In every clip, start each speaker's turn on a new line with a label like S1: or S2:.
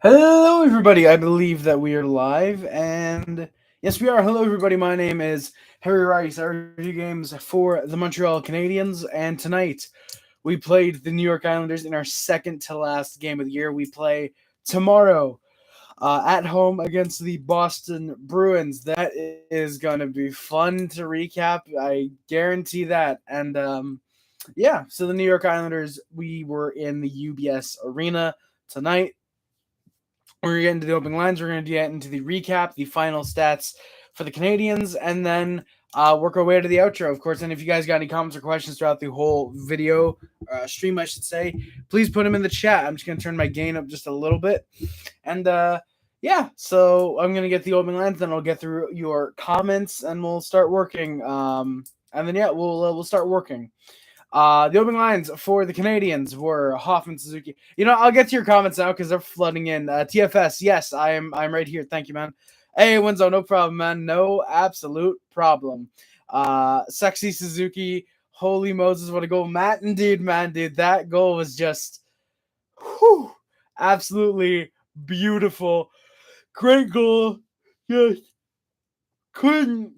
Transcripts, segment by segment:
S1: Hello, everybody. I believe that we are live, and yes, we are. Hello, everybody. My name is Harry Rice. I review games for the Montreal Canadiens, and tonight we played the New York Islanders in our second to last game of the year. We play tomorrow at home against the Boston Bruins. That is going to be fun to recap. I guarantee that. And yeah, so the New York Islanders, we were in the UBS Arena tonight. We're going to get into the opening lines. We're going to get into the recap, the final stats for the Canadiens, and then work our way to the outro, of course. And if you guys got any comments or questions throughout the whole video stream, I should say, please put them in the chat. I'm just going to turn my gain up just a little bit. And yeah, so I'm going to get the opening lines, then I'll get through your comments, and we'll start working. And then, yeah, we'll start working. The opening lines for the Canadiens were Hoffman, Suzuki. I'll get to your comments now because they're flooding in. TFS, yes, I'm right here. Thank you, man. Hey, Winzo, no problem, man. No absolute problem. Sexy Suzuki, holy Moses, what a goal. Matt, indeed, man, dude, that goal was just absolutely beautiful. Great goal. Yes. Couldn't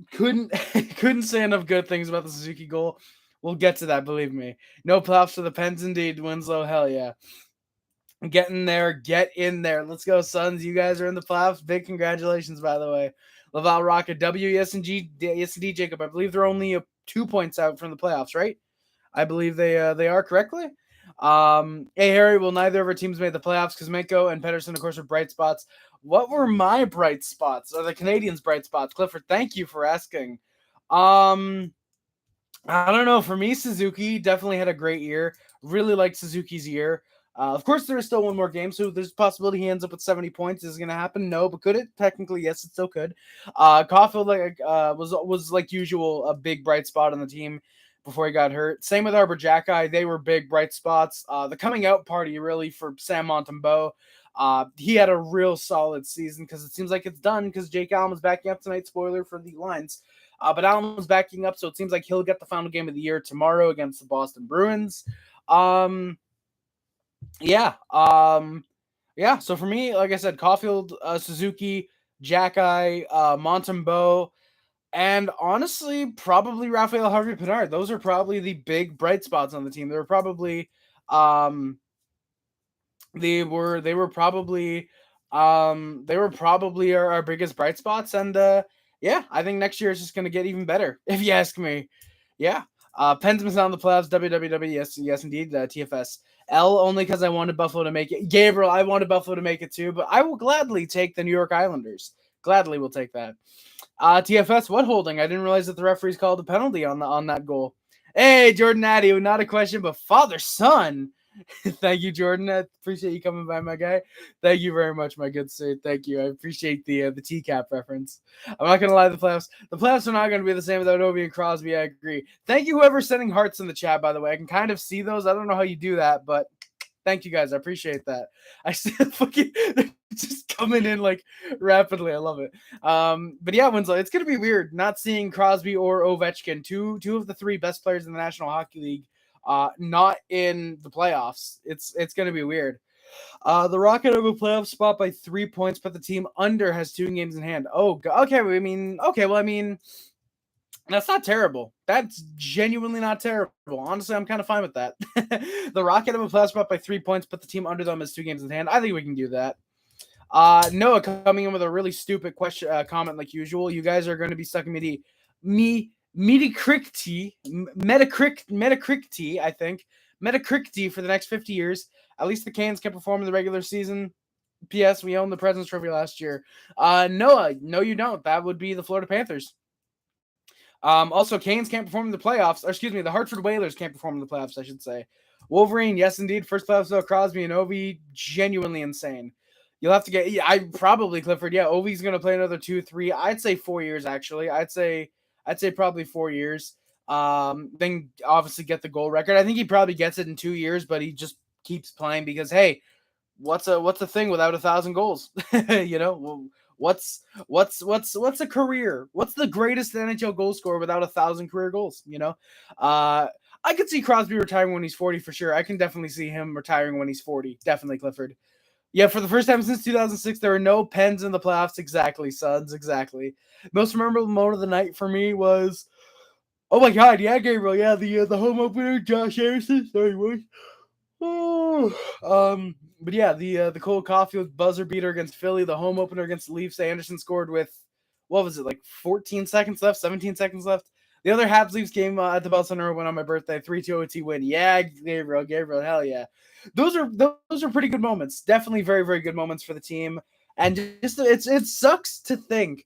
S1: say enough good things about the Suzuki goal. We'll get to that, believe me. No props for the Pens, indeed. Winslow, hell yeah. Get in there. Get in there. Let's go, Suns. You guys are in the playoffs. Big congratulations, by the way. Laval Rocket, W, yes, indeed, Jacob. I believe they're only 2 points out from the playoffs, right? I believe they are correctly. Hey, Harry, will neither of our teams make the playoffs? Kuzmenko and Pedersen, of course, are bright spots. What were my bright spots? Are the Canadiens' bright spots? Clifford, thank you for asking. I don't know. For me, Suzuki definitely had a great year. Really liked Suzuki's year. Of course, there is still one more game, so there's a possibility he ends up with 70 points. Is it going to happen? No, but could it? Technically, yes, it still could. Caulfield was like usual a big bright spot on the team before he got hurt. Same with Arbor Jacki. They were big bright spots. The coming out party really for Sam Montembeault. He had a real solid season because it seems like it's done because Jake Allen was backing up tonight. Spoiler for the lines. But Allen was backing up, so it seems like he'll get the final game of the year tomorrow against the Boston Bruins. Yeah. So for me, like I said, Caulfield, Suzuki, Jacki, Montembeault, and honestly, probably Raphael Harvey-Pinard. Those are probably the big bright spots on the team. They were probably our biggest bright spots, and yeah, I think next year is just going to get even better, if you ask me. Yeah. Pensman's on the playoffs. WWW, yes, indeed. TFS. L, only because I wanted Buffalo to make it. Gabriel, I wanted Buffalo to make it too, but I will gladly take the New York Islanders. Gladly will take that. TFS, what holding? I didn't realize that the referees called a penalty on that goal. Hey, Jordan Addy, not a question, but father-son. Thank you, Jordan. I appreciate you coming by, my guy. Thank you very much, my good sir. Thank you. I appreciate the TCAP reference. I'm not going to lie, the playoffs are not going to be the same without Ovi and Crosby. I agree. Thank you, whoever's sending hearts in the chat, by the way. I can kind of see those. I don't know how you do that, but thank you, guys. I appreciate that. I still fucking just coming in like rapidly. I love it. But yeah, Winslow, it's going to be weird not seeing Crosby or Ovechkin, two of the three best players in the National Hockey League, not in the playoffs. It's going to be weird. The Rocket have a playoff spot by 3 points, but the team under has 2 games in hand. Oh, okay. I mean, that's not terrible. That's genuinely not terrible. Honestly, I'm kind of fine with that. The Rocket have a playoff spot by 3 points, but the team under them has 2 games in hand. I think we can do that. Noah coming in with a really stupid question, comment like usual. You guys are going to be stuck in Metacricty, I think. Metacricty for the next 50 years. At least the Canes can perform in the regular season. P.S. We owned the President's Trophy last year. Noah, no, you don't. That would be the Florida Panthers. Also, Canes can't perform in the playoffs. Or excuse me, the Hartford Whalers can't perform in the playoffs, I should say. Wolverine, yes, indeed. First playoffs without Crosby and Ovi, genuinely insane. You'll have to get, probably Clifford. Yeah, Ovi's going to play another 2, 3. I'd say 4 years, actually. I'd say probably 4 years. Then obviously get the goal record. I think he probably gets it in 2 years, but he just keeps playing because, hey, what's a thing without 1,000 goals? What's a career? What's the greatest NHL goal scorer without 1,000 career goals? I could see Crosby retiring when he's 40 for sure. I can definitely see him retiring when he's 40. Definitely, Clifford. Yeah, for the first time since 2006, there were no Pens in the playoffs. Exactly, Suns. Exactly. Most memorable moment of the night for me was, oh my God, yeah, Gabriel, yeah, the home opener, Josh Harrison. Sorry, boys. Oh, but yeah, the Cole Caulfield buzzer beater against Philly, the home opener against the Leafs. Anderson scored with, what was it, like 14 seconds left, 17 seconds left. The other Habs Leafs game at the Bell Center went on my birthday, 3-2 OT win. Yeah, Gabriel, hell yeah. Those are pretty good moments. Definitely very, very good moments for the team. And just it sucks to think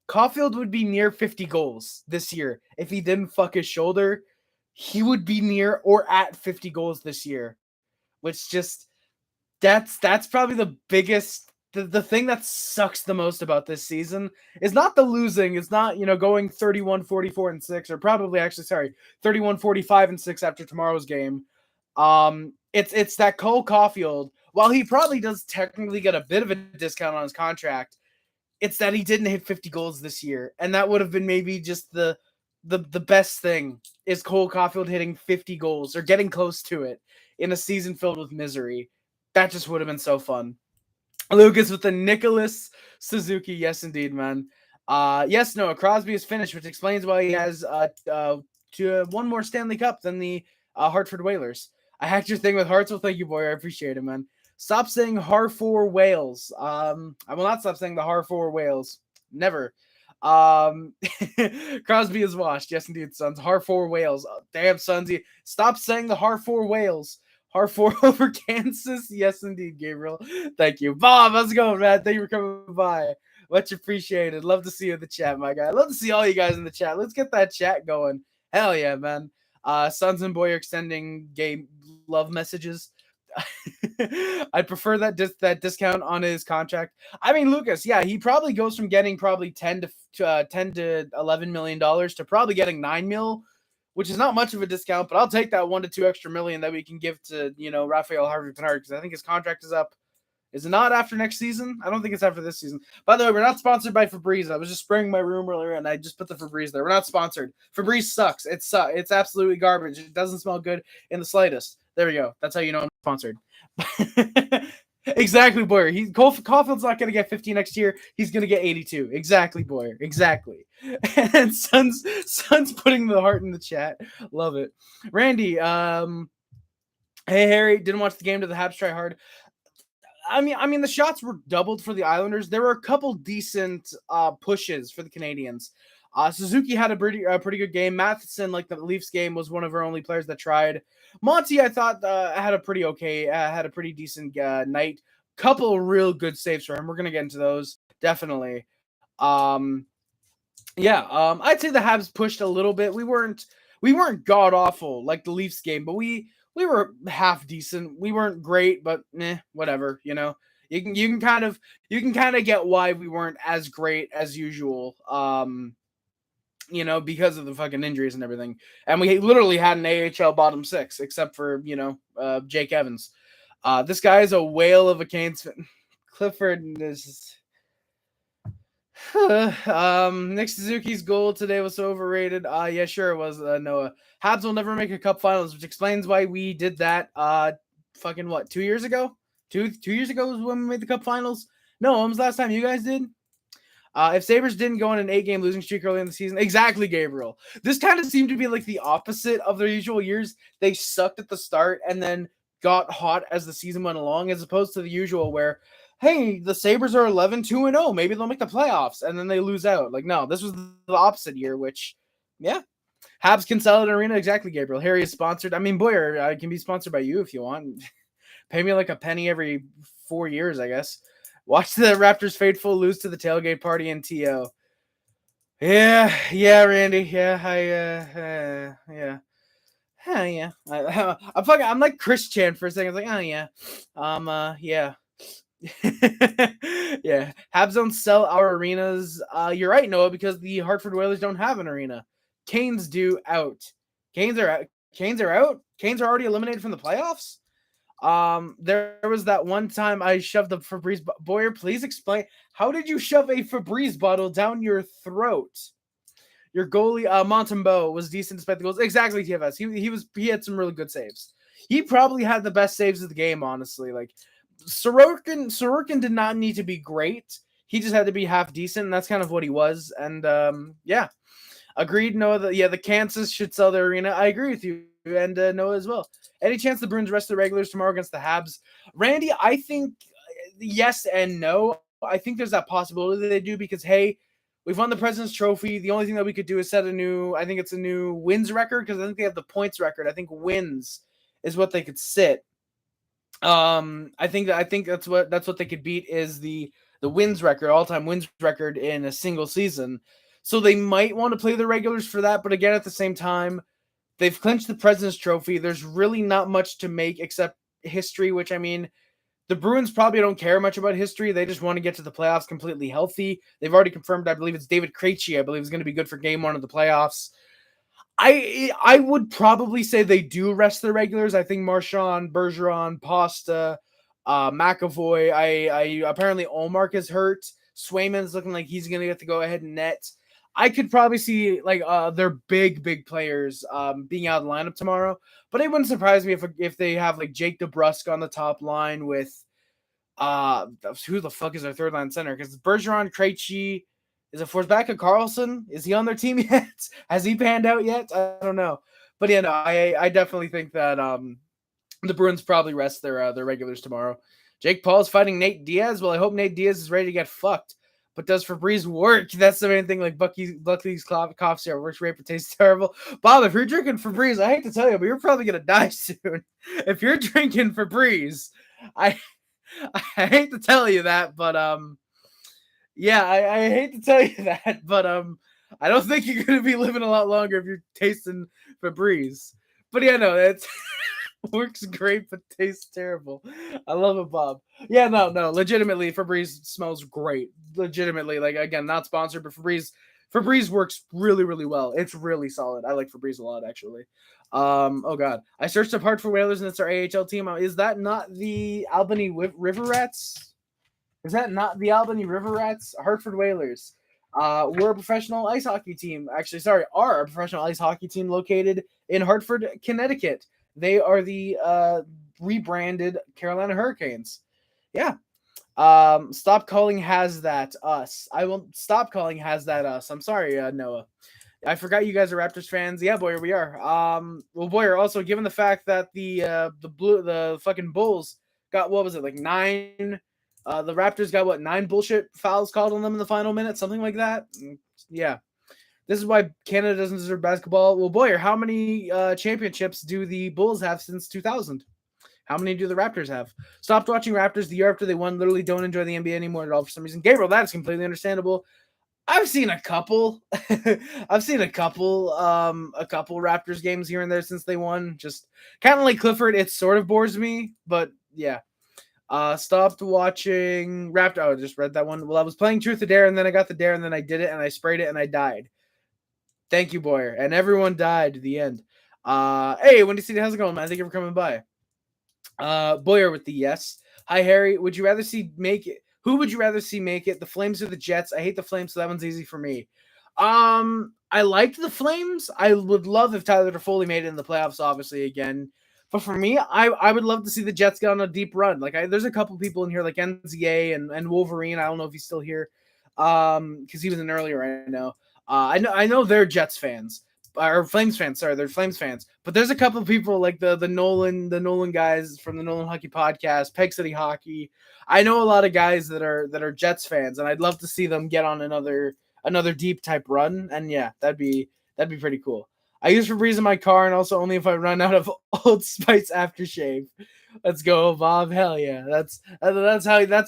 S1: Caulfield would be near 50 goals this year if he didn't fuck his shoulder. He would be near or at 50 goals this year, which just that's probably the biggest the thing that sucks the most about this season is not the losing. It's not, going 31, 44, and 6, or probably actually, sorry, 31, 45, and 6 after tomorrow's game. It's that Cole Caulfield, while he probably does technically get a bit of a discount on his contract, it's that he didn't hit 50 goals this year. And that would have been maybe just the best thing, is Cole Caulfield hitting 50 goals or getting close to it in a season filled with misery. That just would have been so fun. Lucas with the Nicholas Suzuki. Yes, indeed, man. Yes, Noah Crosby is finished, which explains why he has one more Stanley Cup than the Hartford Whalers. I hacked your thing with hearts. Well, thank you, boy. I appreciate it, man. Stop saying Harfor Wales. I will not stop saying the Harfor Wales. Never. Crosby is washed. Yes, indeed, Suns. Harfor Wales. Damn, Suns. Stop saying the Harfor Wales. Harfor over Kansas. Yes, indeed, Gabriel. Thank you. Bob, how's it going, man? Thank you for coming by. Much appreciated. Love to see you in the chat, my guy. Love to see all you guys in the chat. Let's get that chat going. Hell yeah, man. Suns and Boy are extending game love messages. I'd prefer that discount on his contract. I mean, Lucas, yeah, he probably goes from getting probably 10 to $11 million to probably getting 9 mil, which is not much of a discount, but I'll take that 1 to 2 extra million that we can give to, Raphael Harvey-Pinard, because I think his contract is up. Is it not after next season? I don't think it's after this season. By the way, we're not sponsored by Febreze. I was just spraying my room earlier, and I just put the Febreze there. We're not sponsored. Febreze sucks. It's absolutely garbage. It doesn't smell good in the slightest. There we go. That's how you know I'm sponsored. Exactly, Boyer. Caulfield's not going to get 50 next year. He's going to get 82. Exactly, Boyer. Exactly. And Sun's putting the heart in the chat. Love it. Randy, hey, Harry, didn't watch the game. To the Habs try hard? I mean, the shots were doubled for the Islanders. There were a couple decent pushes for the Canadiens. Suzuki had a pretty good game. Matheson, like the Leafs game, was one of our only players that tried. Monty, I thought, had a pretty decent night. Couple real good saves for him. We're gonna get into those definitely. I'd say the Habs pushed a little bit. We weren't god awful like the Leafs game, but we were half decent. We weren't great, but whatever. You can kind of get why we weren't as great as usual. Because of the fucking injuries and everything. And we literally had an AHL bottom 6, except for, Jake Evans. This guy is a whale of a Canes fan. Clifford is... Nick Suzuki's goal today was so overrated. Yeah, sure it was, Noah. Habs will never make a cup finals, which explains why we did that, 2 years ago? 2 years ago was when we made the cup finals? No, when was the last time you guys did? If Sabres didn't go on an 8-game losing streak early in the season, exactly, Gabriel. This kind of seemed to be like the opposite of their usual years. They sucked at the start and then got hot as the season went along, as opposed to the usual where, hey, the Sabres are 11-2-0. Maybe they'll make the playoffs, and then they lose out. Like, no, this was the opposite year, which, yeah. Habs can sell at Arena. Exactly, Gabriel. Harry is sponsored. I mean, Boyer, I can be sponsored by you if you want. Pay me like a penny every 4 years, I guess. Watch the Raptors faithful lose to the tailgate party in TO. Yeah, Randy. Yeah, yeah. I'm like Chris Chan for a second. I was like, oh yeah, yeah. Yeah. Habs don't sell our arenas. You're right, Noah, because the Hartford Whalers don't have an arena. Canes do out. Canes are out. Canes are already eliminated from the playoffs. There was that one time I shoved the Febreze. Boyer, please explain. How did you shove a Febreze bottle down your throat? Your goalie, Montembeau, was decent despite the goals. Exactly, TFS. He had some really good saves. He probably had the best saves of the game, honestly. Like, Sorokin did not need to be great. He just had to be half decent, and that's kind of what he was. And yeah, agreed. Noah, the Kansas should sell their arena. I agree with you, and Noah as well. Any chance the Bruins rest the regulars tomorrow against the Habs? Randy, I think yes and no. I think there's that possibility that they do because hey, we've won the President's Trophy. The only thing that we could do is set a new, I think it's a new wins record because I think they have the points record. I think wins is what they could sit. I think that's what they could beat is the wins record, all-time wins record in a single season. So they might want to play the regulars for that, but again at the same time, they've clinched the President's Trophy. There's really not much to make except history, which I mean, the Bruins probably don't care much about history. They just want to get to the playoffs completely healthy. They've already confirmed, I believe it's David Krejci, I believe is going to be good for game 1 of the playoffs. I would probably say they do rest the regulars. I think Marchand, Bergeron, Pasta, McAvoy. I apparently Olmark is hurt. Swayman's looking like he's gonna get to go ahead and net. I could probably see like their big players being out of the lineup tomorrow. But it wouldn't surprise me if they have like Jake DeBrusk on the top line with who the fuck is their third line center? Because Bergeron, Krejci. Is it Forsbacka Carlson? Is he on their team yet? Has he panned out yet? I don't know. But yeah, no, I definitely think that the Bruins probably rest their regulars tomorrow. Jake Paul's fighting Nate Diaz. Well, I hope Nate Diaz is ready to get fucked. But does Febreze work? That's the main thing. Like Buckley's cough syrup works great, but tastes terrible. Bob, if you're drinking Febreze, I hate to tell you, but you're probably gonna die soon. If you're drinking Febreze, I hate to tell you that, but yeah, I hate to tell you that, but I don't think you're gonna be living a lot longer if you're tasting Febreze. But yeah, no, it works great but tastes terrible. I love it, Bob. Yeah, no, legitimately, Febreze smells great. Legitimately, like again, not sponsored, but Febreze works really well. It's really solid. I like Febreze a lot, actually. Oh god, I searched up Hartford Whalers and it's our AHL team. Is that not the Albany River Rats? Is that not the Albany River Rats? Hartford Whalers. We're a professional ice hockey team. Actually, sorry, are a professional ice hockey team located in Hartford, Connecticut. They are the rebranded Carolina Hurricanes. Yeah. Stop calling has that us. I will stop calling has that us. I'm sorry, Noah. I forgot you guys are Raptors fans. Yeah, Boyer, we are. Well, Boyer, also given the fact that the fucking Bulls got what was it like 9. The Raptors got 9 bullshit fouls called on them in the final minute, something like that. Yeah, this is why Canada doesn't deserve basketball. Well, Boyer, how many championships do the Bulls have since 2000? How many do the Raptors have? Stopped watching Raptors the year after they won. Literally don't enjoy the NBA anymore at all for some reason. Gabriel, that is completely understandable. I've seen a couple. I've seen a couple Raptors games here and there since they won. Just kind of like Clifford, it sort of bores me, but yeah. Stopped watching Raptor. Oh, I just read that one. Well, I was playing Truth or Dare, and then I got the dare, and then I did it, and I sprayed it, and I died. Thank you, Boyer. And everyone died at the end. Hey, Wendy City, how's it going, man? Thank you for coming by. Boyer with the yes. Hi, Harry. Would you rather see make it? Who would you rather see make it? The Flames or the Jets? I hate the Flames, so that one's easy for me. I liked the Flames. I would love if Tyler Toffoli made it in the playoffs, obviously, again. But for me, I would love to see the Jets get on a deep run. Like there's a couple people in here like NZA and Wolverine. I don't know if he's still here, because he was in earlier. I know. I know they're Jets fans or Flames fans. Sorry, they're Flames fans. But there's a couple of people like the Nolan guys from the Nolan Hockey Podcast, Peg City Hockey. I know a lot of guys that are Jets fans, and I'd love to see them get on another deep type run. And yeah, that'd be pretty cool. I use Febreze in my car, and also only if I run out of Old Spice aftershave. Let's go, Bob. Hell yeah. That's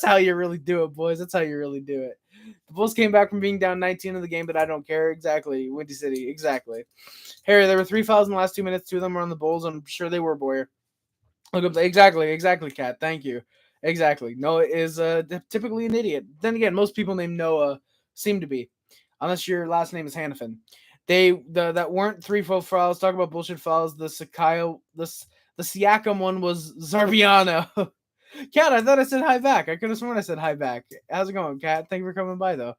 S1: how you really do it, boys. That's how you really do it. The Bulls came back from being down 19 in the game, but I don't care. Exactly. Windy City. Exactly. Harry, there were 3 fouls in the last 2 minutes. 2 of them were on the Bulls. I'm sure they were, Boyer. Look up. Exactly, Kat. Thank you. Exactly. Noah is typically an idiot. Then again, most people named Noah seem to be, unless your last name is Hannafin. That weren't 3 full fouls. Talk about bullshit fouls. The Siakam one was Zarbiano. Kat, I thought I said hi back. I could have sworn I said hi back. How's it going, Kat? Thank you for coming by, though.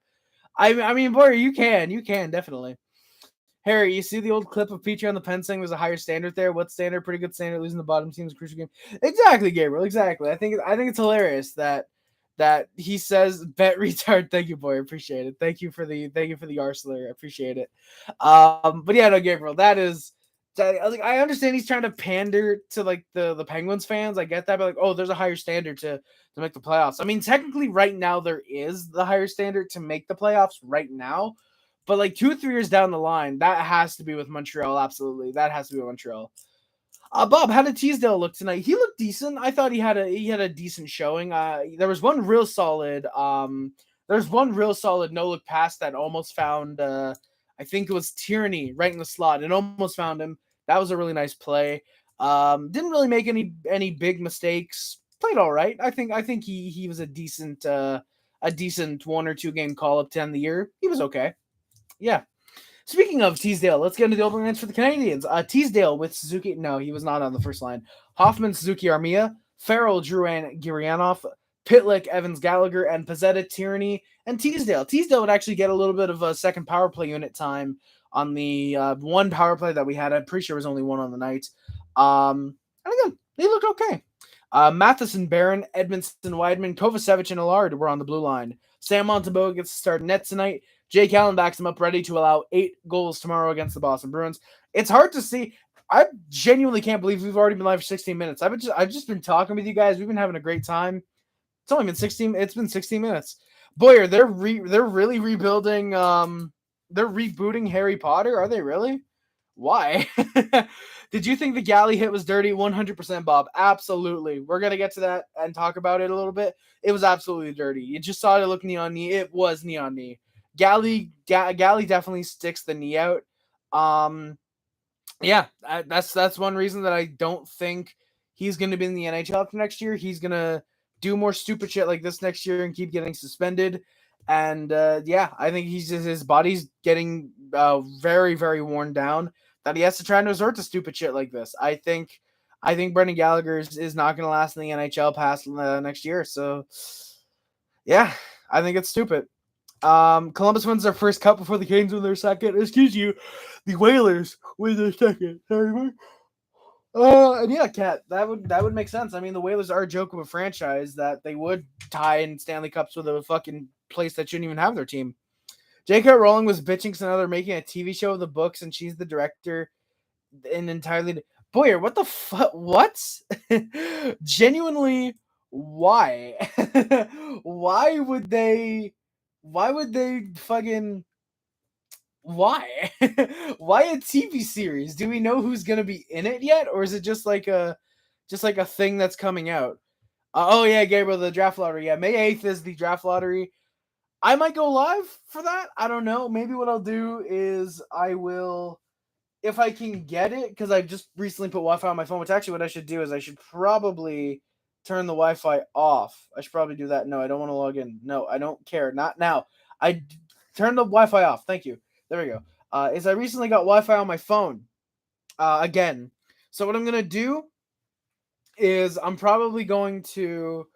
S1: I mean, boy, you can definitely. Harry, you see the old clip of Petrie on the pen saying there's a higher standard there? What standard? Pretty good standard. Losing the bottom team's a crucial game. Exactly, Gabriel. Exactly. I think it's hilarious that he says bet retard. Thank you, boy. Appreciate it. Thank you for the arsenal. Appreciate it. But yeah, no, Gabriel. I understand he's trying to pander to like the Penguins fans. I get that, but like, oh, there's a higher standard to make the playoffs. I mean, technically, right now there is the higher standard to make the playoffs right now. But like 2-3 years down the line, that has to be with Montreal. Absolutely, that has to be with Montreal. Bob, how did Teasdale look tonight? He looked decent. I thought he had a decent showing. There was one real solid. There's one real solid no look pass that almost found. I think it was Tierney right in the slot. It almost found him. That was a really nice play. Didn't really make any big mistakes. Played all right. I think he was a decent 1 or 2 game call up to end the year. He was okay. Yeah. Speaking of Teasdale, let's get into the opening lines for the Canadiens. Teasdale with Suzuki. No, he was not on the first line. Hoffman, Suzuki, Armia, Farrell, Drouin, Gurianov, Pitlick, Evans, Gallagher, and Pezzetta, Tierney, and Teasdale. Teasdale would actually get a little bit of a second power play unit time on the one power play that we had. I'm pretty sure it was only one on the night. And again, they looked okay. Matheson, Barron, Edmondson, Weidman, Kovacevic, and Allard were on the blue line. Sam Montembeau gets to start net tonight. Jake Allen backs him up, ready to allow 8 goals tomorrow against the Boston Bruins. It's hard to see. I genuinely can't believe we've already been live for 16 minutes. I've just been talking with you guys. We've been having a great time. It's only been 16. It's been 16 minutes. Boyer, they're really rebuilding. They're rebooting Harry Potter. Are they really? Why? Did you think the galley hit was dirty? 100%, Bob. Absolutely. We're gonna get to that and talk about it a little bit. It was absolutely dirty. You just saw it look neon knee. It was neon knee. Galley definitely sticks the knee out. Yeah, that's one reason that I don't think he's going to be in the NHL after next year. He's going to do more stupid shit like this next year and keep getting suspended. And yeah, I think his body's getting very, very worn down that he has to try and resort to stupid shit like this. I think Brendan Gallagher is not going to last in the NHL past next year. So yeah, I think it's stupid. Columbus wins their first cup before the Canes win their second. Excuse you, the Whalers win their second. Sorry, and yeah, Kat, that would make sense. I mean, the Whalers are a joke of a franchise that they would tie in Stanley Cups with a fucking place that shouldn't even have their team. J.K. Rowling was bitching so now they're making a TV show of the books and she's the director and entirely. Boyer, what the fuck? What? Genuinely, why? Why would they fucking why? Why a TV series? Do we know who's gonna be in it yet, or is it just like a thing that's coming out? Oh yeah, Gabriel, the draft lottery. Yeah, May 8th is the draft lottery. I might go live for that. I don't know. Maybe what I'll do is I will, if I can get it, because I just recently put Wi-Fi on my phone. Which actually, what I should do is I should probably turn the Wi-Fi off. I should probably do that. No, I don't want to log in. No, I don't care. Not now. I turned the Wi-Fi off. Thank you. There we go. Is I recently got Wi-Fi on my phone again. So what I'm going to do is I'm probably going to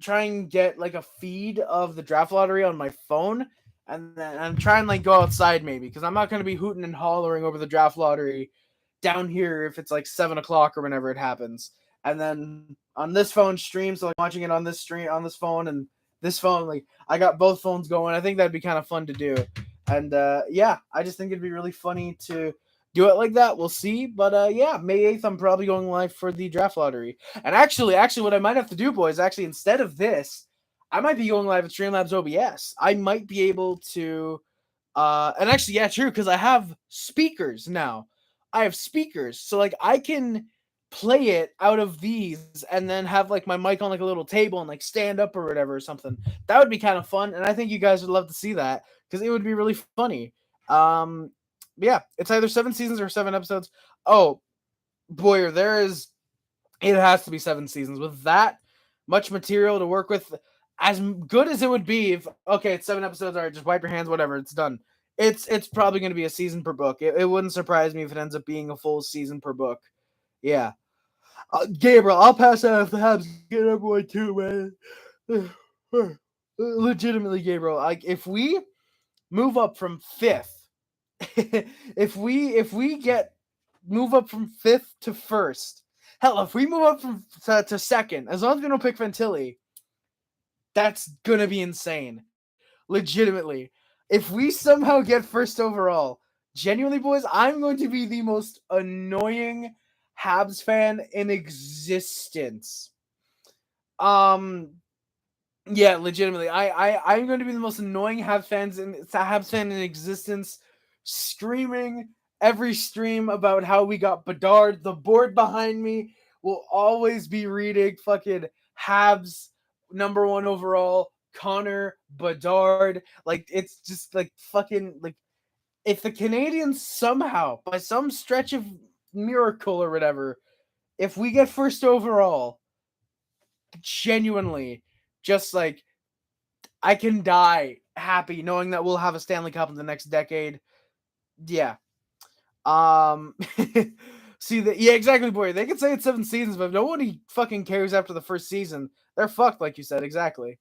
S1: try and get like a feed of the draft lottery on my phone. And then I'm trying like go outside maybe because I'm not going to be hooting and hollering over the draft lottery down here if it's like 7 o'clock or whenever it happens. And then on this phone stream, so like watching it on this phone and this phone, like I got both phones going. I think that'd be kind of fun to do. And yeah, I just think it'd be really funny to do it like that. We'll see. But yeah, May 8th, I'm probably going live for the draft lottery. And actually, what I might have to do, boys, actually, instead of this, I might be going live at Streamlabs OBS. I might be able to, and actually, yeah, true, because I have speakers now. I have speakers. So, like, I can play it out of these and then have, like, my mic on, like, a little table and, like, stand up or whatever or something. That would be kind of fun, and I think you guys would love to see that because it would be really funny. Yeah, it's either 7 seasons or 7 episodes. Oh, Boyer, it has to be 7 seasons. With that much material to work with, as good as it would be if, okay, it's 7 episodes, all right, just wipe your hands, whatever, it's done. It's probably going to be a season per book. It wouldn't surprise me if it ends up being a full season per book. Yeah. Gabriel, I'll pass out if the Habs get number 1 too, man. Legitimately, Gabriel, like if we move up from 5th if we get move up from 5th to 1st, hell, if we move up from to 2nd, as long as we don't pick Ventilli, that's gonna be insane. Legitimately. If we somehow get 1st overall, genuinely, boys, I'm going to be the most annoying Habs fan in existence. Yeah, legitimately. I'm going to be the most annoying Habs fan in existence, screaming every stream about how we got Bedard. The board behind me will always be reading fucking Habs #1 overall, Connor Bedard. Like, it's just like fucking like, if the Canadians somehow, by some stretch of miracle or whatever, if we get 1st overall, genuinely, just like, I can die happy knowing that we'll have a Stanley Cup in the next decade. Yeah. Um See that, yeah, exactly, boy. They can say it's 7 seasons, but if nobody fucking cares after the first season, they're fucked, like you said, exactly.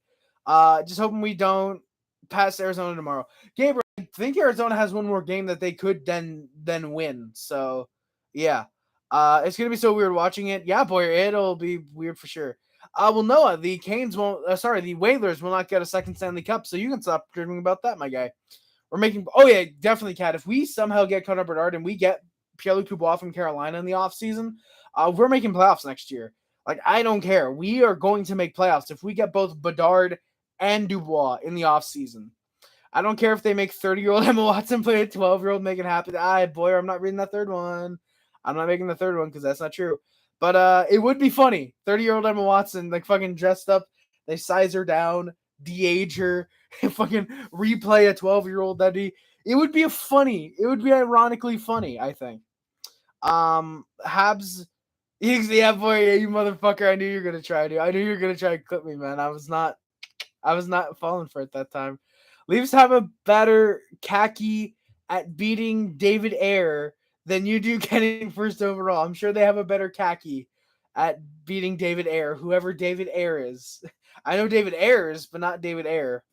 S1: Just hoping we don't pass Arizona tomorrow. Gabriel, I think Arizona has one more game that they could then win. So yeah. It's gonna be so weird watching it. Yeah, boy, it'll be weird for sure. Well, Noah, the Canes won't. The Whalers will not get a second Stanley Cup, so you can stop dreaming about that, my guy. We're making. Oh yeah, definitely, Cat. If we somehow get Connor Bedard and we get Pierre-Luc Dubois from Carolina in the offseason, we're making playoffs next year. Like, I don't care. We are going to make playoffs if we get both Bedard and Dubois in the offseason. I don't care if they make 30-year-old Emma Watson play a 12-year-old, make it happen. Boy, I'm not reading that third one. I'm not making the third one because that's not true. But it would be funny. 30-year-old Emma Watson, like, fucking dressed up. They size her down, de-age her, fucking replay a 12-year-old. It would be it would be ironically funny, I think. Habs, yeah, boy, yeah, you motherfucker. I knew you were gonna try to. I knew you were gonna try to clip me, man. I was not falling for it that time. Leafs have a better khaki at beating David Ayer than you do getting 1st overall. I'm sure they have a better khaki at beating David Ayer, whoever David Ayer is. I know David Ayers, but not David Ayer.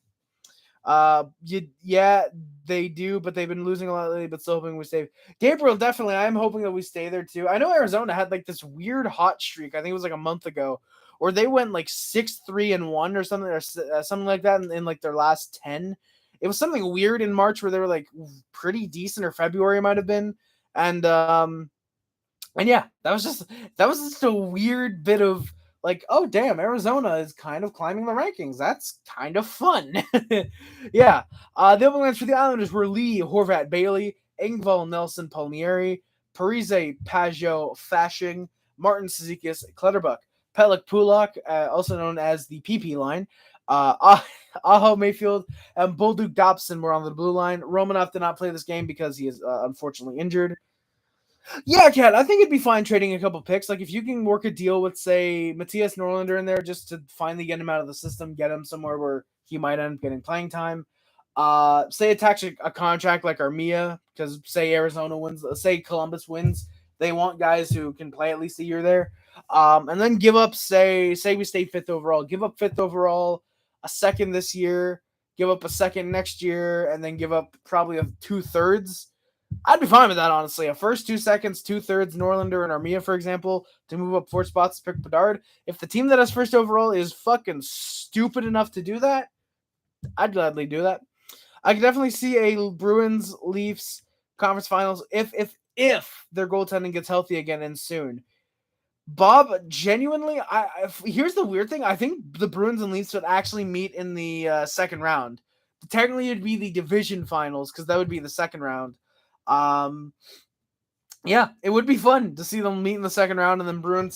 S1: Yeah, they do, but they've been losing a lot lately, but still hoping we stay. Gabriel, definitely. I'm hoping that we stay there too. I know Arizona had like this weird hot streak. I think it was like a month ago, or they went like 6-3-1 or something, or something like that in like their last 10. It was something weird in March where they were like pretty decent, or February might have been, and yeah, that was just a weird bit of like, oh damn, Arizona is kind of climbing the rankings. That's kind of fun. Yeah. The open lines for the Islanders were Lee, Horvat, Bailey, Engvall, Nelson, Palmieri, Parise, Pajot, Fasching, Martin, Suzuki, Clutterbuck, Pellick, Pulak, also known as the PP line. Aho, Mayfield, and Bolduc Dobson were on the blue line. Romanov did not play this game because he is unfortunately injured. Yeah, Kat, I think it'd be fine trading a couple picks. Like, if you can work a deal with, say, Matthias Norlander in there just to finally get him out of the system, get him somewhere where he might end up getting playing time. Say attach a contract like Armia, because say Arizona wins, say Columbus wins, they want guys who can play at least a year there. And then give up, say we stay 5th overall, give up 5th overall, a second this year, give up a second next year, and then give up probably 2/3. I'd be fine with that, honestly. A first, 2 seconds, 2/3 Norlander and Armia, for example, to move up 4 spots to pick Bedard. If the team that has 1st overall is fucking stupid enough to do that, I'd gladly do that. I can definitely see a Bruins Leafs conference finals if their goaltending gets healthy again and soon. Bob, genuinely, here's the weird thing. I think the Bruins and Leafs would actually meet in the second round. Technically, it'd be the division finals because that would be the second round. Yeah, it would be fun to see them meet in the second round and then Bruins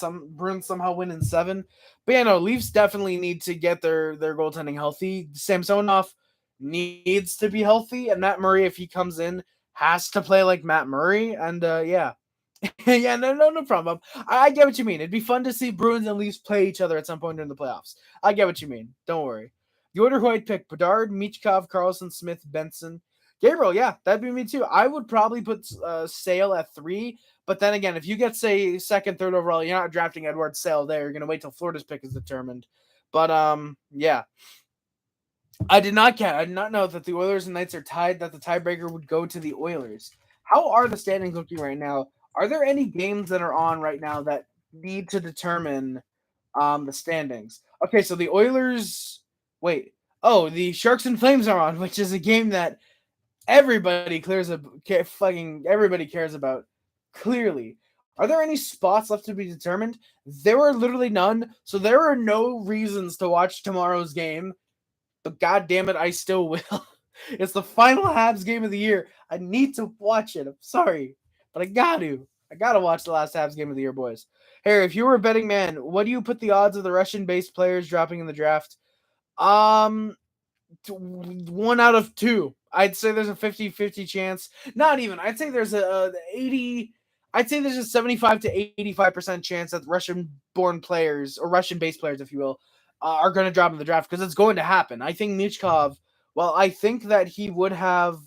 S1: somehow win in 7. But yeah, no, Leafs definitely need to get their goaltending healthy. Samsonov needs to be healthy, and Matt Murray, if he comes in, has to play like Matt Murray. And yeah. Yeah, no problem. I get what you mean. It'd be fun to see Bruins and Leafs play each other at some point during the playoffs. I get what you mean. Don't worry. The order who I'd pick: Bedard, Michkov, Carlson, Smith, Benson. Gabriel, yeah, that'd be me too. I would probably put Sale at 3, but then again, if you get, say, 2nd, 3rd overall, you're not drafting Edward Sale there. You're gonna wait till Florida's pick is determined. But yeah. I did not know that the Oilers and Knights are tied, that the tiebreaker would go to the Oilers. How are the standings looking right now? Are there any games that are on right now that need to determine the standings? Okay, so the Oilers. Wait. Oh, the Sharks and Flames are on, which is a game that everybody cares about. Clearly, are there any spots left to be determined? There are literally none. So there are no reasons to watch tomorrow's game. But god damn it, I still will. It's the final Habs game of the year. I need to watch it. I'm sorry, but I got to. I gotta watch the last Habs game of the year, boys. Harry, if you were a betting man, what do you put the odds of the Russian-based players dropping in the draft? 1 out of 2. I'd say there's a 50-50 chance. Not even. I'd say there's a 80. I'd say there's a 75 to 85% chance that Russian-born players, or Russian-based players, if you will, are going to drop in the draft, because it's going to happen. I think Michkov, well, I think that he would have.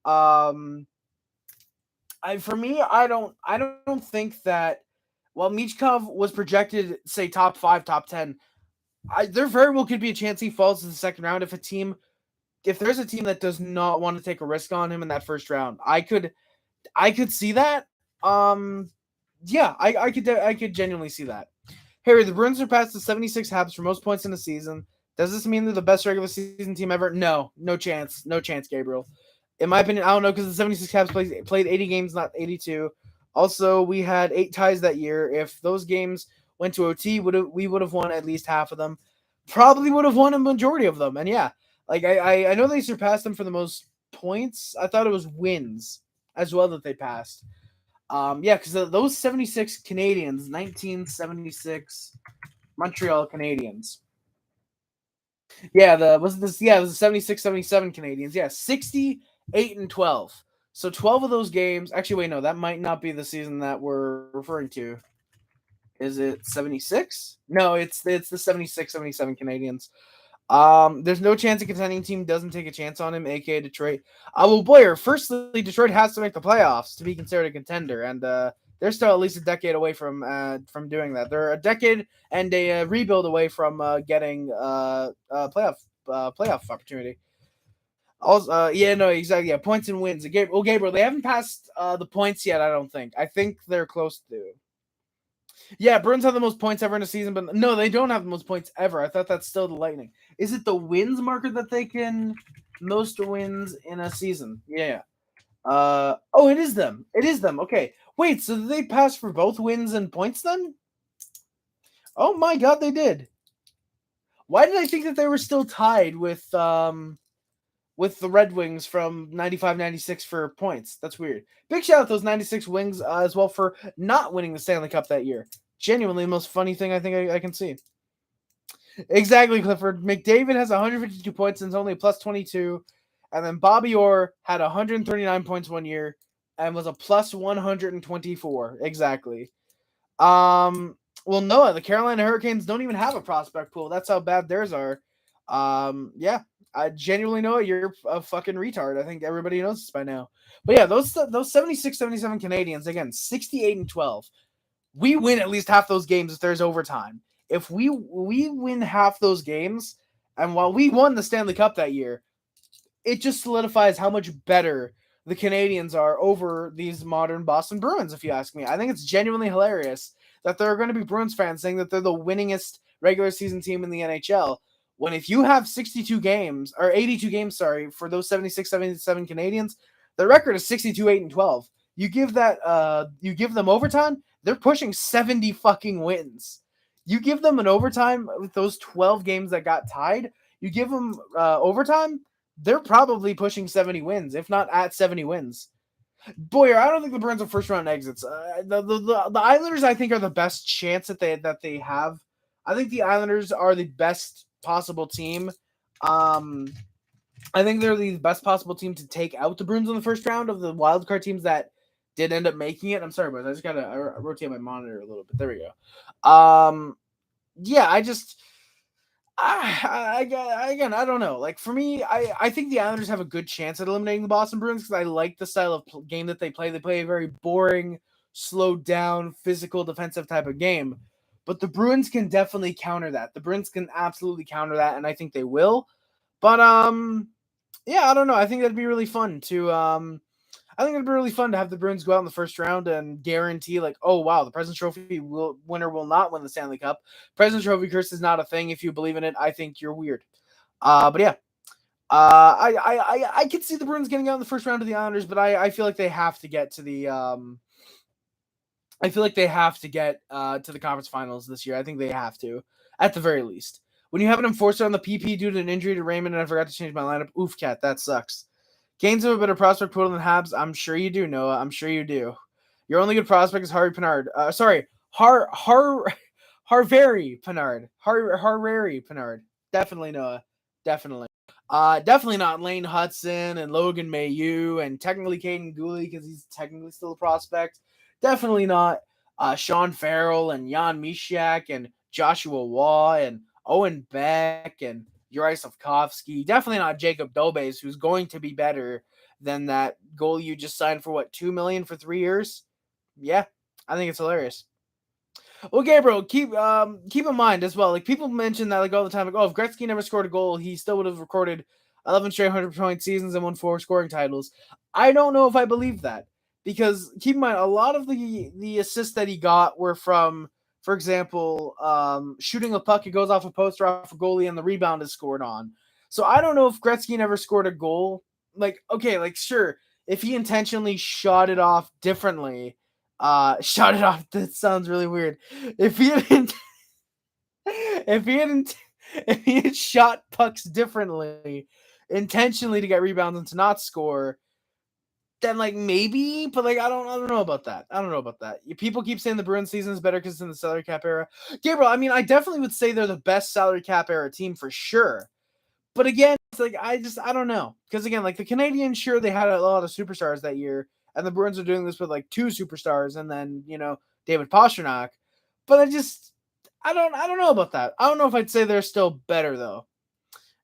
S1: For me, I don't think that. Well, Michkov was projected, say, top 5, top 10. There very well could be a chance he falls to the second round if there's a team that does not want to take a risk on him in that first round. I could see that. Yeah, I could genuinely see that. Harry, the Bruins surpassed the 76 Habs for most points in the season. Does this mean they're the best regular season team ever? No chance, Gabriel. In my opinion, I don't know, because the 76 Habs played 80 games, not 82. Also, we had 8 ties that year. If those games went to OT, we would have won at least half of them. Probably would have won a majority of them. And yeah, like I know they surpassed them for the most points. I thought it was wins as well that they passed. Yeah, because those 76 Canadiens, 1976 Montreal Canadiens. Yeah, it was the 76-77 Canadiens. Yeah, 68-12. So 12 of those games. Actually, wait, no, that might not be the season that we're referring to. Is it 76? No, it's the 76-77 Canadiens. There's no chance a contending team doesn't take a chance on him, aka Detroit. Well, Boyer, firstly, Detroit has to make the playoffs to be considered a contender, and they're still at least a decade away from doing that. They're a decade and a rebuild away from getting playoff opportunity. Also, yeah, no, exactly. Yeah, points and wins. Gabriel, they haven't passed the points yet. I don't think. I think they're close to. Yeah, Bruins have the most points ever in a season, but no, they don't have the most points ever. I thought that's still the Lightning. Is it the wins marker that they can most wins in a season? Yeah. Oh, it is them. It is them. Okay. Wait, so did they pass for both wins and points then? Oh my god, they did. Why did I think that they were still tied with the Red Wings from 95-96 for points? That's weird. Big shout out those 96 Wings as well for not winning the Stanley Cup that year. Genuinely the most funny thing I think I can see. Exactly, Clifford. McDavid has 152 points and is only a plus 22. And then Bobby Orr had 139 points one year and was a plus 124. Exactly. Well, Noah, the Carolina Hurricanes don't even have a prospect pool. That's how bad theirs are. Yeah, I genuinely know it. You're a fucking retard. I think everybody knows this by now. But yeah, those 76-77 Canadiens, again, 68-12. We win at least half those games if there's overtime. If we win half those games, and while we won the Stanley Cup that year, it just solidifies how much better the Canadiens are over these modern Boston Bruins, if you ask me. I think it's genuinely hilarious that there are going to be Bruins fans saying that they're the winningest regular season team in the NHL, when if you have 82 games, for those 76-77 Canadiens, the record is 62-8-12. You give them overtime, they're pushing 70 fucking wins. You give them an overtime with those 12 games that got tied, you give them overtime, they're probably pushing 70 wins, if not at 70 wins. Boyer, I don't think the Bruins are first round exits. The Islanders, I think, are the best chance that they have. I think the Islanders are the best possible team. I think they're the best possible team to take out the Bruins in the first round of the wild card teams that did end up making it. I'm sorry, but I just gotta rotate my monitor a little bit. There we go. Yeah, I don't know. Like, for me, I think the Islanders have a good chance at eliminating the Boston Bruins because I like the style of game that they play. They play a very boring, slowed down, physical, defensive type of game. But the Bruins can definitely counter that. The Bruins can absolutely counter that, and I think they will. But yeah, I don't know. I think that'd be really fun to have the Bruins go out in the first round and guarantee, like, oh wow, the President's Trophy winner will not win the Stanley Cup. President's Trophy curse is not a thing. If you believe in it, I think you're weird. But yeah, I could see the Bruins getting out in the first round of the Islanders, but I feel like they have to get to the I feel like they have to get to the conference finals this year. I think they have to, at the very least. When you have an enforcer on the PP due to an injury to Raymond and I forgot to change my lineup, oof, cat, that sucks. Canes have a better prospect pool than Habs. I'm sure you do, Noah. I'm sure you do. Your only good prospect is Harvey Pinard. Harvary Pinard. Harvary Pinard. Definitely, Noah. Definitely. Definitely not Lane Hudson and Logan Mailloux and technically Caden Gooley because he's technically still a prospect. Definitely not Sean Farrell and Jan Mishak and Joshua Waugh and Owen Beck and Uri Slavkovsky. Definitely not Jacob Dobes, who's going to be better than that goal you just signed for what, $2 million for 3 years? Yeah, I think it's hilarious. Well, Gabriel, keep in mind as well. Like people mention that like all the time, like, oh, if Gretzky never scored a goal, he still would have recorded 11 straight 100-point seasons and won 4 scoring titles. I don't know if I believe that because keep in mind a lot of the assists that he got were from, for example, shooting a puck, it goes off a post or off a goalie, and the rebound is scored on. So I don't know if Gretzky never scored a goal. Like okay, like sure, if he intentionally shot it off differently. Shot it off. That sounds really weird. If he had shot pucks differently, intentionally to get rebounds and to not score, then like maybe, but like I don't know about that. I don't know about that. People keep saying the Bruins season is better because it's in the salary cap era. Gabriel, I mean, I definitely would say they're the best salary cap era team for sure. But again, it's like I don't know because again, like the Canadiens, sure they had a lot of superstars that year. And the Bruins are doing this with like 2 superstars and then, David Pastrnak. But I don't know about that. I don't know if I'd say they're still better though.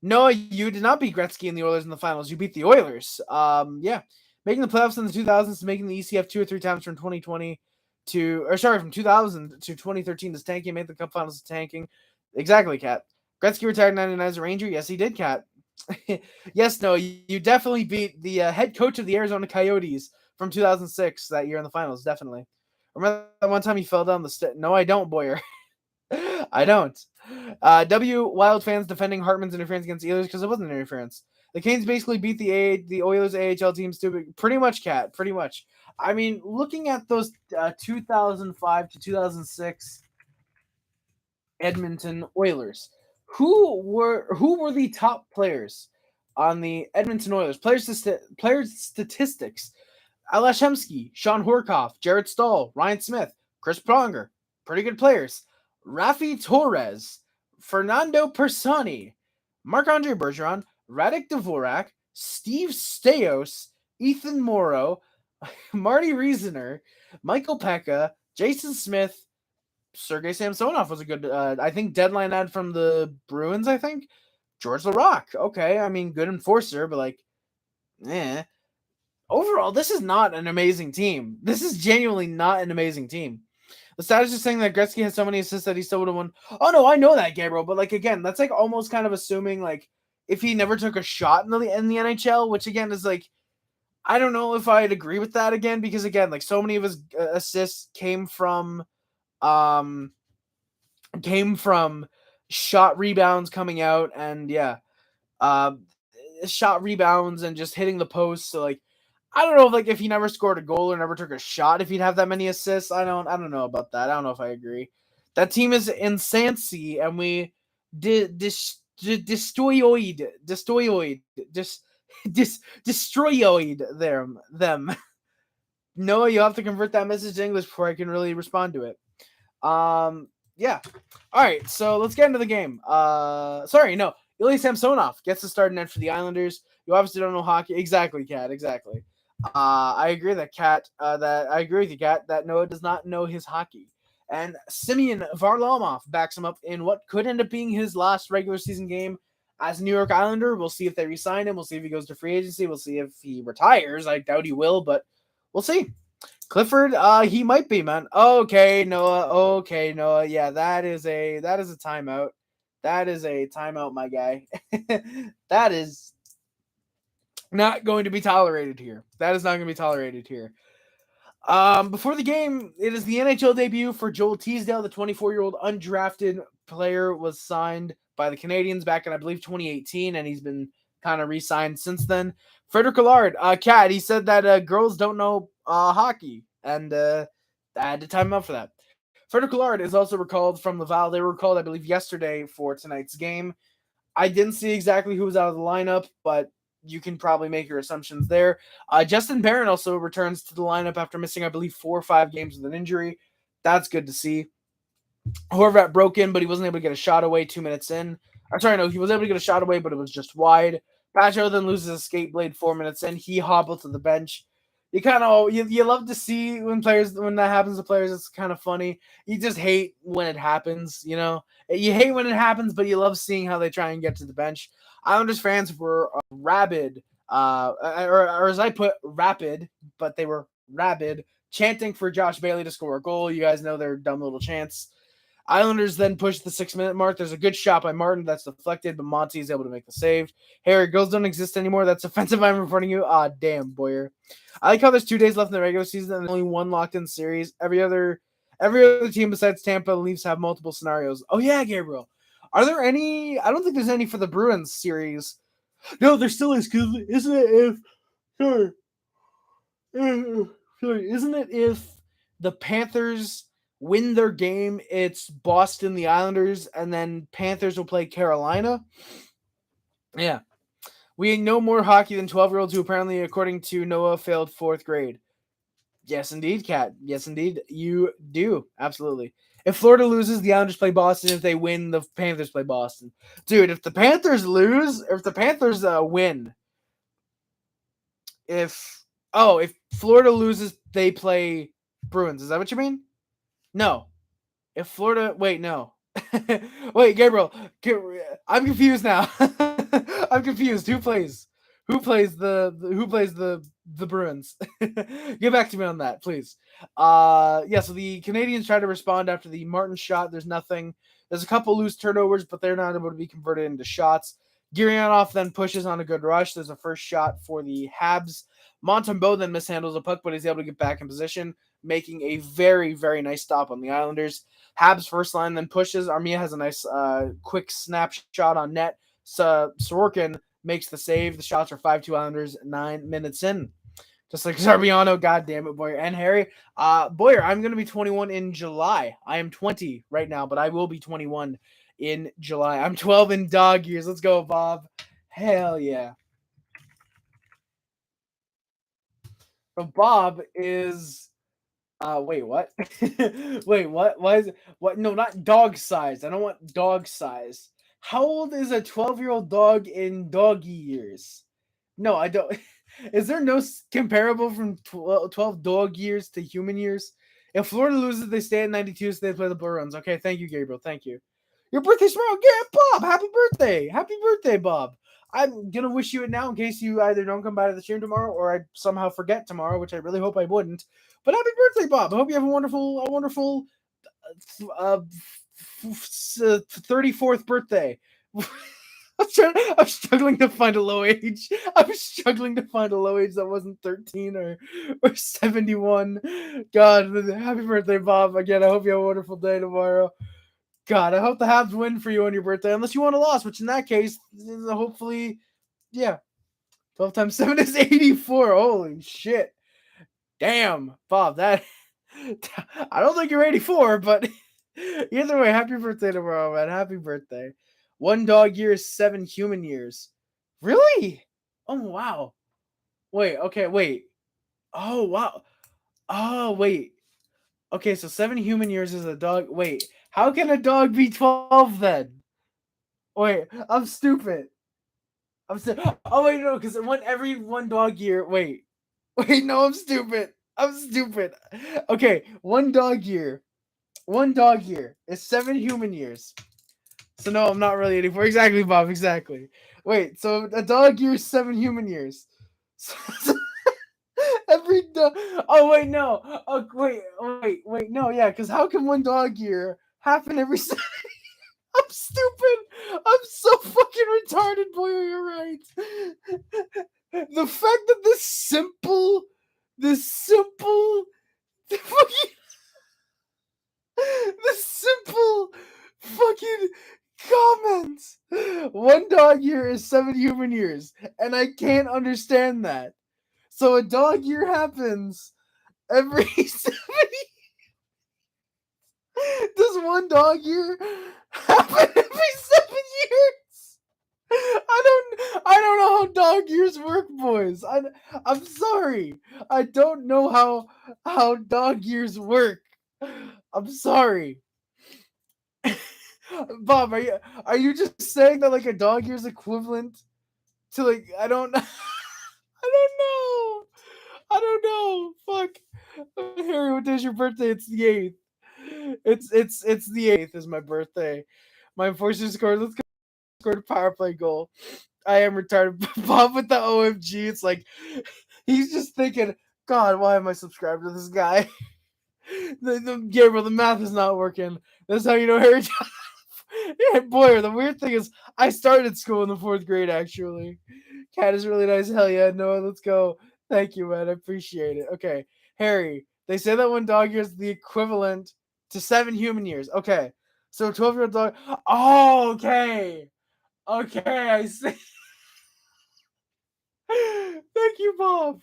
S1: Noah, you did not beat Gretzky and the Oilers in the finals. You beat the Oilers. Yeah. Making the playoffs in the 2000s, making the ECF 2 or 3 times from 2020 from 2000 to 2013 is tanking, made the Cup finals tanking. Exactly, Kat. Gretzky retired in 99 as a Ranger. Yes, he did, Kat. Yes, no, you definitely beat the head coach of the Arizona Coyotes from 2006 that year in the finals, definitely. Remember that one time he fell down the stairs? No, I don't, Boyer. I don't. Wild fans defending Hartman's interference against the Oilers because it wasn't interference. The Canes basically beat the Oilers AHL team stupid. Pretty much, Cat. Pretty much. I mean, looking at those 2005 to 2006 Edmonton Oilers, who were the top players on the Edmonton Oilers? Players statistics. Alex Hemsky, Sean Horkoff, Jared Stahl, Ryan Smith, Chris Pronger, pretty good players. Rafi Torres, Fernando Persani, Marc-Andre Bergeron, Radek Dvorak, Steve Stais, Ethan Morrow, Marty Reasoner, Michael Pekka, Jason Smith, Sergei Samsonov was a good, I think, deadline ad from the Bruins, I think. George LaRocque, okay, I mean, good enforcer, but like, overall, this is not an amazing team. This is genuinely not an amazing team. The stats is saying that Gretzky has so many assists that he still would have won. Oh, no, I know that, Gabriel. But, like, again, that's, like, almost kind of assuming, like, if he never took a shot in the NHL, which, again, is, like, I don't know if I'd agree with that again. Because, again, like, so many of his assists came from shot rebounds coming out. And, yeah, shot rebounds and just hitting the post. So, like, I don't know if, like, if he never scored a goal or never took a shot, if he'd have that many assists. I don't know about that. I don't know if I agree. That team is insancy, and we destroyed them. Noah, you have to convert that message to English before I can really respond to it. Yeah. All right, so let's get into the game. Ilya Samsonov gets the start net for the Islanders. You obviously don't know hockey. Exactly, Kat. Exactly. I agree with you, Kat, that Noah does not know his hockey. And Semyon Varlamov backs him up in what could end up being his last regular season game as a New York Islander. We'll see if they re-sign him. We'll see if he goes to free agency. We'll see if he retires. I doubt he will, but we'll see. Clifford, he might be, man. Okay, Noah. Yeah, that is a timeout. That is a timeout, my guy. That is not going to be tolerated here. That is not going to be tolerated here. Before the game, it is the NHL debut for Joel Teasdale, the 24-year-old undrafted player, was signed by the Canadiens back in, I believe, 2018, and he's been kind of re-signed since then. Frederick Allard, Kat, he said that girls don't know hockey, and I had to time him out for that. Frederick Allard is also recalled from Laval. They were recalled, I believe, yesterday for tonight's game. I didn't see exactly who was out of the lineup, but you can probably make your assumptions there. Justin Barron also returns to the lineup after missing, I believe, 4 or 5 games with an injury. That's good to see. Horvat broke in, but he wasn't able to get a shot away 2 minutes in. He was able to get a shot away, but it was just wide. Pacho then loses a skate blade 4 minutes in. He hobbled to the bench. You love to see when that happens to players. It's kind of funny. You just hate when it happens, you know. You hate when it happens, but you love seeing how they try and get to the bench. Islanders fans were rabid, or as I put, rapid, but they were rabid, chanting for Josh Bailey to score a goal. You guys know their dumb little chants. Islanders then push the 6-minute mark. There's a good shot by Martin that's deflected, but Monty is able to make the save. Harry, girls don't exist anymore. That's offensive. I'm reporting you. Damn, Boyer. I like how there's 2 days left in the regular season and only one locked-in series. Every other team besides Tampa and Leafs have multiple scenarios. Oh, yeah, Gabriel. Are there any? I don't think there's any for the Bruins series. No, there still is, because isn't it if... Sorry, isn't it if the Panthers win their game, it's Boston, the Islanders, and then Panthers will play Carolina? Yeah. We know more hockey than 12-year-olds who apparently, according to Noah, failed 4th grade. Yes, indeed, Kat. Yes, indeed. You do. Absolutely. If Florida loses, the Islanders play Boston. If they win, the Panthers play Boston. Dude, if the Panthers win, if Florida loses, they play Bruins. Is that what you mean? No. If Florida, wait, no. Wait, Gabriel, I'm confused now. I'm confused. Who plays the Bruins? Get back to me on that, please. So the Canadiens try to respond after the Martin shot. There's nothing. There's a couple loose turnovers, but they're not able to be converted into shots. Gurianov then pushes on a good rush. There's a first shot for the Habs. Montembeault then mishandles a puck, but he's able to get back in position, making a very, very nice stop on the Islanders. Habs first line then pushes. Armia has a nice quick snapshot on net. Sorokin makes the save. The shots are 5-2 Islanders 9 minutes in. Just like Zarbiano, God damn it, Boyer. And Harry. Boyer, I'm going to be 21 in July. I am 20 right now, but I will be 21 in July. I'm 12 in dog years. Let's go, Bob. Hell yeah. So Bob is... wait, what? Wait, what? Why is it? What? No, not dog size. I don't want dog size. How old is a 12-year-old dog in doggy years? No, I don't. Is there no comparable from 12 dog years to human years? If Florida loses, they stay at 92, so they play the Bruins. Okay, thank you, Gabriel. Thank you. Your birthday's tomorrow. Yeah, Bob. Happy birthday. Happy birthday, Bob. I'm going to wish you it now in case you either don't come by to the stream tomorrow or I somehow forget tomorrow, which I really hope I wouldn't. But happy birthday, Bob. I hope you have a wonderful 34th birthday. I'm struggling to find a low age. I'm struggling to find a low age that wasn't 13 or 71. God, happy birthday, Bob. Again, I hope you have a wonderful day tomorrow. God, I hope the Habs win for you on your birthday, unless you want a loss, which in that case, hopefully, yeah. 12 times 7 is 84. Holy shit. Damn, Bob, that... I don't think you're 84, but either way, happy birthday tomorrow, man. Happy birthday. 1 dog year is 7 human years. Really? Oh, wow. Wait, okay, wait. Oh, wow. Oh, wait. Okay, so 7 human years is a dog. Wait, how can a dog be 12 then? Wait, I'm stupid. Oh, wait, no, because every 1 dog year. Wait, no, I'm stupid. Okay, 1 dog year. 1 dog year is 7 human years. So no, I'm not really 84. Exactly, Bob. Exactly. Wait, so a dog year is 7 human years. So every dog. Oh wait, no. Oh wait. No, yeah. Because how can 1 dog year happen every? I'm stupid. I'm so fucking retarded, boy. You're right. The fact that this simple, the simple fucking comments. 1 dog year is 7 human years, and I can't understand that. So a dog year happens every 7. Does 1 dog year happen every 7 years? I don't know how dog years work, boys. I'm sorry. I don't know how dog years work. I'm sorry. Bob, are you just saying that like a dog year is equivalent to like I don't I don't know. I don't know. Fuck. Harry, what day's your birthday? It's the 8th. It's the 8th is my birthday. My unfortunate score. Let's go scored a power play goal. I am retarded. Bob with the OMG. It's like he's just thinking, God, why am I subscribed to this guy? Gabriel, the math is not working. That's how you know Harry. Yeah, boy, the weird thing is, I started school in the 4th grade. Actually, Cat is really nice. Hell yeah, Noah, let's go. Thank you, man. I appreciate it. Okay, Harry. They say that 1 dog year is the equivalent to 7 human years. Okay, so 12-year-old dog. Oh, okay. Okay, I see. Thank you, Bob.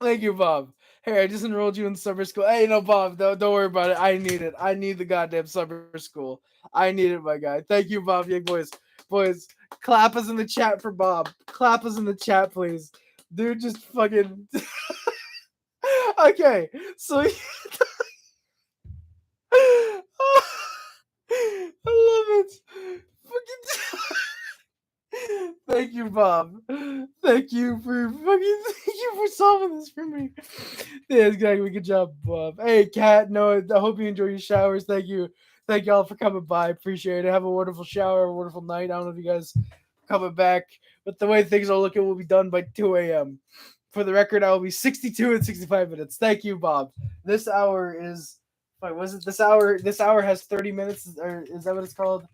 S1: Thank you, Bob. Hey, I just enrolled you in summer school. Hey, no, Bob, don't worry about it. I need it. I need the goddamn summer school. I need it, my guy. Thank you, Bob. Yeah, boys, clap us in the chat for Bob. Clap us in the chat, please. Dude, just fucking. Okay, so. I love it. Fucking. Thank you, Bob. Thank you for solving this for me. Yeah, exactly. Good job, Bob. Hey, Kat, Noah, I hope you enjoy your showers. Thank you. Thank y'all for coming by. Appreciate it. Have a wonderful shower, a wonderful night. I don't know if you guys coming back, but the way things are looking, we'll be done by 2 a.m. For the record, I will be 62 and 65 minutes. Thank you, Bob. This hour is was it this hour? This hour has 30 minutes, or is that what it's called?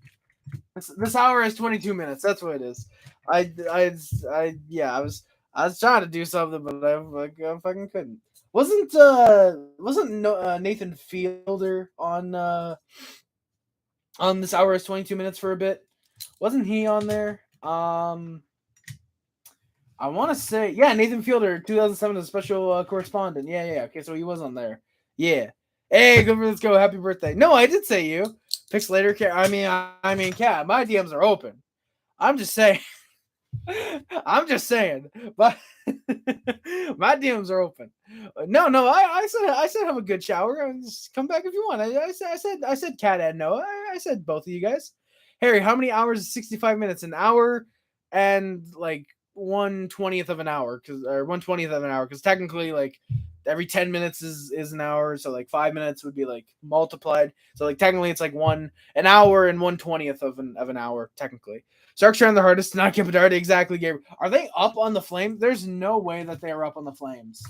S1: This hour is 22 minutes. That's what it is. Yeah. I was trying to do something, but I fucking couldn't. Wasn't Nathan Fielder on this hour is 22 minutes for a bit? Wasn't he on there? I want to say Nathan Fielder, 2007, a special correspondent. Yeah. Okay, so he was on there. Yeah. Hey, let's go. Happy birthday. No, I did say you. Pixelator, I mean, Cat. My DMs are open. I'm just saying. But my DMs are open. No. I said have a good shower. Just come back if you want. I said Cat and Noah. I said both of you guys. Harry, how many hours is 65 minutes? An hour and like 1/20th of an hour, or 1/20th of an hour, because technically like every 10 minutes is an hour, so like 5 minutes would be like multiplied, so like technically it's like an hour and 1/20th of an hour technically. Sharks trying their hardest to not get Bedard. Exactly, Gabriel. Are they up on the Flames? There's no way that they are up on the Flames.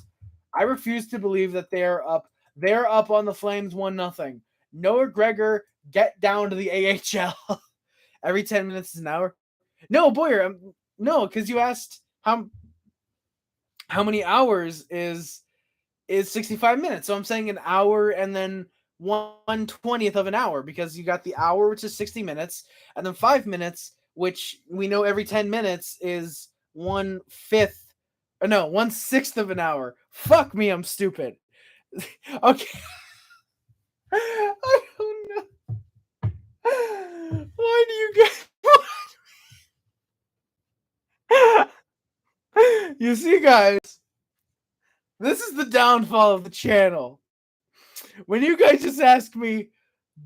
S1: I refuse to believe that they are up. They're up on the Flames 1-0. Noah Gregor, get down to the AHL. Every 10 minutes is an hour. No, Boyer. No, because you asked how many hours is 65 minutes. So I'm saying an hour and then 1/20th of an hour, because you got the hour, which is 60 minutes, and then 5 minutes, which we know every 10 minutes is 1/5. Or no, 1/6 of an hour. Fuck me, I'm stupid. Okay. I don't know. Why do you get... You see, guys, this is the downfall of the channel. When you guys just ask me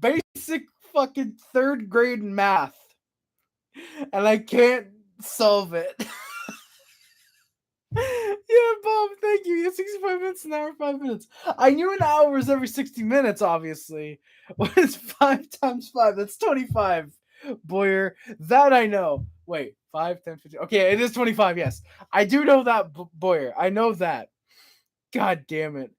S1: basic fucking 3rd grade math, and I can't solve it. Yeah, Bob, thank you. Yeah, 65 minutes an hour, 5 minutes. I knew an hour was every 60 minutes, obviously. What is 5 times 5? That's 25. Boyer, that I know. Wait, 5, 10, 15. Okay, it is 25, yes. I do know that, Boyer. I know that. God damn it.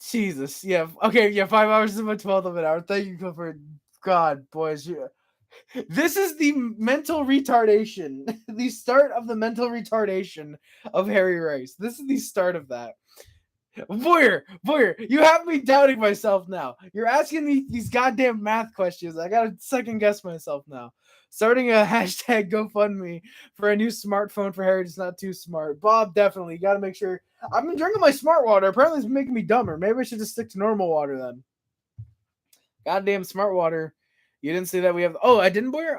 S1: Jesus. Yeah. Okay, yeah, 5 hours is my 12th of an hour. Thank you for... God, boys. This is the mental retardation. The start of the mental retardation of Harry Rice. This is the start of that. Boyer, you have me doubting myself now. You're asking me these goddamn math questions. I gotta second guess myself now. Starting a hashtag GoFundMe for a new smartphone for Harry is not too smart. Bob, definitely. You gotta make sure. I've been drinking my smart water. Apparently, it's making me dumber. Maybe I should just stick to normal water then. Goddamn smart water. You didn't say that we have. Oh, I didn't, Boyer?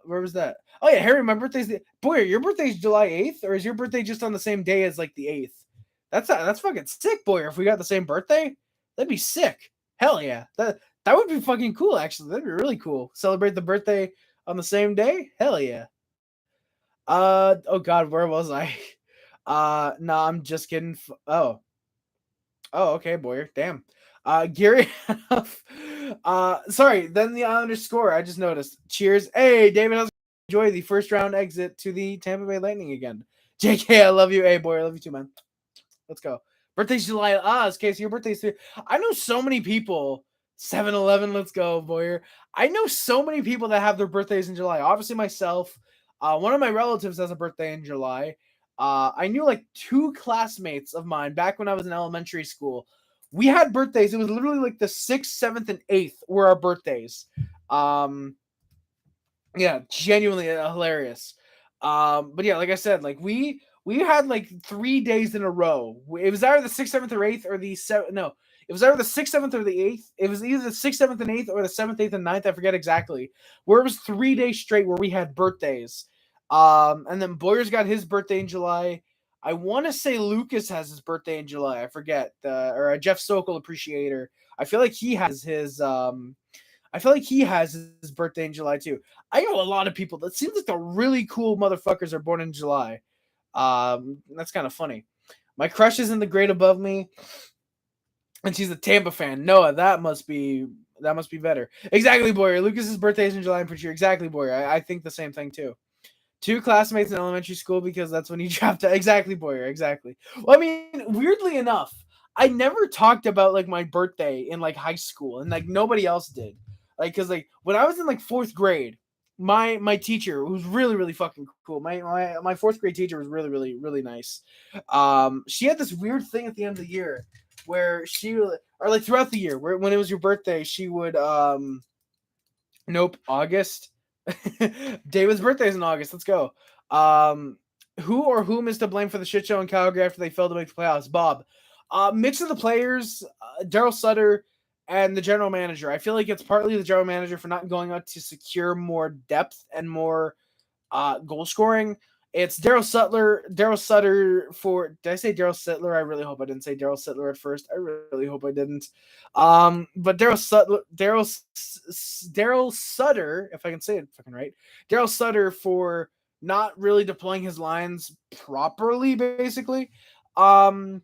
S1: Where was that? Oh, yeah, Harry, my birthday's. Boyer, your birthday's July 8th? Or is your birthday just on the same day as, like, the 8th? That's fucking sick, Boyer. If we got the same birthday, that'd be sick. Hell yeah. That would be fucking cool, actually. That'd be really cool. Celebrate the birthday on the same day? Hell yeah. Oh, God, where was I? Nah, I'm just kidding. Oh, okay, Boyer. Damn. Gary, sorry, then the underscore, I just noticed. Cheers. Hey, David, how's it going? Enjoy the first round exit to the Tampa Bay Lightning again. JK, I love you. Hey, boy, I love you too, man. Let's go. Birthday's July. It's Casey, your birthday's too. I know so many people. 7-Eleven, let's go, Boyer. I know so many people that have their birthdays in July. Obviously, myself. One of my relatives has a birthday in July. I knew like 2 classmates of mine back when I was in elementary school. We had birthdays. It was literally like the 6th, 7th, and 8th were our birthdays. Yeah, genuinely hilarious. But yeah, like I said, like we had like 3 days in a row. It was either the 6th, 7th, or 8th, or the 7th. No, it was either the 6th, 7th, or the 8th. It was either the 6th, 7th, and 8th, or the 7th, 8th, and 9th. I forget exactly. Where it was 3 days straight where we had birthdays. And then Boyer's got his birthday in July. I want to say Lucas has his birthday in July. I forget. Or a Jeff Sokol appreciator. I feel like he has his birthday in July too. I know a lot of people that seems like the really cool motherfuckers are born in July. That's kind of funny. My crush is in the grade above me, and she's a Tampa fan. Noah, that must be better. Exactly, Boyer. Lucas's birthday is in July. I'm pretty sure. Exactly, Boyer. I think the same thing too. 2 classmates in elementary school because that's when he dropped out. Exactly, Boyer. Exactly. Well, I mean, weirdly enough, I never talked about like my birthday in like high school, and like nobody else did. Like, cause like when I was in like 4th grade, my teacher, who was really really fucking cool. My 4th grade teacher was really really really nice. She had this weird thing at the end of the year where she, or like throughout the year, where when it was your birthday, she would nope, August. David's birthday is in August. Let's go. Who or whom is to blame for the shit show in Calgary after they failed to make the playoffs? Bob. Mix of the players, Daryl Sutter, and the general manager. I feel like it's partly the general manager for not going out to secure more depth and more goal scoring. It's Daryl Sutter for. Did I say Daryl Sittler? I really hope I didn't say Daryl Sittler at first. I really hope I didn't. But Daryl Sutter, if I can say it fucking right, Daryl Sutter for not really deploying his lines properly, basically. And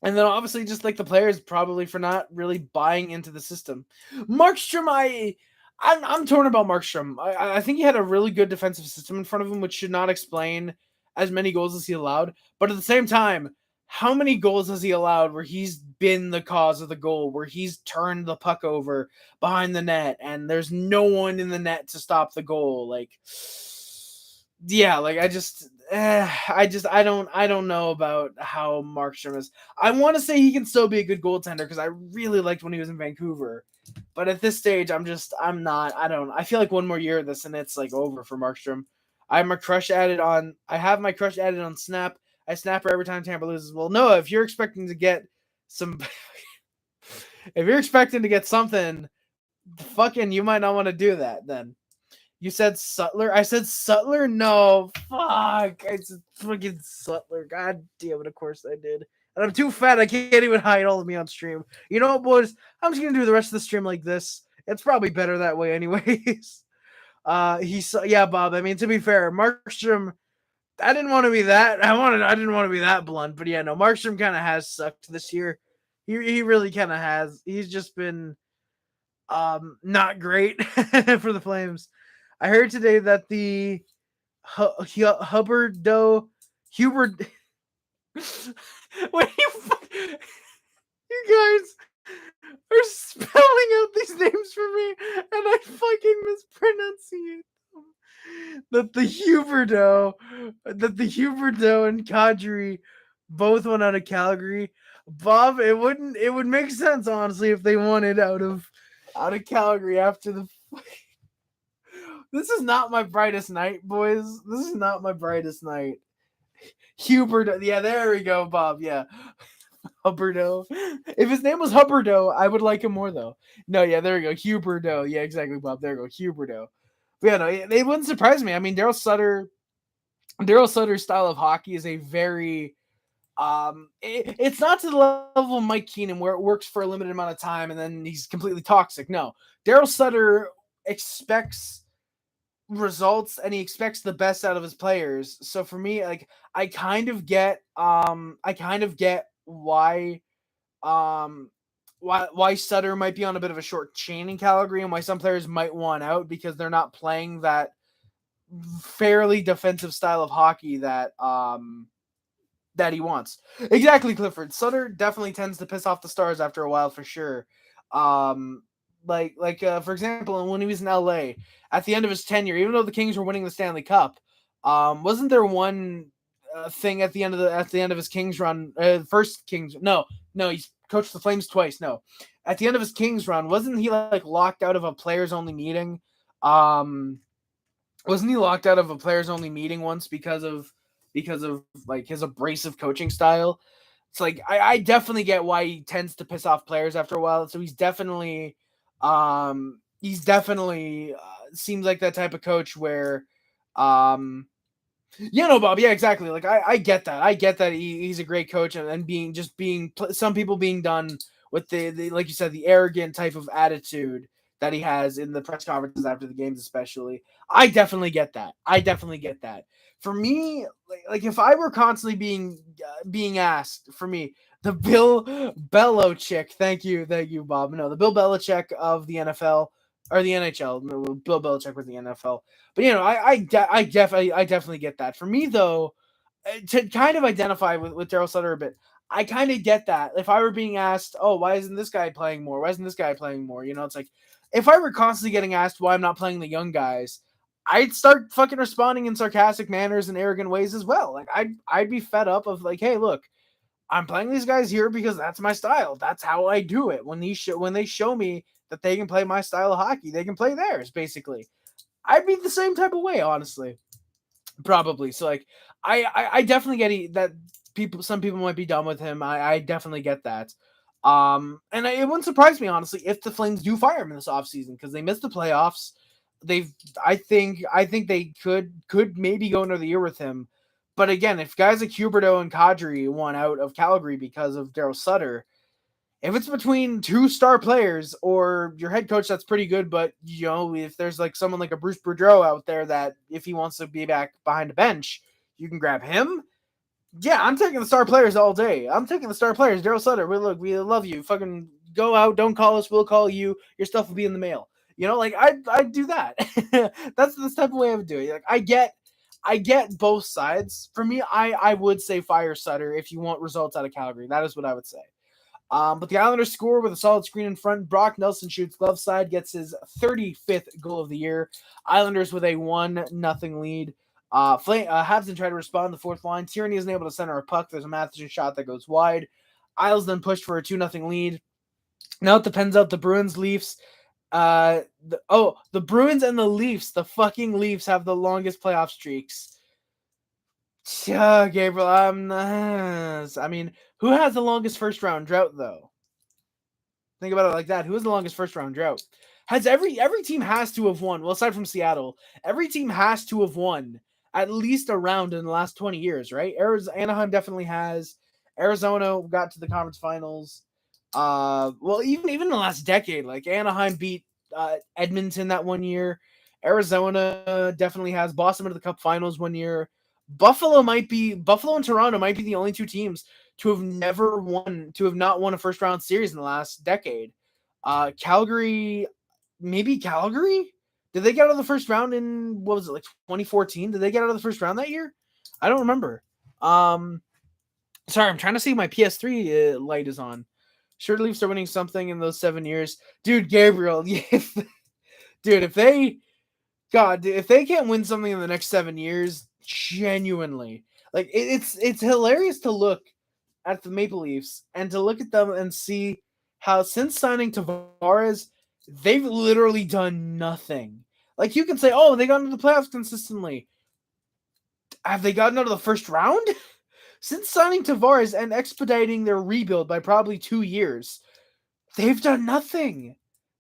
S1: then obviously just like the players probably for not really buying into the system. Markstrom, I'm torn about Markstrom. I think he had a really good defensive system in front of him, which should not explain as many goals as he allowed. But at the same time, how many goals has he allowed where he's been the cause of the goal, where he's turned the puck over behind the net and there's no one in the net to stop the goal? Like, yeah, like I don't know about how Markstrom is. I want to say he can still be a good goaltender because I really liked when he was in Vancouver. But at this stage, I feel like one more year of this and it's like over for Markstrom. I have my crush added on Snap. I snap her every time Tampa loses. Well, Noah, if you're expecting to get something, fucking, you might not want to do that then. You said Sutler? I said Sutler? No, fuck. I said fucking Sutler. God damn it, of course I did. And I'm too fat, I can't even hide all of me on stream. You know what, boys? I'm just gonna do the rest of the stream like this. It's probably better that way anyways. Yeah, Bob. I mean, to be fair, Markstrom, I didn't want to be that. I didn't want to be that blunt, but yeah, no, Markstrom kind of has sucked this year. He really kind of has. He's just been not great for the Flames. I heard today that the Hubert. When you guys, are spelling out these names for me, and I fucking mispronunciate them. That the Huberdeau and Kadri both went out of Calgary. Bob, it would make sense honestly if they wanted out of Calgary after the. This is not my brightest night, boys. This is not my brightest night. Hubert, yeah, there we go, Bob. Yeah, Huberdeau. If his name was Huberdeau, I would like him more though. No, yeah, there we go. Huberdeau. Yeah, exactly, Bob. There we go. Huberdeau. But yeah, no, it wouldn't surprise me. I mean, Daryl Sutter's style of hockey is a very it's not to the level of Mike Keenan where it works for a limited amount of time and then he's completely toxic. No, Daryl Sutter expects results and he expects the best out of his players. So for me, like I kind of get um why Sutter might be on a bit of a short chain in Calgary and why some players might want out because they're not playing that fairly defensive style of hockey that he wants. Exactly, Clifford. Sutter definitely tends to piss off the Stars after a while for sure. For example, when he was in LA at the end of his tenure, even though the Kings were winning the Stanley Cup, wasn't there one thing at the end of his Kings run, first Kings? No, he's coached the Flames twice. No, at the end of his Kings run, wasn't he like locked out of a players only meeting? Wasn't he locked out of a players only meeting once because of like his abrasive coaching style? It's like I definitely get why he tends to piss off players after a while. So he's definitely seems like that type of coach where yeah, no, Bob. Yeah, exactly. Like I get that. I get that he's a great coach and being some people being done with the like you said, the arrogant type of attitude that he has in the press conferences after the games, especially. I definitely get that. For me, like if I were constantly being asked, for me, the Bill Belichick, thank you, Bob. No, the Bill Belichick of the NFL or the NHL. No, Bill Belichick with the NFL. But you know, I definitely get that. For me though, to kind of identify with Daryl Sutter a bit, I kind of get that. If I were being asked, oh, why isn't this guy playing more? Why isn't this guy playing more? You know, it's like if I were constantly getting asked why I'm not playing the young guys, I'd start fucking responding in sarcastic manners and arrogant ways as well. Like I'd be fed up of like, hey, look, I'm playing these guys here because that's my style. That's how I do it. When they show me that they can play my style of hockey, they can play theirs, basically. I'd be the same type of way, honestly. Probably. So like I definitely get that some people might be done with him. I definitely get that. And it wouldn't surprise me, honestly, if the Flames do fire him in this offseason because they missed the playoffs. I think they could maybe go another year with him. But again, if guys like Huberdeau and Kadri want out of Calgary because of Daryl Sutter, if it's between two star players or your head coach that's pretty good, but you know, if there's like someone like a Bruce Boudreau out there that if he wants to be back behind the bench, you can grab him. Yeah, I'm taking the star players all day. I'm taking the star players. Daryl Sutter, we love you. Fucking go out, don't call us, we'll call you. Your stuff will be in the mail. You know, like I'd do that. That's the type of way I would do it. Like I get both sides. For me, I would say fire Sutter if you want results out of Calgary. That is what I would say. But the Islanders score with a solid screen in front. Brock Nelson shoots glove side, gets his 35th goal of the year. Islanders with a 1-0 lead. Habs try to respond in the fourth line. Tierney isn't able to center a puck. There's a Matheson shot that goes wide. Isles then pushed for a 2-0 lead. Now it depends out the Bruins, Leafs. The Bruins and the Leafs. The fucking Leafs have the longest playoff streaks. Gabriel, I mean, who has the longest first round drought though? Think about it like that. Who has the longest first round drought? Has every team has to have won. Well, aside from Seattle, every team has to have won at least a round in the last 20 years, right? Anaheim definitely has. Arizona got to the conference finals. Well, even in the last decade, like Anaheim beat Edmonton that one year. Arizona definitely has. Boston went to the Cup Finals one year. Buffalo and Toronto might be the only two teams to have not won a first round series in the last decade. Calgary. Did they get out of the first round in what was it, like 2014? Did they get out of the first round that year? I don't remember. Sorry, I'm trying to see if my PS3 light is on. Sure, the Leafs are winning something in those 7 years. Dude, Gabriel, if they if they can't win something in the next 7 years, genuinely, like it's hilarious to look at the Maple Leafs and to look at them and see how since signing Tavares, they've literally done nothing. Like you can say, oh, they got into the playoffs consistently. Have they gotten out of the first round? Since signing Tavares and expediting their rebuild by probably 2 years, they've done nothing.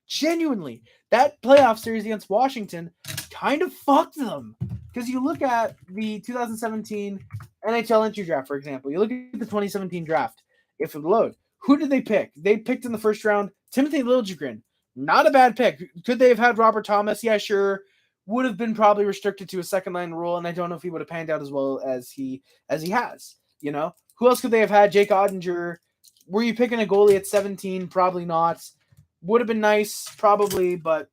S1: Genuinely. That playoff series against Washington kind of fucked them. Because you look at the 2017 NHL entry draft, for example. You look at the 2017 draft. If it load, who did they pick? They picked in the first round Timothy Liljegren. Not a bad pick. Could they have had Robert Thomas? Yeah, sure. Would have been probably restricted to a second line rule, and I don't know if he would have panned out as well as he has. You know, who else could they have had? Jake Ottinger. Were you picking a goalie at 17? Probably not. Would have been nice, probably, but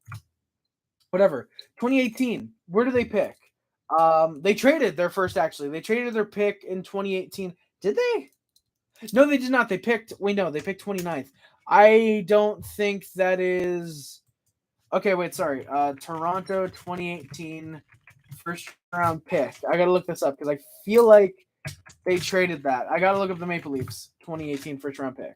S1: whatever. 2018. Where do they pick? They traded their first. Actually, they traded their pick in 2018. Did they? No, they did not. They picked. Wait, no, they picked 29th. I don't think that is. Okay, wait, sorry. Toronto 2018 first round pick. I gotta look this up because I feel like they traded that. I gotta look up the Maple Leafs 2018 first round pick.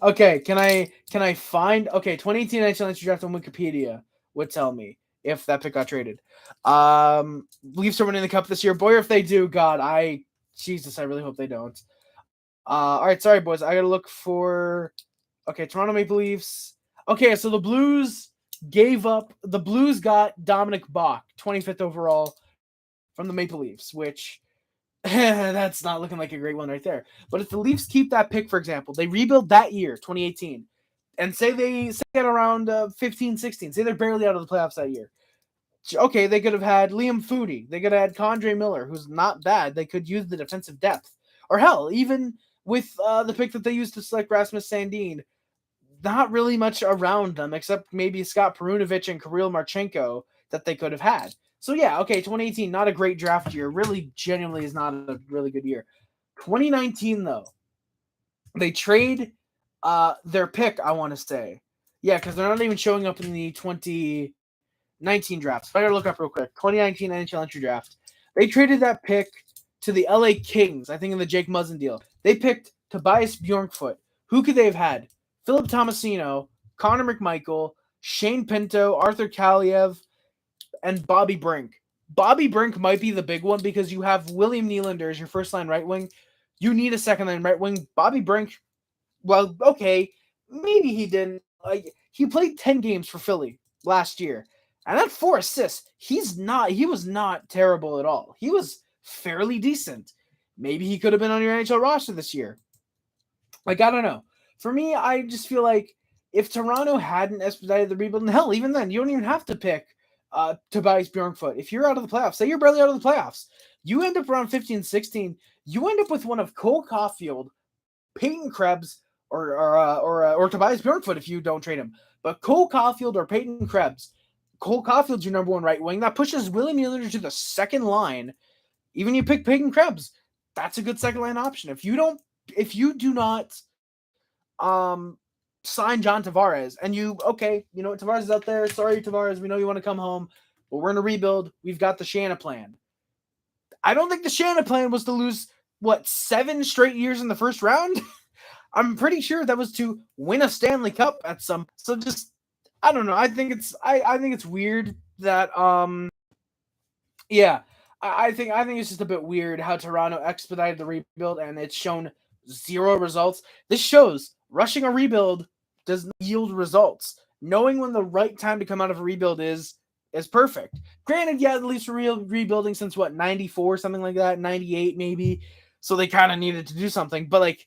S1: Okay, can I find 2018 NHL entry draft on Wikipedia would tell me if that pick got traded. Leafs are winning the cup this year. Boy, if they do, God, Jesus, I really hope they don't. All right, sorry, boys. I gotta look for. Okay, Toronto Maple Leafs. Okay, so the Blues got Dominic Bach, 25th overall from the Maple Leafs, which that's not looking like a great one right there. But if the Leafs keep that pick, for example, they rebuild that year, 2018, and say they get around 15, 16, say they're barely out of the playoffs that year. Okay, they could have had Liam Foudy. They could have had Condre Miller, who's not bad. They could use the defensive depth. Or hell, even with the pick that they used to select Rasmus Sandin, not really much around them except maybe Scott Perunovich and Kirill Marchenko that they could have had. So yeah, okay, 2018, not a great draft year. Really, genuinely is not a really good year. 2019, though, they trade their pick, I want to say. Yeah, because they're not even showing up in the 2019 drafts. If I gotta look up real quick, 2019 NHL entry draft. They traded that pick to the LA Kings, I think in the Jake Muzzin deal. They picked Tobias Bjorkfoot. Who could they have had? Philip Tomasino, Connor McMichael, Shane Pinto, Arthur Kaliev, and Bobby Brink. Bobby Brink might be the big one because you have William Nylander as your first line right wing. You need a second line right wing. Bobby Brink, well, okay, maybe he didn't. He played 10 games for Philly last year, and that's 4 assists. He was not terrible at all. He was fairly decent. Maybe he could have been on your NHL roster this year. I don't know. For me, I just feel like if Toronto hadn't expedited the rebuild, and hell, even then, you don't even have to pick Tobias Bjorkfoot. If you're out of the playoffs, say you're barely out of the playoffs, you end up around 15, 16, you end up with one of Cole Caulfield, Peyton Krebs, or Tobias Bjorkfoot if you don't trade him. But Cole Caulfield or Peyton Krebs, Cole Caulfield's your number one right wing. That pushes William Nylander to the second line. Even you pick Peyton Krebs, that's a good second line option. If you do not sign John Tavares and Tavares is out there. Sorry, Tavares, we know you want to come home, but we're in a rebuild. We've got the Shanna plan. I don't think the Shanna plan was to lose 7 straight years in the first round. I'm pretty sure that was to win a Stanley Cup at some. So just I don't know. I think it's weird that yeah. I think it's just a bit weird how Toronto expedited the rebuild and it's shown 0 results. This shows rushing a rebuild does not yield results. Knowing when the right time to come out of a rebuild is perfect. Granted, yeah, at least rebuilding since 94, something like that, 98 maybe. So they kind of needed to do something, but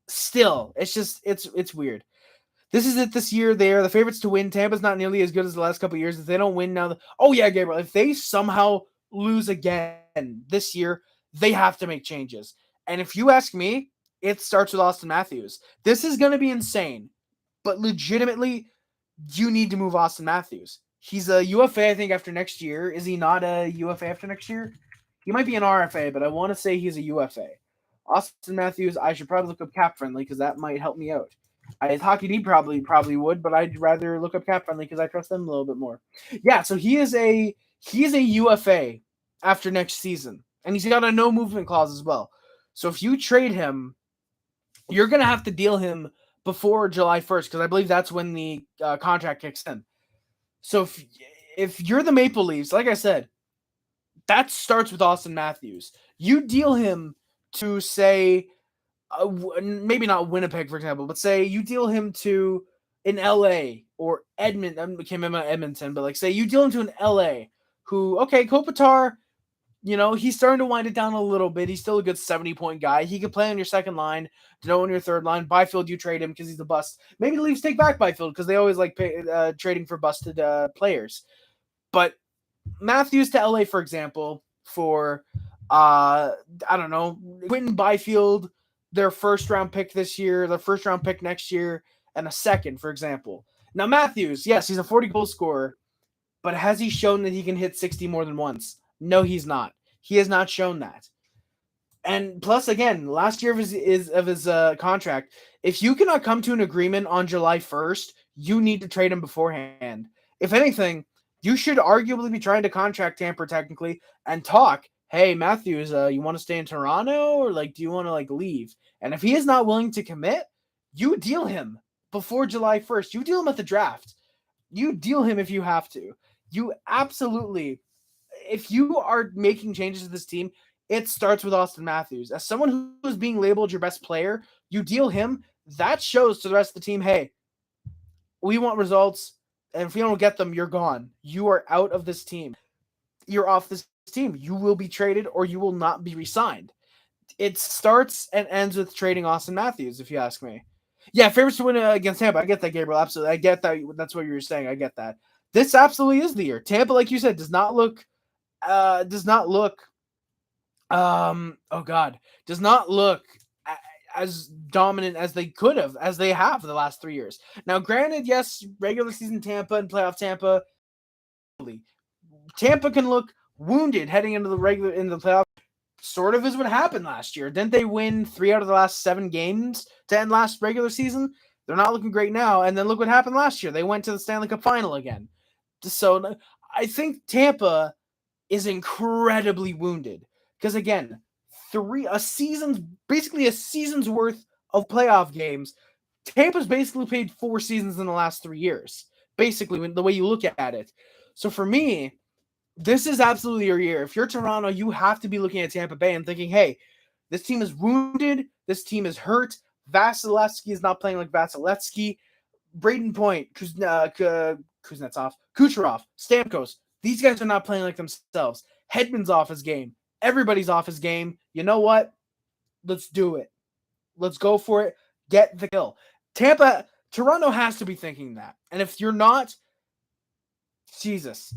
S1: still, it's weird. This is it this year. They are the favorites to win. Tampa's not nearly as good as the last couple of years. If they don't win now, Gabriel, if they somehow lose again this year, they have to make changes. And if you ask me, it starts with Austin Matthews. This is going to be insane, but legitimately, you need to move Austin Matthews. He's a UFA, I think, after next year. Is he not a UFA after next year? He might be an RFA, but I want to say he's a UFA. Austin Matthews, I should probably look up cap friendly because that might help me out. Hockey D probably would, but I'd rather look up cap friendly because I trust them a little bit more. Yeah, so he is a UFA after next season, and he's got a no movement clause as well. So if you trade him, you're gonna have to deal him before July 1st because I believe that's when the contract kicks in. So if you're the Maple Leafs, like I said, that starts with Austin Matthews. You deal him to say, maybe not Winnipeg, for example, but say you deal him to an LA or Edmonton. I can't remember Edmonton, but like say you deal him to an LA who, okay, Kopitar, he's starting to wind it down a little bit. He's still a good 70-point guy. He could play on your second line, on your third line. Byfield, you trade him because he's a bust. Maybe the Leafs take back Byfield because they always like trading for busted players. But Matthews to LA, for example, for I don't know, Quentin Byfield, their first round pick this year, their first round pick next year, and a second, for example. Now Matthews, yes, he's a 40 goal scorer, but has he shown that he can hit 60 more than once? No, he's not. He has not shown that. And plus, again, last year of his contract, if you cannot come to an agreement on July 1st, you need to trade him beforehand. If anything, you should arguably be trying to contract tamper technically and talk, hey, Matthews, you want to stay in Toronto or do you want to leave? And if he is not willing to commit, you deal him before July 1st. You deal him at the draft. You deal him if you have to. You absolutely, if you are making changes to this team, it starts with Austin Matthews. As someone who is being labeled your best player, you deal him. That shows to the rest of the team, hey, we want results. And if you don't get them, you're gone. You are out of this team. You're off this team. You will be traded or you will not be re-signed. It starts and ends with trading Austin Matthews, if you ask me. Yeah, favorites to win against Tampa. I get that, Gabriel. Absolutely. I get that. That's what you were saying. I get that. This absolutely is the year. Tampa, like you said, does not look as dominant as they could have, as they have for the last 3 years. Now, granted, yes, regular season Tampa and playoff Tampa can look wounded heading into the playoff. Sort of is what happened last year. Didn't they win 3 out of the last 7 games to end last regular season? They're not looking great now. And then look what happened last year. They went to the Stanley Cup final again. So I think Tampa is incredibly wounded because, again, basically a season's worth of playoff games. Tampa's basically played 4 seasons in the last 3 years, basically, the way you look at it. So for me, this is absolutely your year. If you're Toronto, you have to be looking at Tampa Bay and thinking, hey, this team is wounded. This team is hurt. Vasilevsky is not playing like Vasilevsky. Braden Point, Kuznetsov, Kucherov, Stamkos, these guys are not playing like themselves. Hedman's off his game. Everybody's off his game. You know what? Let's do it. Let's go for it. Get the kill. Toronto has to be thinking that. And if you're not, Jesus.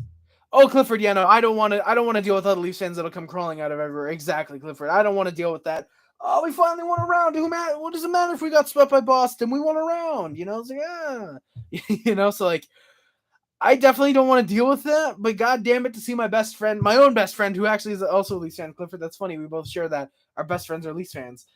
S1: Oh, Clifford, yeah, no, I don't want to deal with other Leafs fans that'll come crawling out of everywhere. Exactly, Clifford. I don't want to deal with that. Oh, we finally won a round. What does it matter if we got swept by Boston? We won a round. It's like, so I definitely don't want to deal with that, but God damn it, to see my own best friend, who actually is also a Leafs fan, Clifford. That's funny. We both share that. Our best friends are Leafs fans.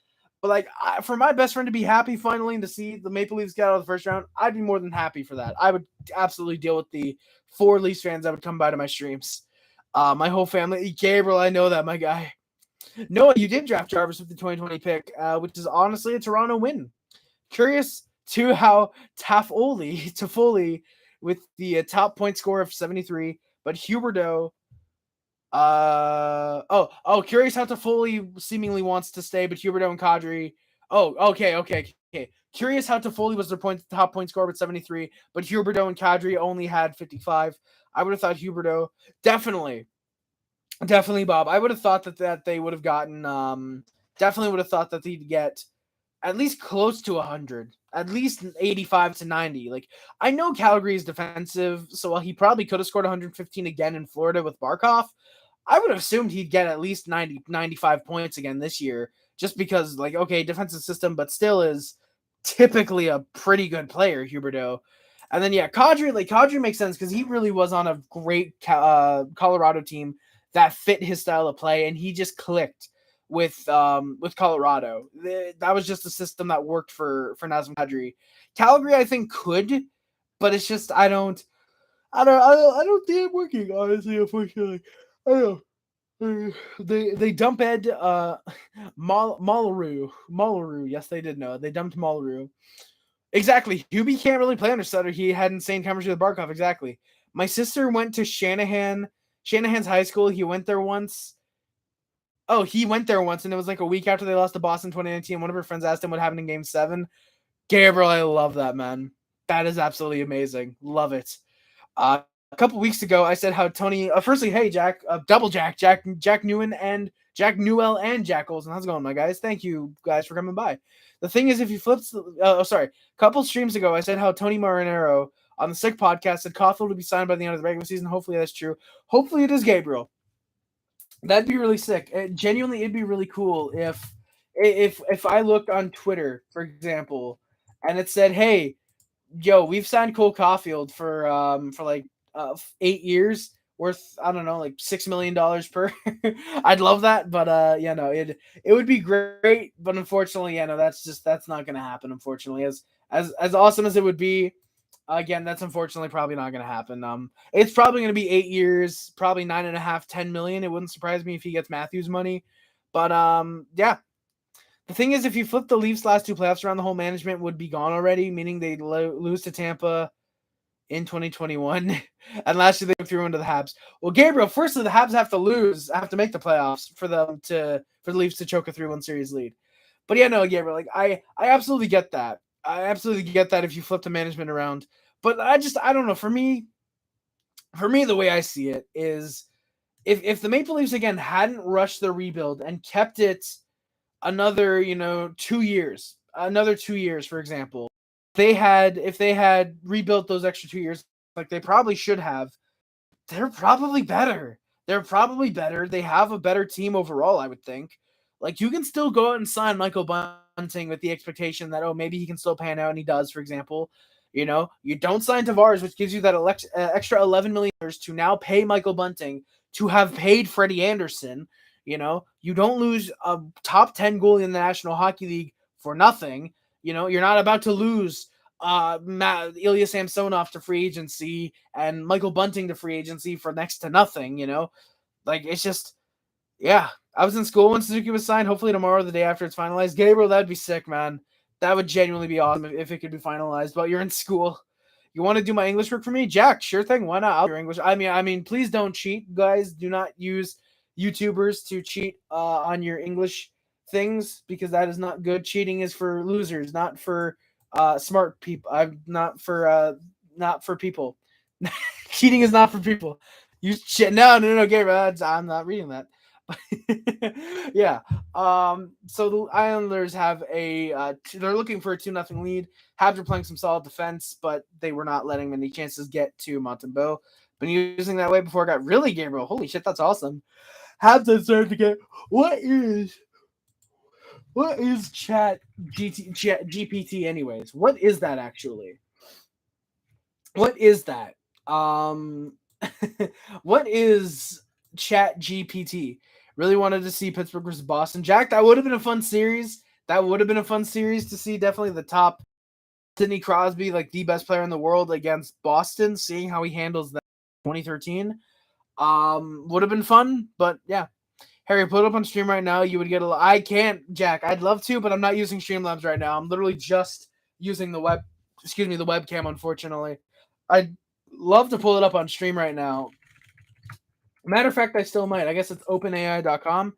S1: But for my best friend to be happy finally and to see the Maple Leafs get out of the first round, I'd be more than happy for that. I would absolutely deal with the 4 Leafs fans that would come by to my streams. My whole family. Gabriel, I know that, my guy. Noah, you did draft Jarvis with the 2020 pick, which is honestly a Toronto win. Curious to how Toffoli with the top point score of 73, but Huberdeau. Curious how Toffoli seemingly wants to stay, but Huberdeau and Kadri. Oh, okay. Curious how Toffoli was their top point scorer with 73, but Huberdeau and Kadri only had 55. I would have thought Huberdeau definitely, Bob. I would have thought that they would have gotten. Definitely would have thought that they'd get at least close to 100, at least 85 to 90. I know Calgary is defensive, so while he probably could have scored 115 again in Florida with Barkov, I would have assumed he'd get at least 90, 95 points again this year, just because, defensive system, but still is typically a pretty good player, Huberdeau. And then, Kadri makes sense because he really was on a great Colorado team that fit his style of play, and he just clicked with Colorado. That was just a system that worked for Nazem Kadri. Calgary, I think, could, but it's just I don't see it working, honestly, unfortunately. I don't know. They dump Ed Malaru. Yes, they did know. They dumped Malaru. Exactly. Hubie can't really play under Sutter. He had insane chemistry with Barkov. Exactly. My sister went to Shanahan's high school. He went there once. Oh, he went there once, and it was like a week after they lost to Boston 2019. One of her friends asked him what happened in Game 7. Gabriel, I love that, man. That is absolutely amazing. Love it. A couple weeks ago, I said how Tony. Firstly, hey Jack, double Jack Newell and Jack Olsen. How's it going, my guys? Thank you guys for coming by. The thing is, if you flip, a couple streams ago, I said how Tony Marinero on the Sick podcast said Caulfield would be signed by the end of the regular season. Hopefully that's true. Hopefully it is Gabriel. That'd be really sick. Genuinely, it'd be really cool if I looked on Twitter, for example, and it said, hey, yo, we've signed Cole Caulfield for like 8 years worth, I don't know, like $6 million per. I'd love that, but it would be great, but unfortunately, that's not gonna happen. Unfortunately, as awesome as it would be, again, that's unfortunately probably not gonna happen. It's probably gonna be 8 years, probably 9.5, 10 million. It wouldn't surprise me if he gets Matthews money, but yeah. The thing is, if you flip the Leafs' last 2 playoffs around, the whole management would be gone already, meaning they lose to Tampa in 2021, and last year they threw into the Habs. Well, Gabriel, firstly, the Habs have to make the playoffs for the Leafs to choke a 3-1 series lead. But yeah, no, Gabriel, like I absolutely get that. I absolutely get that if you flip the management around. But I don't know. For me, the way I see it is, if the Maple Leafs again hadn't rushed the rebuild and kept it another 2 years, for example, if they had rebuilt those extra 2 years like they probably should have, they're probably better. They have a better team overall, I would think. Like, you can still go out and sign Michael Bunting with the expectation that, maybe he can still pan out, and he does, for example. You don't sign Tavares, which gives you that extra $11 million to now pay Michael Bunting to have paid Freddie Anderson. You don't lose a top 10 goalie in the National Hockey League for nothing. You're not about to lose Ilya Samsonov to free agency and Michael Bunting to free agency for next to nothing. Like, it's just, yeah. I was in school when Suzuki was signed. Hopefully tomorrow, the day after it's finalized. Gabriel, that'd be sick, man. That would genuinely be awesome if it could be finalized. But you're in school. You want to do my English work for me, Jack? Sure thing. Why not? I'll do your English. I mean, please don't cheat, guys. Do not use YouTubers to cheat on your English things, because that is not good. Cheating is for losers, not for smart people. I'm not for people. Cheating is not for people. No, Gabriel. I'm not reading that. Yeah. So the Islanders have they're looking for a 2-0 lead. Habs are playing some solid defense, but they were not letting many chances get to Montembeau. Been using that way before it got really Gabriel. Holy shit, that's awesome. Habs have started to get what is chat GPT anyways? What is that actually? What is that? What is chat GPT? Really wanted to see Pittsburgh versus Boston. Jack, that would have been a fun series. To see. Definitely the top. Sidney Crosby, like the best player in the world, against Boston, seeing how he handles that 2013. Would have been fun, but yeah. Harry, put it up on stream right now. You would get I can't, Jack. I'd love to, but I'm not using Streamlabs right now. I'm literally just using the webcam, unfortunately. I'd love to pull it up on stream right now. Matter of fact, I still might. I guess it's openai.com.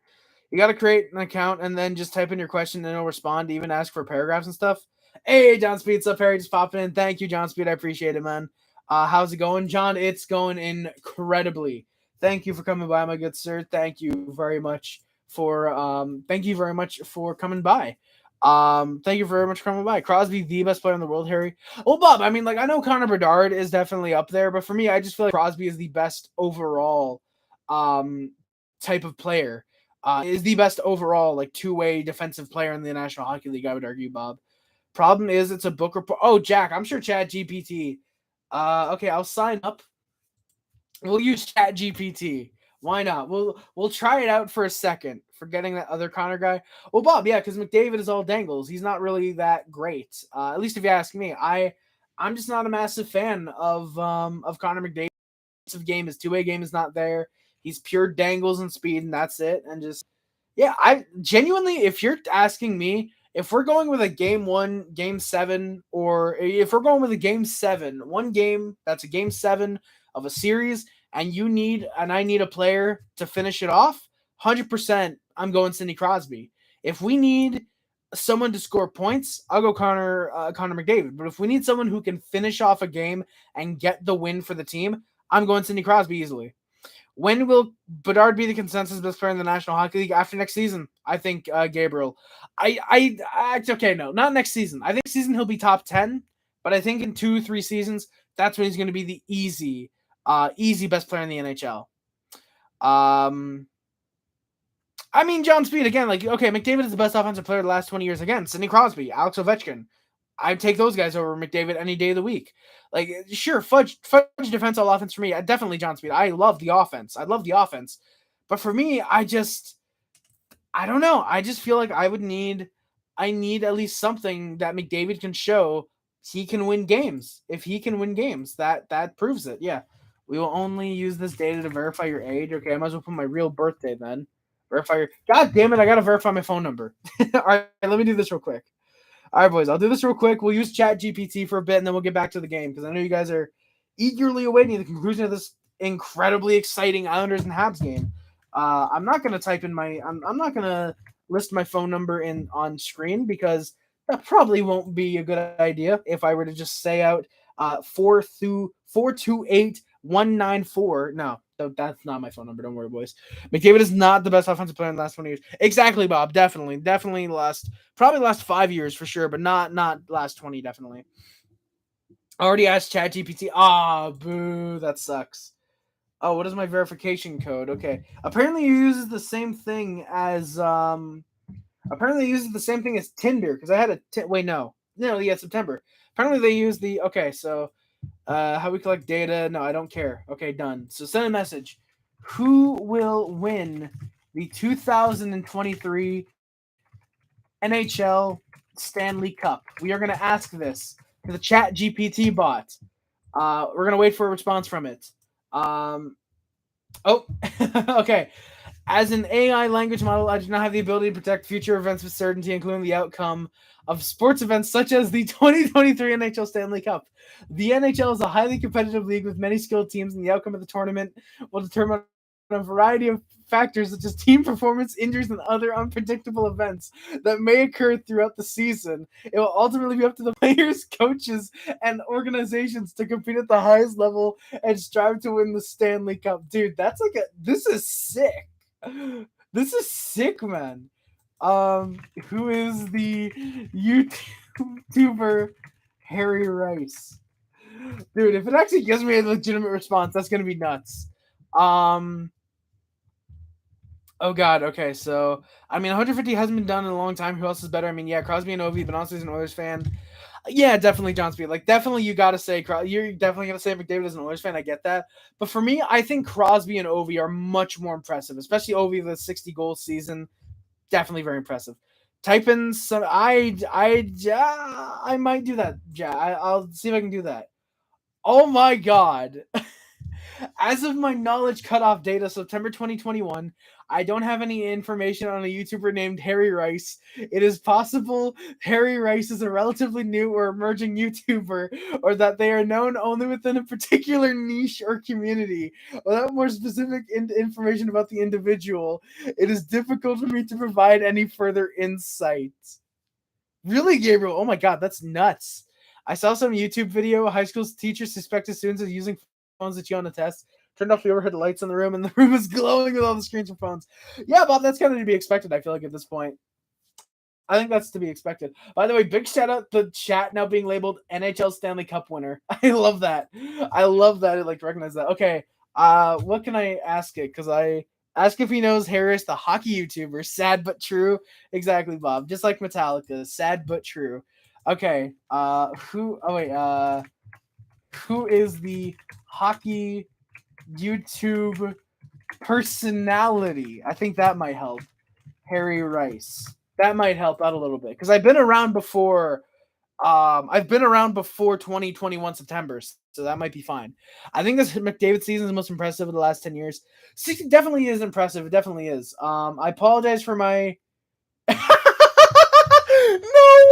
S1: You got to create an account and then just type in your question and it'll respond, even ask for paragraphs and stuff. Hey, John Speed, what's up, Harry? Just popping in. Thank you, John Speed. I appreciate it, man. How's it going, John? It's going incredibly. Thank you for coming by, my good sir. Thank you very much for coming by. Thank you very much for coming by. Crosby, the best player in the world, Harry. Well, Bob, I mean, like, I know Connor Bedard is definitely up there, but for me, I just feel like Crosby is the best overall type of player. Is the best overall, like, two-way defensive player in the National Hockey League, I would argue, Bob. Problem is, it's a book report. Oh, Jack, I'm sure Chat GPT. Okay, I'll sign up. We'll use Chat GPT. Why not? We'll try it out for a second. forgetting that other Connor guy. Well, Bob, yeah, because McDavid is all dangles. He's not really that great. At least if you ask me. I'm just not a massive fan of Connor McDavid. Game, his two-way game is not there. He's pure dangles and speed, and that's it. And just I genuinely, if you're asking me, if we're going with a game 1, game 7, or if we're going with a game 7, one game that's a game 7 of a series, and I need a player to finish it off, 100%, I'm going Sidney Crosby. If we need someone to score points, I'll go Connor McDavid. But if we need someone who can finish off a game and get the win for the team, I'm going Sidney Crosby easily. When will Bedard be the consensus best player in the National Hockey League after next season? I think Gabriel. Okay, no, not next season. I think season he'll be top 10, but I think in 2-3 seasons, that's when he's going to be the easy best player in the NHL. I mean, John Speed, again, McDavid is the best offensive player of the last 20 years. Again, Sidney Crosby, Alex Ovechkin. I'd take those guys over McDavid any day of the week. Sure, fudge defense, all offense for me. Definitely John Speed. I love the offense. But for me, I don't know. I just feel like I need at least something that McDavid can show he can win games. If he can win games, that proves it. Yeah. We will only use this data to verify your age. Okay, I might as well put my real birthday then. God damn it, I gotta verify my phone number. All right, let me do this real quick. All right, boys, I'll do this real quick. We'll use ChatGPT for a bit, and then we'll get back to the game because I know you guys are eagerly awaiting the conclusion of this incredibly exciting Islanders and Habs game. I'm not gonna type in I'm not gonna list my phone number on screen because that probably won't be a good idea if I were to just say out 428-194. No, that's not my phone number. Don't worry, boys. McDavid is not the best offensive player in the last 20 years. Exactly, Bob. Definitely probably last 5 years for sure, but not last 20, definitely. Already asked ChatGPT. Boo. That sucks. Oh, what is my verification code? Okay. Apparently it uses the same thing as Tinder because I had September. Apparently they use the so how we collect data. No, I don't care. Okay, done. So send a message. Who will win the 2023 NHL Stanley Cup? We are going to ask this to the Chat GPT bot. We're going to wait for a response from it. Okay. As an AI language model, I do not have the ability to predict future events with certainty, including the outcome of sports events such as the 2023 NHL Stanley Cup. The NHL is a highly competitive league with many skilled teams, and the outcome of the tournament will determine a variety of factors such as team performance, injuries, and other unpredictable events that may occur throughout the season. It will ultimately be up to the players, coaches, and organizations to compete at the highest level and strive to win the Stanley Cup. Dude, this is sick. This is sick, man. Who is the YouTuber Harry Rice? Dude, if it actually gives me a legitimate response, that's gonna be nuts. Oh god, okay, so 150 hasn't been done in a long time. Who else is better? Crosby and Ovi, but honestly, as an Oilers fan, yeah, definitely John Speed. Definitely you gotta say you're definitely gonna say McDavid as an Oilers fan. I get that, but for me, I think Crosby and Ovi are much more impressive, especially Ovi the 60-goal season. Definitely very impressive. Type in some. I might do that. Yeah, I'll see if I can do that. Oh my god. As of my knowledge cutoff data, September 2021, I don't have any information on a YouTuber named Harry Rice. It is possible Harry Rice is a relatively new or emerging YouTuber, or that they are known only within a particular niche or community. Without more specific information about the individual, it is difficult for me to provide any further insight. Really, Gabriel? Oh my god, that's nuts. I saw some YouTube video. High school teachers suspected students of using phones that you on the test. Turned off the overhead lights in the room, and the room is glowing with all the screens from phones. Yeah, Bob, that's kind of to be expected, I feel like, at this point. I think that's to be expected. By the way, big shout out to the chat now being labeled NHL Stanley Cup winner. I love that. I like to recognize that. Okay, what can I ask it? Because I ask if he knows Harris, the hockey YouTuber. Sad but true. Exactly, Bob. Just like Metallica. Sad but true. Okay. Who is the hockey YouTube personality? I think that might help. Harry Rice. That might help out a little bit because I've been around before. I've been around before 2021 September, so that might be fine. I think this McDavid season is the most impressive of the last 10 years. 60 definitely is impressive. It definitely is. I apologize for my. No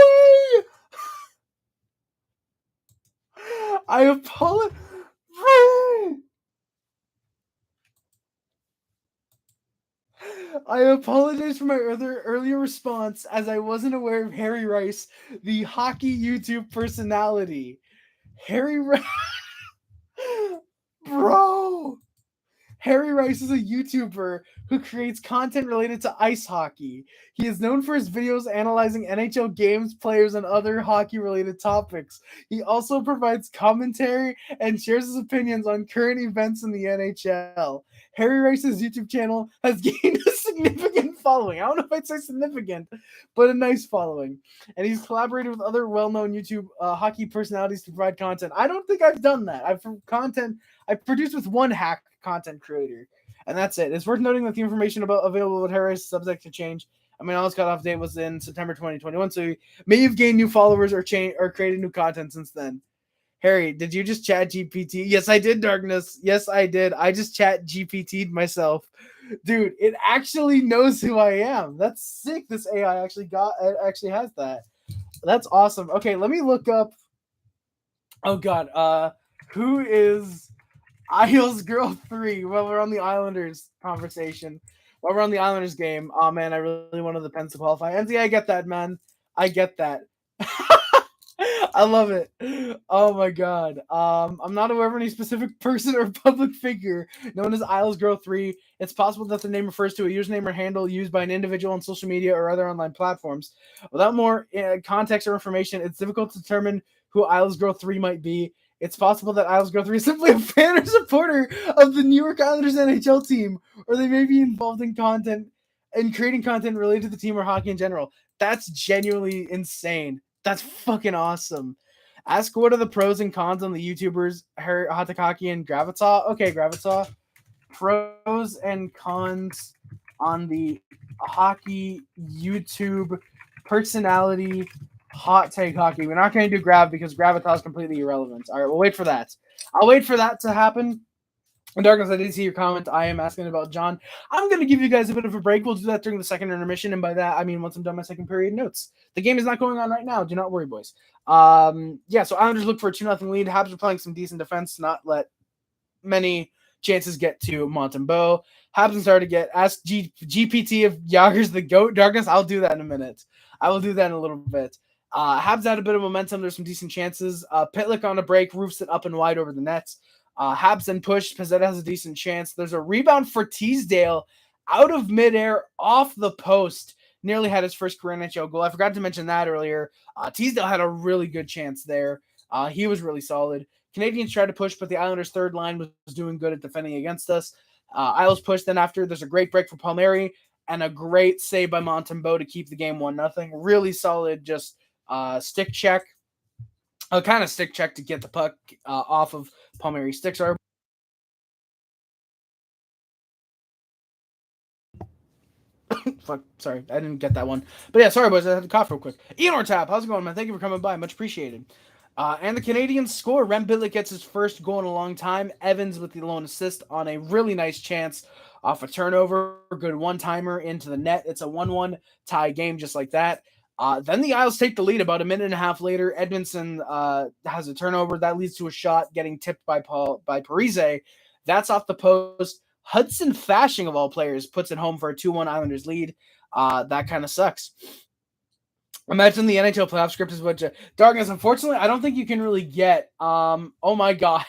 S1: way! I apologize. I apologize for my earlier response as I wasn't aware of Harry Rice, the hockey YouTube personality. Harry Rice. Bro! Harry Rice is a YouTuber who creates content related to ice hockey. He is known for his videos analyzing NHL games, players, and other hockey-related topics. He also provides commentary and shares his opinions on current events in the NHL. Harry Rice's YouTube channel has gained a significant following. I don't know if I'd say significant, but a nice following. And he's collaborated with other well-known YouTube hockey personalities to provide content. I don't think I've done that. I've produced with one hack content creator, and that's it. It's worth noting that the information available with Harris is subject to change. I mean, all this cutoff date was in September 2021, so you may have gained new followers or created new content since then. Harry, did you just chat GPT? Yes, I did, Darkness. Yes, I did. I just chat GPT'd myself. Dude, it actually knows who I am. That's sick. This AI actually has that. That's awesome. Okay, let me look up. Oh God, who is Isles Girl 3 while we're on the Islanders conversation? While we're on the Islanders game. Oh man, I really wanted the Pens to qualify. And yeah, I get that, man. I get that. I love it. Oh my God. I'm not aware of any specific person or public figure known as Isles Girl 3. It's possible that the name refers to a username or handle used by an individual on social media or other online platforms. Without more context or information, it's difficult to determine who Isles Girl 3 might be. It's possible that Isles Girl 3 is simply a fan or supporter of the New York Islanders NHL team, or they may be involved in creating content related to the team or hockey in general. That's genuinely insane. That's fucking awesome. Ask what are the pros and cons on the YouTubers Hatakaki and Gravita. Okay, Gravita. Pros and cons on the hockey YouTube personality hot take hockey. We're not going to do Grav because Gravita is completely irrelevant. All right, we'll wait for that. I'll wait for that to happen. And Darkness, I did see your comment. I am asking about John. I'm going to give you guys a bit of a break. We'll do that during the second intermission. And by that, I mean once I'm done my second period notes. The game is not going on right now. Do not worry, boys. Yeah, so Islanders look for a 2-0 lead. Habs are playing some decent defense to not let many chances get to Montembeault. Habs started to get ask GPT if Yager's the GOAT. Darkness, I'll do that in a minute. I will do that in a little bit. Habs had a bit of momentum. There's some decent chances. Pitlick on a break roofs it up and wide over the net. Habs then pushed. Pizzetta has a decent chance. There's a rebound for Teasdale out of midair off the post. Nearly had his first career NHL goal. I forgot to mention that earlier. Teasdale had a really good chance there. He was really solid. Canadiens tried to push, but the Islanders' third line was doing good at defending against us. Isles pushed. Then after, there's a great break for Palmieri and a great save by Montembeault to keep the game 1-0. Really solid, just stick check. A kind of stick check to get the puck off of Palmieri's sticks. Fuck, sorry, I didn't get that one. But yeah, sorry, boys, I had to cough real quick. Ian Ortap, how's it going, man? Thank you for coming by. Much appreciated. And the Canadiens score. Rem Pitlick gets his first goal in a long time. Evans with the lone assist on a really nice chance off a turnover. Good one-timer into the net. It's a 1-1 tie game just like that. Then the Isles take the lead about a minute and a half later. Edmondson has a turnover. That leads to a shot getting tipped by Parise. That's off the post. Hudson Fasching, of all players, puts it home for a 2-1 Islanders lead. That kind of sucks. Imagine the NHL playoff script is what Darkness. Unfortunately, I don't think you can really get. Oh my God,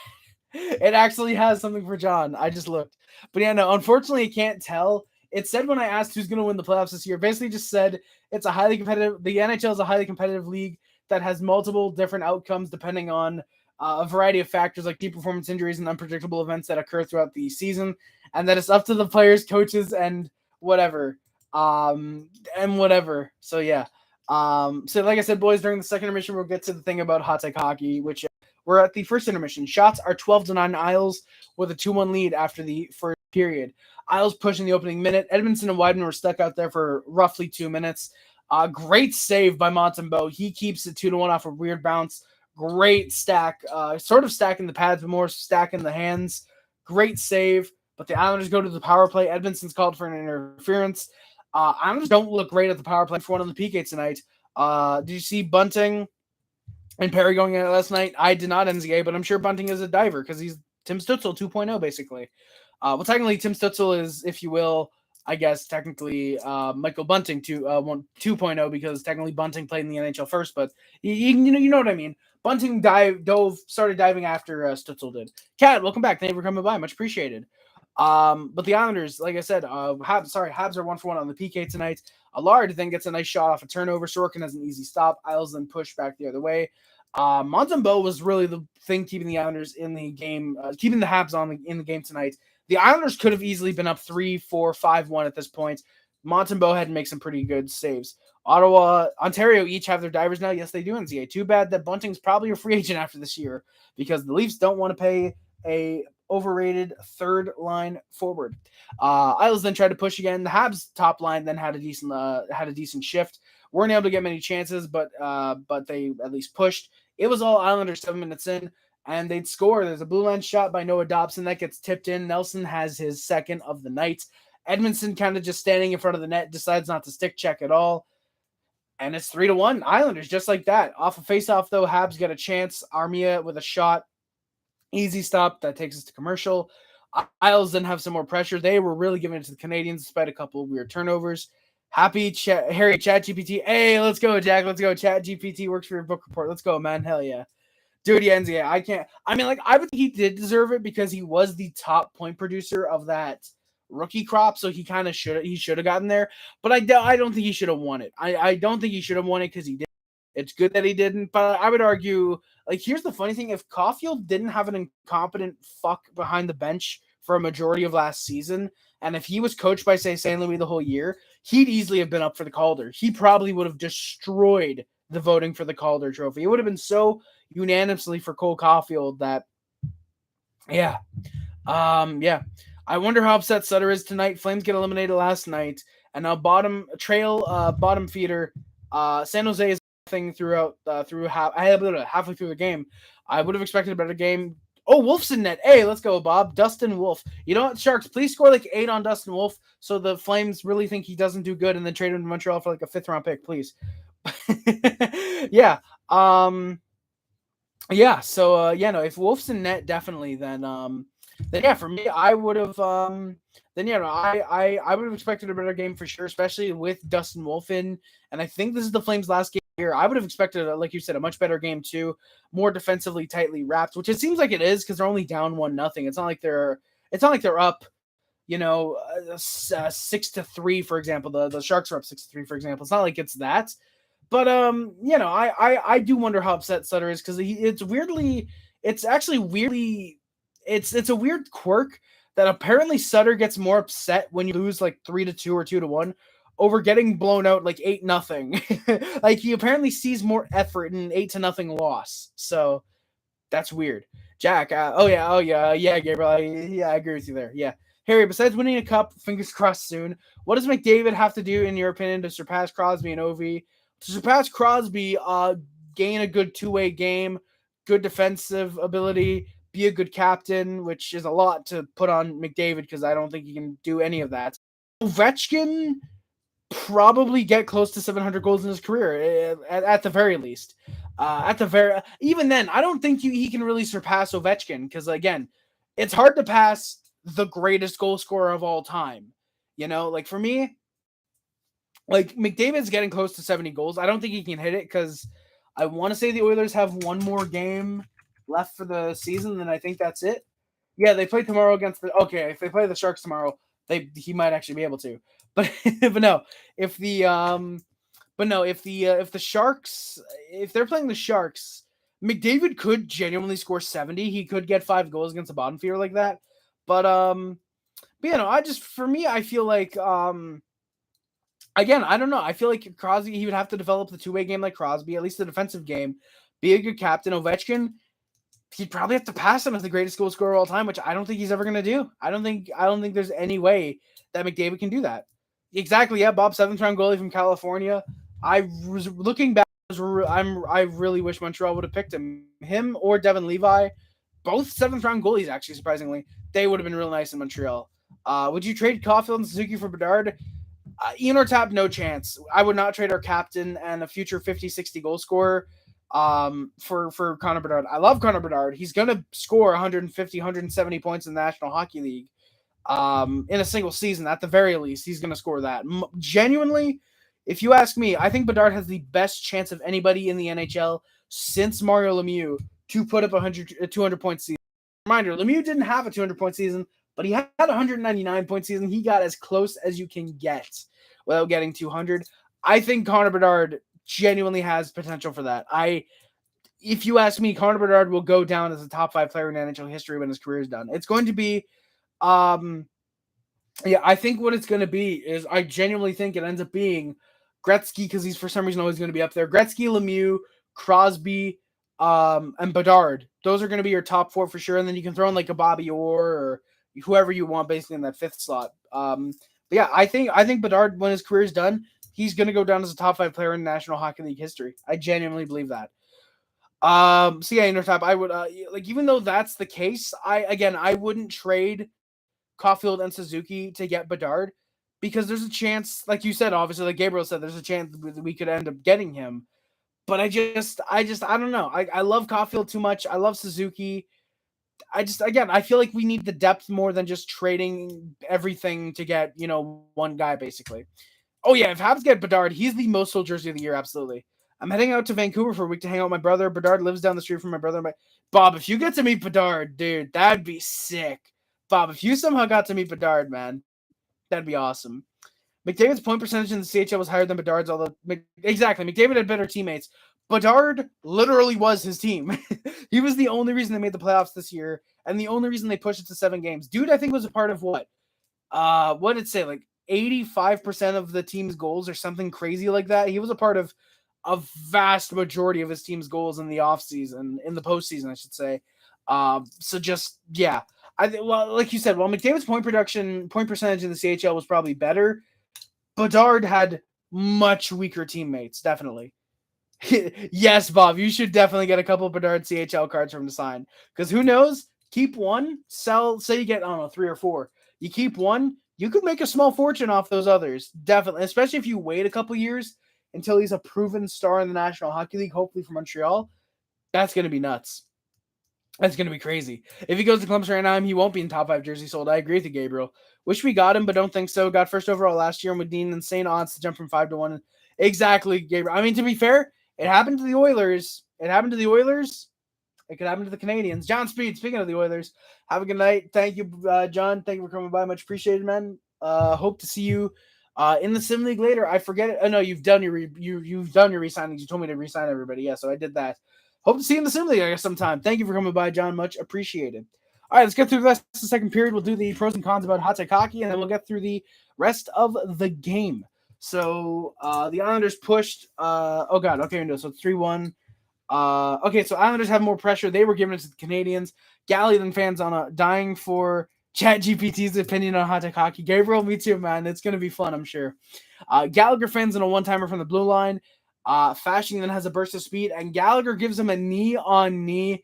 S1: it actually has something for John. I just looked, but yeah, no. Unfortunately, I can't tell. It said when I asked who's going to win the playoffs this year, basically just said it's a highly competitive. The NHL is a highly competitive league that has multiple different outcomes depending on a variety of factors like key performance injuries and unpredictable events that occur throughout the season, and that it's up to the players, coaches, and whatever. So yeah. So like I said, boys, during the second intermission, we'll get to the thing about hot take hockey, which we're at the first intermission. Shots are 12-9 Isles with a 2-1 lead after the first period. Isles pushing the opening minute. Edmondson and Wideman were stuck out there for roughly 2 minutes. Great save by Montembeault. He keeps it 2-1 off a weird bounce. Great stack. Sort of stacking the pads, but more stacking the hands. Great save. But the Islanders go to the power play. Edmondson's called for an interference. Islanders don't look great at the power play for one on the PK tonight. Did you see Bunting and Perry going at it last night? I did not, NZA, but I'm sure Bunting is a diver because he's Tim Stützle 2.0, basically. Well, technically, Tim Stützle is, if you will, I guess, technically Michael Bunting 2.0 because technically Bunting played in the NHL first, but you know what I mean. Bunting started diving after Stützle did. Kat, welcome back. Thank you for coming by. Much appreciated. But the Islanders, like I said, Habs are 1-for-1 on the PK tonight. Allard then gets a nice shot off a turnover. Sorokin has an easy stop. Isles then push back the other way. Montembeault was really the thing keeping the Islanders in the game, keeping the Habs in the game tonight. The Islanders could have easily been up 3-4, 5-1 at this point. Montembeault had to make some pretty good saves. Ottawa, Ontario each have their divers now. Yes, they do, NCA. Too bad that Bunting's probably a free agent after this year because the Leafs don't want to pay a overrated third line forward. Isles then tried to push again. The Habs top line then had a decent shift. Weren't able to get many chances, but they at least pushed. It was all Islanders 7 minutes in, and they'd score. There's a blue line shot by Noah Dobson that gets tipped in. Nelson has his second of the night. Edmondson kind of just standing in front of the net, decides not to stick check at all. And it's 3-1. Islanders just like that. Off a faceoff, though, Habs get a chance. Armia with a shot. Easy stop. That takes us to commercial. Isles then have some more pressure. They were really giving it to the Canadiens despite a couple of weird turnovers. Harry ChatGPT. Hey, let's go, Jack. Let's go. ChatGPT works for your book report. Let's go, man. Hell yeah. Dude, NZA, I can't. I mean, like, I would think he did deserve it because he was the top point producer of that rookie crop, so he kind of should have gotten there. But I don't think he should have won it. I don't think he should have won it because he did. It's good that he didn't, but I would argue, like, here's the funny thing. If Caulfield didn't have an incompetent fuck behind the bench for a majority of last season, and if he was coached by, say, St. Louis the whole year, he'd easily have been up for the Calder. He probably would have destroyed the voting for the Calder Trophy. It would have been so unanimously for Cole Caulfield that, yeah. I wonder how upset Sutter is tonight. Flames get eliminated last night, and now bottom feeder. San Jose is thing halfway through the game. I would have expected a better game. Oh, Wolf's in net. Hey, let's go, Bob. Dustin Wolf. You know what, Sharks? Please score like 8 on Dustin Wolf so the Flames really think he doesn't do good and then trade him to Montreal for like a 5th round pick, please. Yeah. Yeah. So if Wolf's in net, definitely then yeah, for me, I would have I would have expected a better game for sure, especially with Dustin Wolf in. And I think this is the Flames' last game here. I would have expected, like you said, a much better game too, more defensively tightly wrapped, which it seems like it is because they're only down 1-0. It's not like they're up, 6-3, for example. The Sharks are up 6-3, for example. It's not like it's that. But I do wonder how upset Sutter is because it's a weird quirk that apparently Sutter gets more upset when you lose like 3-2 or 2-1 over getting blown out like 8-0. Like he apparently sees more effort in 8-0 loss. So that's weird. Jack, yeah, Gabriel, I agree with you there. Yeah. Harry, besides winning a cup, fingers crossed soon, what does McDavid have to do, in your opinion, to surpass Crosby and Ovi? To surpass Crosby, gain a good two-way game, good defensive ability, be a good captain, which is a lot to put on McDavid because I don't think he can do any of that. Ovechkin probably get close to 700 goals in his career at the very least. Even then, I don't think he can really surpass Ovechkin because, again, it's hard to pass the greatest goal scorer of all time. Like for me, like McDavid's getting close to 70 goals. I don't think he can hit it because I want to say the Oilers have one more game left for the season, then I think that's it. Yeah, they play tomorrow against if they play the Sharks tomorrow, he might actually be able to. But if the Sharks, if they're playing the Sharks, McDavid could genuinely score 70. He could get 5 goals against a bottom feeder like that. But I feel like again, I don't know. I feel like Crosby, he would have to develop the two-way game like Crosby, at least the defensive game, be a good captain. Ovechkin, he'd probably have to pass him as the greatest goal scorer of all time, which I don't think he's ever going to do. I don't think there's any way that McDavid can do that. Exactly, yeah, Bob, 7th-round goalie from California. I was looking back. I really wish Montreal would have picked him or Devin Levi, both 7th-round goalies. Actually, surprisingly, they would have been real nice in Montreal. Would you trade Caulfield and Suzuki for Bedard? Ian Ortap, no chance. I would not trade our captain and a future 50, 60 goal scorer for Connor Bedard. I love Connor Bedard. He's going to score 150, 170 points in the National Hockey League in a single season. At the very least, he's going to score that. Genuinely, if you ask me, I think Bedard has the best chance of anybody in the NHL since Mario Lemieux to put up a 200-point season. Reminder, Lemieux didn't have a 200-point season, but he had a 199-point season. He got as close as you can get without getting 200. I think Connor Bedard genuinely has potential for that. If you ask me, Connor Bedard will go down as a top 5 player in NHL history when his career is done. It's going to be, I think what it's going to be is I genuinely think it ends up being Gretzky, because he's for some reason always going to be up there. Gretzky, Lemieux, Crosby, and Bedard. Those are going to be your top 4 for sure. And then you can throw in like a Bobby Orr or whoever you want basically in that 5th slot. But yeah, I think Bedard, when his career is done, he's going to go down as a top 5 player in National Hockey League history. I genuinely believe that. So yeah, Intertop, I would even though that's the case, I wouldn't trade Caulfield and Suzuki to get Bedard, because there's a chance, like you said, obviously, like Gabriel said, there's a chance that we could end up getting him. But I don't know. I love Caulfield too much. I love Suzuki. I feel like we need the depth more than just trading everything to get, one guy, basically. Oh, yeah, if Habs get Bedard, he's the most sold jersey of the year, absolutely. I'm heading out to Vancouver for a week to hang out with my brother. Bedard lives down the street from my brother. Bob, if you get to meet Bedard, dude, that'd be sick. Bob, if you somehow got to meet Bedard, man, that'd be awesome. McDavid's point percentage in the CHL was higher than Bedard's, although exactly, McDavid had better teammates. Bedard literally was his team. He was the only reason they made the playoffs this year, and the only reason they pushed it to 7 games. Dude, I think was a part of what did it say? Like 85% of the team's goals or something crazy like that. He was a part of a vast majority of his team's goals in the offseason, in the postseason, I should say. So just, yeah. Like you said, while McDavid's point percentage in the CHL was probably better, Bedard had much weaker teammates, definitely. Yes, Bob, you should definitely get a couple of Bedard CHL cards from him to sign. Because who knows? Keep one, sell, say you get, 3 or 4. You keep one, you could make a small fortune off those others. Definitely. Especially if you wait a couple years until he's a proven star in the National Hockey League, hopefully for Montreal. That's going to be nuts. That's going to be crazy. If he goes to Columbus right now, he won't be in top 5 jersey sold. I agree with you, Gabriel. Wish we got him, but don't think so. Got first overall last year and would need insane odds to jump from 5 to 1. Exactly, Gabriel. I mean, to be fair, it happened to the Oilers. It could happen to the Canadiens. John Speed, speaking of the Oilers, have a good night. Thank you, John. Thank you for coming by. Much appreciated, man. Hope to see you in the Sim League later. I forget it. Oh, no, you've done your re-signings. You told me to re-sign everybody. Yeah, so I did that. Hope to see you in the Sim League, I guess, sometime. Thank you for coming by, John. Much appreciated. All right, let's get through the rest of the second period. We'll do the pros and cons about hot hockey, and then we'll get through the rest of the game. So the Islanders pushed. So it's 3-1. So Islanders have more pressure. They were giving it to the Canadiens. Gally then fans dying for ChatGPT's opinion on hot hockey. Gabriel, me too, man. It's gonna be fun, I'm sure. Gallagher fans in a one-timer from the blue line. Fasching then has a burst of speed, and Gallagher gives him a knee-on-knee.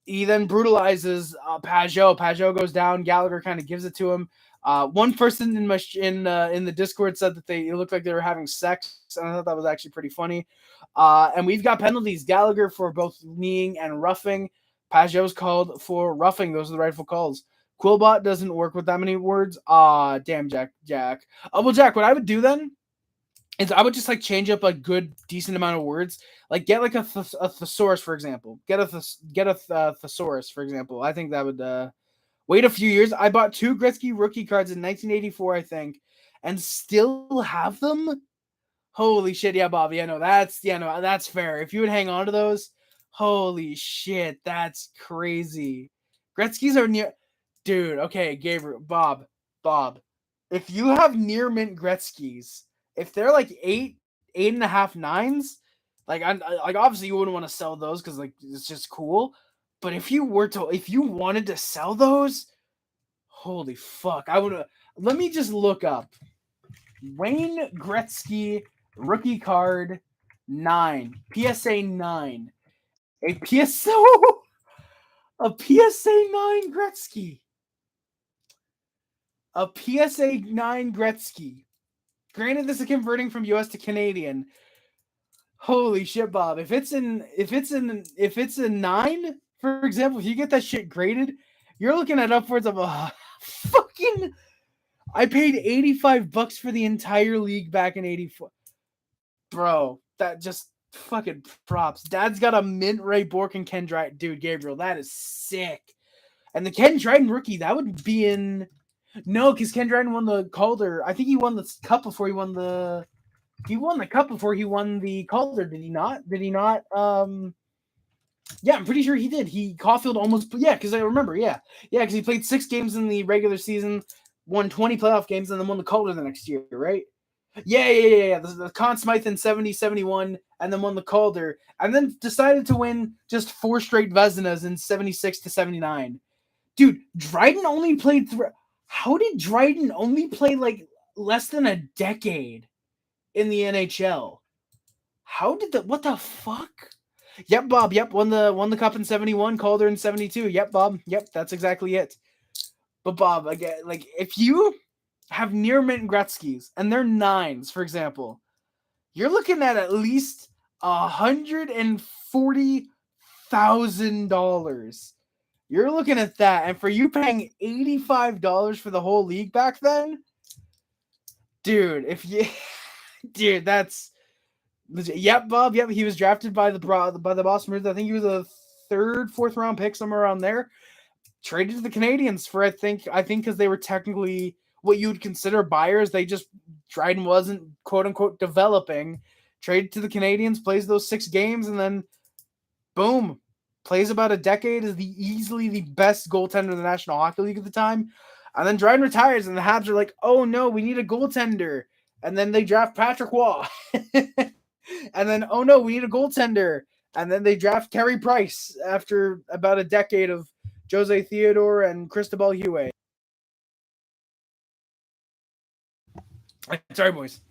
S1: He then brutalizes Pajot. Pajot goes down. Gallagher kind of gives it to him. One person in the Discord said that it looked like they were having sex, and I thought that was actually pretty funny. And we've got penalties. Gallagher for both kneeing and roughing. Pajot's called for roughing. Those are the rightful calls. Quillbot doesn't work with that many words. Damn, Jack. Jack, what I would do then is I would just change up a good, decent amount of words. Like get a thesaurus, for example. Get a thesaurus, for example. I think that would wait a few years. I bought 2 Gretzky rookie cards in 1984, I think, and still have them. Holy shit, yeah, Bobby. That's fair. If you would hang on to those, holy shit, that's crazy. Gretzky's are near, dude. Okay, Gabriel, Bob. If you have near mint Gretzky's, if they're 8.5, 9s, obviously you wouldn't want to sell those because it's just cool. But if you wanted to sell those, holy fuck, I would. Let me just look up Wayne Gretzky rookie card 9 PSA 9 a PSA a PSA 9 Gretzky. A PSA 9 Gretzky. Granted, this is converting from US to Canadian. Holy shit, Bob. If it's a 9, for example, if you get that shit graded, you're looking at upwards of a fucking. I paid $85 for the entire league back in 84. Bro, that just fucking props. Dad's got a mint Ray Bork and Ken Dryden. Dude, Gabriel, that is sick. And the Ken Dryden rookie, that would be in. No, because Ken Dryden won the Calder. I think he won the cup before he won the. He won the cup before he won the Calder. Did he not? Yeah, I'm pretty sure he did. Caulfield almost. Yeah, because I remember. Yeah, because he played 6 games in the regular season, won 20 playoff games, and then won the Calder the next year, right? Yeah. The Conn Smythe in 70, 71, and then won the Calder, and then decided to win just 4 straight Vezinas in 76 to 79. Dude, Dryden only played. How did Dryden only play like less than a decade in the NHL? How did that? What the fuck? Yep, Bob. Yep, won the cup in 71, Calder in 72. Yep, Bob. Yep, that's exactly it. But Bob, again, like if you have near mint Gretzky's and they're 9s, for example, you're looking at least $140,000. You're looking at that, and for you paying $85 for the whole league back then, dude, that's legit. Yep, Bob. Yep, he was drafted by the Boston Bruins. I think he was a 3rd, 4th round pick, somewhere around there. Traded to the Canadiens for I think because they were technically what you would consider buyers. Dryden wasn't quote unquote developing. Traded to the Canadiens, plays those 6 games, and then boom. Plays about a decade, is easily the best goaltender in the National Hockey League at the time. And then Dryden retires, and the Habs are like, oh no, we need a goaltender. And then they draft Patrick Waugh. And then, oh no, we need a goaltender. And then they draft Carey Price after about a decade of Jose Theodore and Cristobal Huey. Sorry, boys.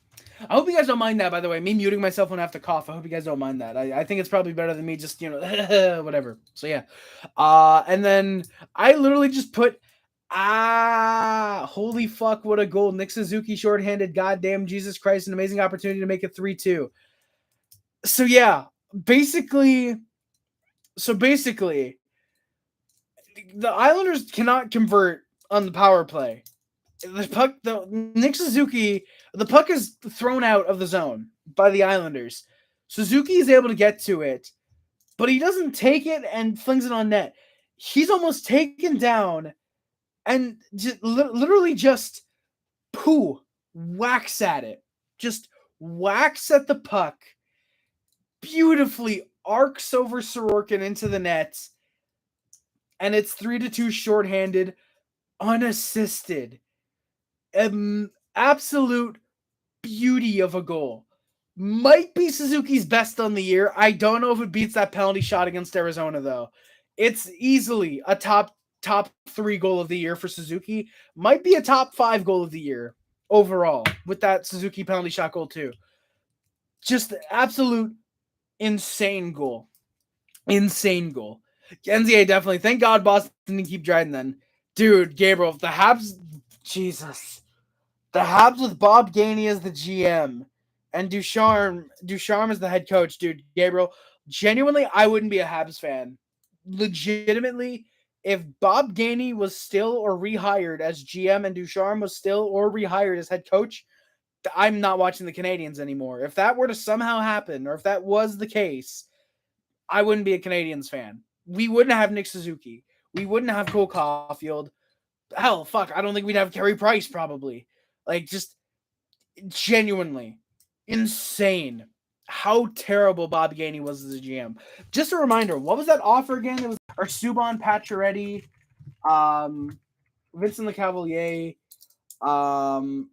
S1: I hope you guys don't mind that, by the way. Me muting myself when I have to cough. I hope you guys don't mind that. I think it's probably better than me just, whatever. So, yeah. And then I literally just put, holy fuck, what a goal. Nick Suzuki shorthanded. Goddamn, Jesus Christ, an amazing opportunity to make it 3-2. So, yeah. Basically, the Islanders cannot convert on the power play. Nick Suzuki, the puck is thrown out of the zone by the Islanders. Suzuki is able to get to it, but he doesn't take it and flings it on net. He's almost taken down and literally just whacks at it. Just whacks at the puck. Beautifully arcs over Sorokin into the net. And it's 3-2 shorthanded, unassisted. Absolute beauty of a goal. Might be Suzuki's best on the year. I don't know if it beats that penalty shot against Arizona, though. It's easily a top 3 goal of the year for Suzuki. Might be a top 5 goal of the year overall with that Suzuki penalty shot goal, too. Just absolute insane goal. Insane goal. NZA definitely. Thank God Boston didn't keep Dryden then. Dude, Gabriel, the Habs... Jesus. The Habs with Bob Gainey as the GM and Ducharme as the head coach. Dude, Gabriel, genuinely, I wouldn't be a Habs fan. Legitimately, if Bob Gainey was still or rehired as GM and Ducharme was still or rehired as head coach, I'm not watching the Canadiens anymore. If that were to somehow happen, or if that was the case, I wouldn't be a Canadiens fan. We wouldn't have Nick Suzuki. We wouldn't have Cole Caulfield. Hell, fuck, I don't think we'd have Carey Price, probably. Like, just genuinely insane how terrible Bob Gainey was as a GM. Just a reminder, what was that offer again? It was Subban Pacioretty, Vincent Lecavalier,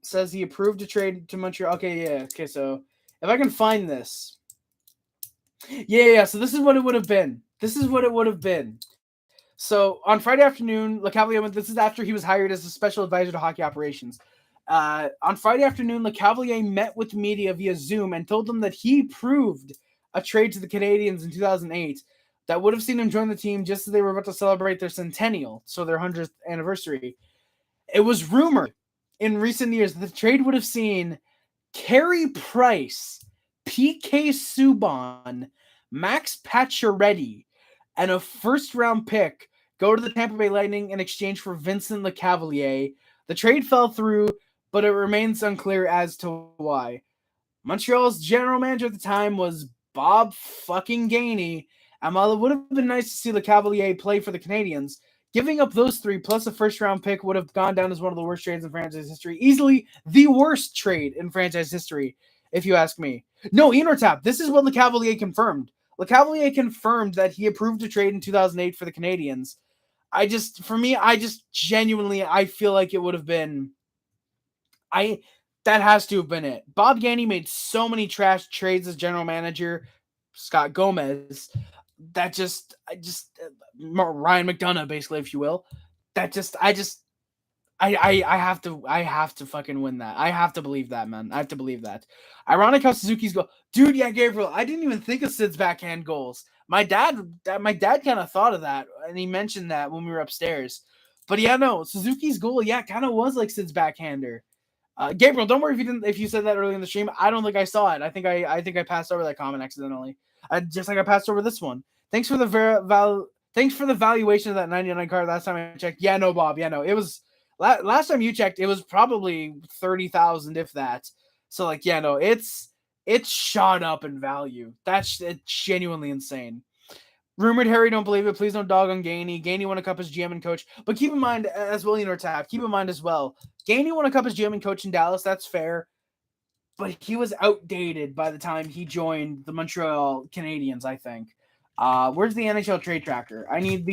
S1: says he approved a trade to Montreal. Okay, yeah. Okay, so if I can find this. Yeah, so this is what it would have been. So on Friday afternoon, LeCavalier, this is after he was hired as a special advisor to hockey operations. On Friday afternoon, LeCavalier met with media via Zoom and told them that he proved a trade to the Canadiens in 2008 that would have seen him join the team just as they were about to celebrate their centennial, so their 100th anniversary. It was rumored in recent years that the trade would have seen Carey Price, PK Subban, Max Pacioretty, and a first-round pick go to the Tampa Bay Lightning in exchange for Vincent LeCavalier. The trade fell through, but it remains unclear as to why. Montreal's general manager at the time was Bob fucking Gainey, and while it would have been nice to see LeCavalier play for the Canadiens, giving up those three plus a first-round pick would have gone down as one of the worst trades in franchise history. Easily the worst trade in franchise history, if you ask me. No, Ian Tap, this is what LeCavalier confirmed. LeCavalier confirmed that he approved a trade in 2008 for the Canadiens. I genuinely feel like it would have been... that has to have been it. Bob Gainey made so many trash trades as general manager. Scott Gomez... Ryan McDonough, basically, if you will. I have to fucking win that. I have to believe that, man. I have to believe that. Ironic how Suzuki's goal, dude. Yeah, Gabriel. I didn't even think of Sid's backhand goals. My dad kind of thought of that, and he mentioned that when we were upstairs. But yeah, no, Suzuki's goal, yeah, kind of was like Sid's backhander. Gabriel, don't worry if you said that early in the stream. I don't think I saw it. I think I passed over that comment accidentally. Just like I passed over this one. Thanks for the valuation of that 99 card last time I checked. Yeah, no, Bob. Yeah, no, it was last time you checked. It was probably 30,000, if that. So like, yeah, no, it's shot up in value. It's genuinely insane. Rumored Harry, don't believe it. Please don't dog on Gainey. Gainey won a cup as GM and coach. But keep in mind, as William or Tap, keep in mind as well, Gainey won a cup as GM and coach in Dallas. That's fair. But he was outdated by the time he joined the Montreal Canadiens, I think. Where's the NHL trade tracker? I want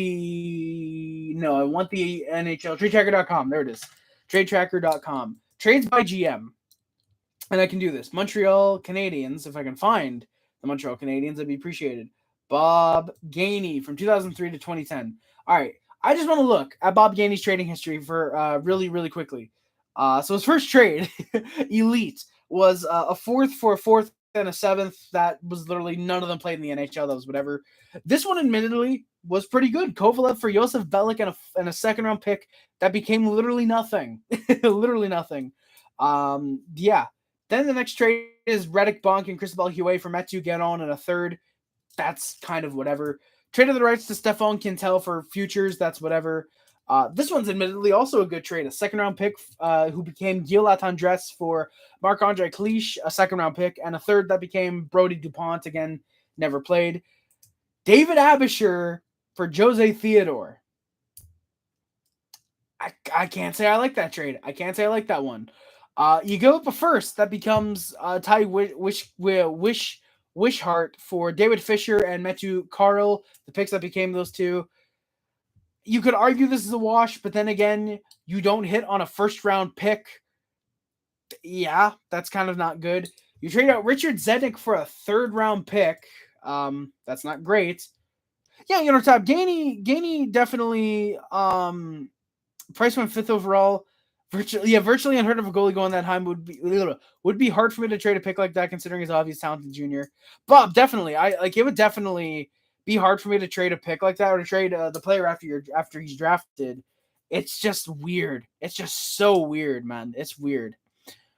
S1: the NHL tradetracker.com. There it is. Tradetracker.com. Trades by GM. And I can do this. Montreal Canadiens, if I can find the Montreal Canadiens, I'd be appreciated. Bob Gainey from 2003 to 2010. All right. I just want to look at Bob Gainey's trading history for really, really quickly. So his first trade, Elite, was a fourth for a fourth and a seventh. That was literally none of them played in the NHL. That was whatever. This one, admittedly, was pretty good. Kovalev for Josef Belik and a second round pick that became literally nothing. Literally nothing. Yeah. Then the next trade is Redick Bonk and Cristobal Huet for Mathieu Guérin and a third. That's kind of whatever. Traded the rights to Stephane Quintel for futures. That's whatever. This one's admittedly also a good trade. A second-round pick who became Gil Latendresse for Marc-Andre Cliche, a second-round pick, and a third that became Brody Dupont, again, never played. David Abisher for Jose Theodore. I can't say I like that trade. I can't say I like that one. You go up a first that becomes Ty Wishart for David Fisher and Matthew Carl, the picks that became those two. You could argue this is a wash, but then again, you don't hit on a first-round pick. Yeah, that's kind of not good. You trade out Richard Zednik for a third-round pick. That's not great. Yeah, Top Gainey definitely price went fifth overall. Virtually unheard of a goalie going that high would be hard for me to trade a pick like that considering his obvious talent in junior. Bob, definitely. It would definitely be hard for me to trade a pick like that or to trade the player after he's drafted. It's just weird. It's just so weird, man. It's weird.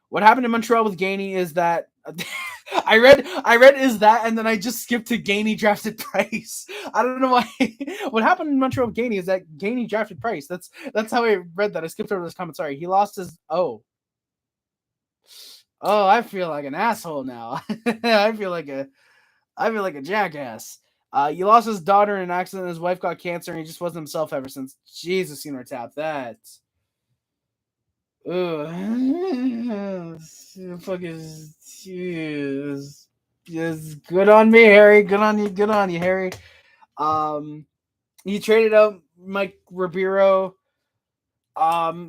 S1: What happened in Montreal with Gainey is that I read is that, and then I just skipped to Gainey drafted Price. I don't know why. What happened in Montreal with Gainey is that Gainey drafted Price. That's how I read that. I skipped over this comment. Sorry, he lost his. Oh, I feel like an asshole now. I feel like a jackass. He lost his daughter in an accident. His wife got cancer, and he just wasn't himself ever since. Jesus, Tap that. Fuck is good on me, Harry. Good on you, Harry. He traded out Mike Ribeiro.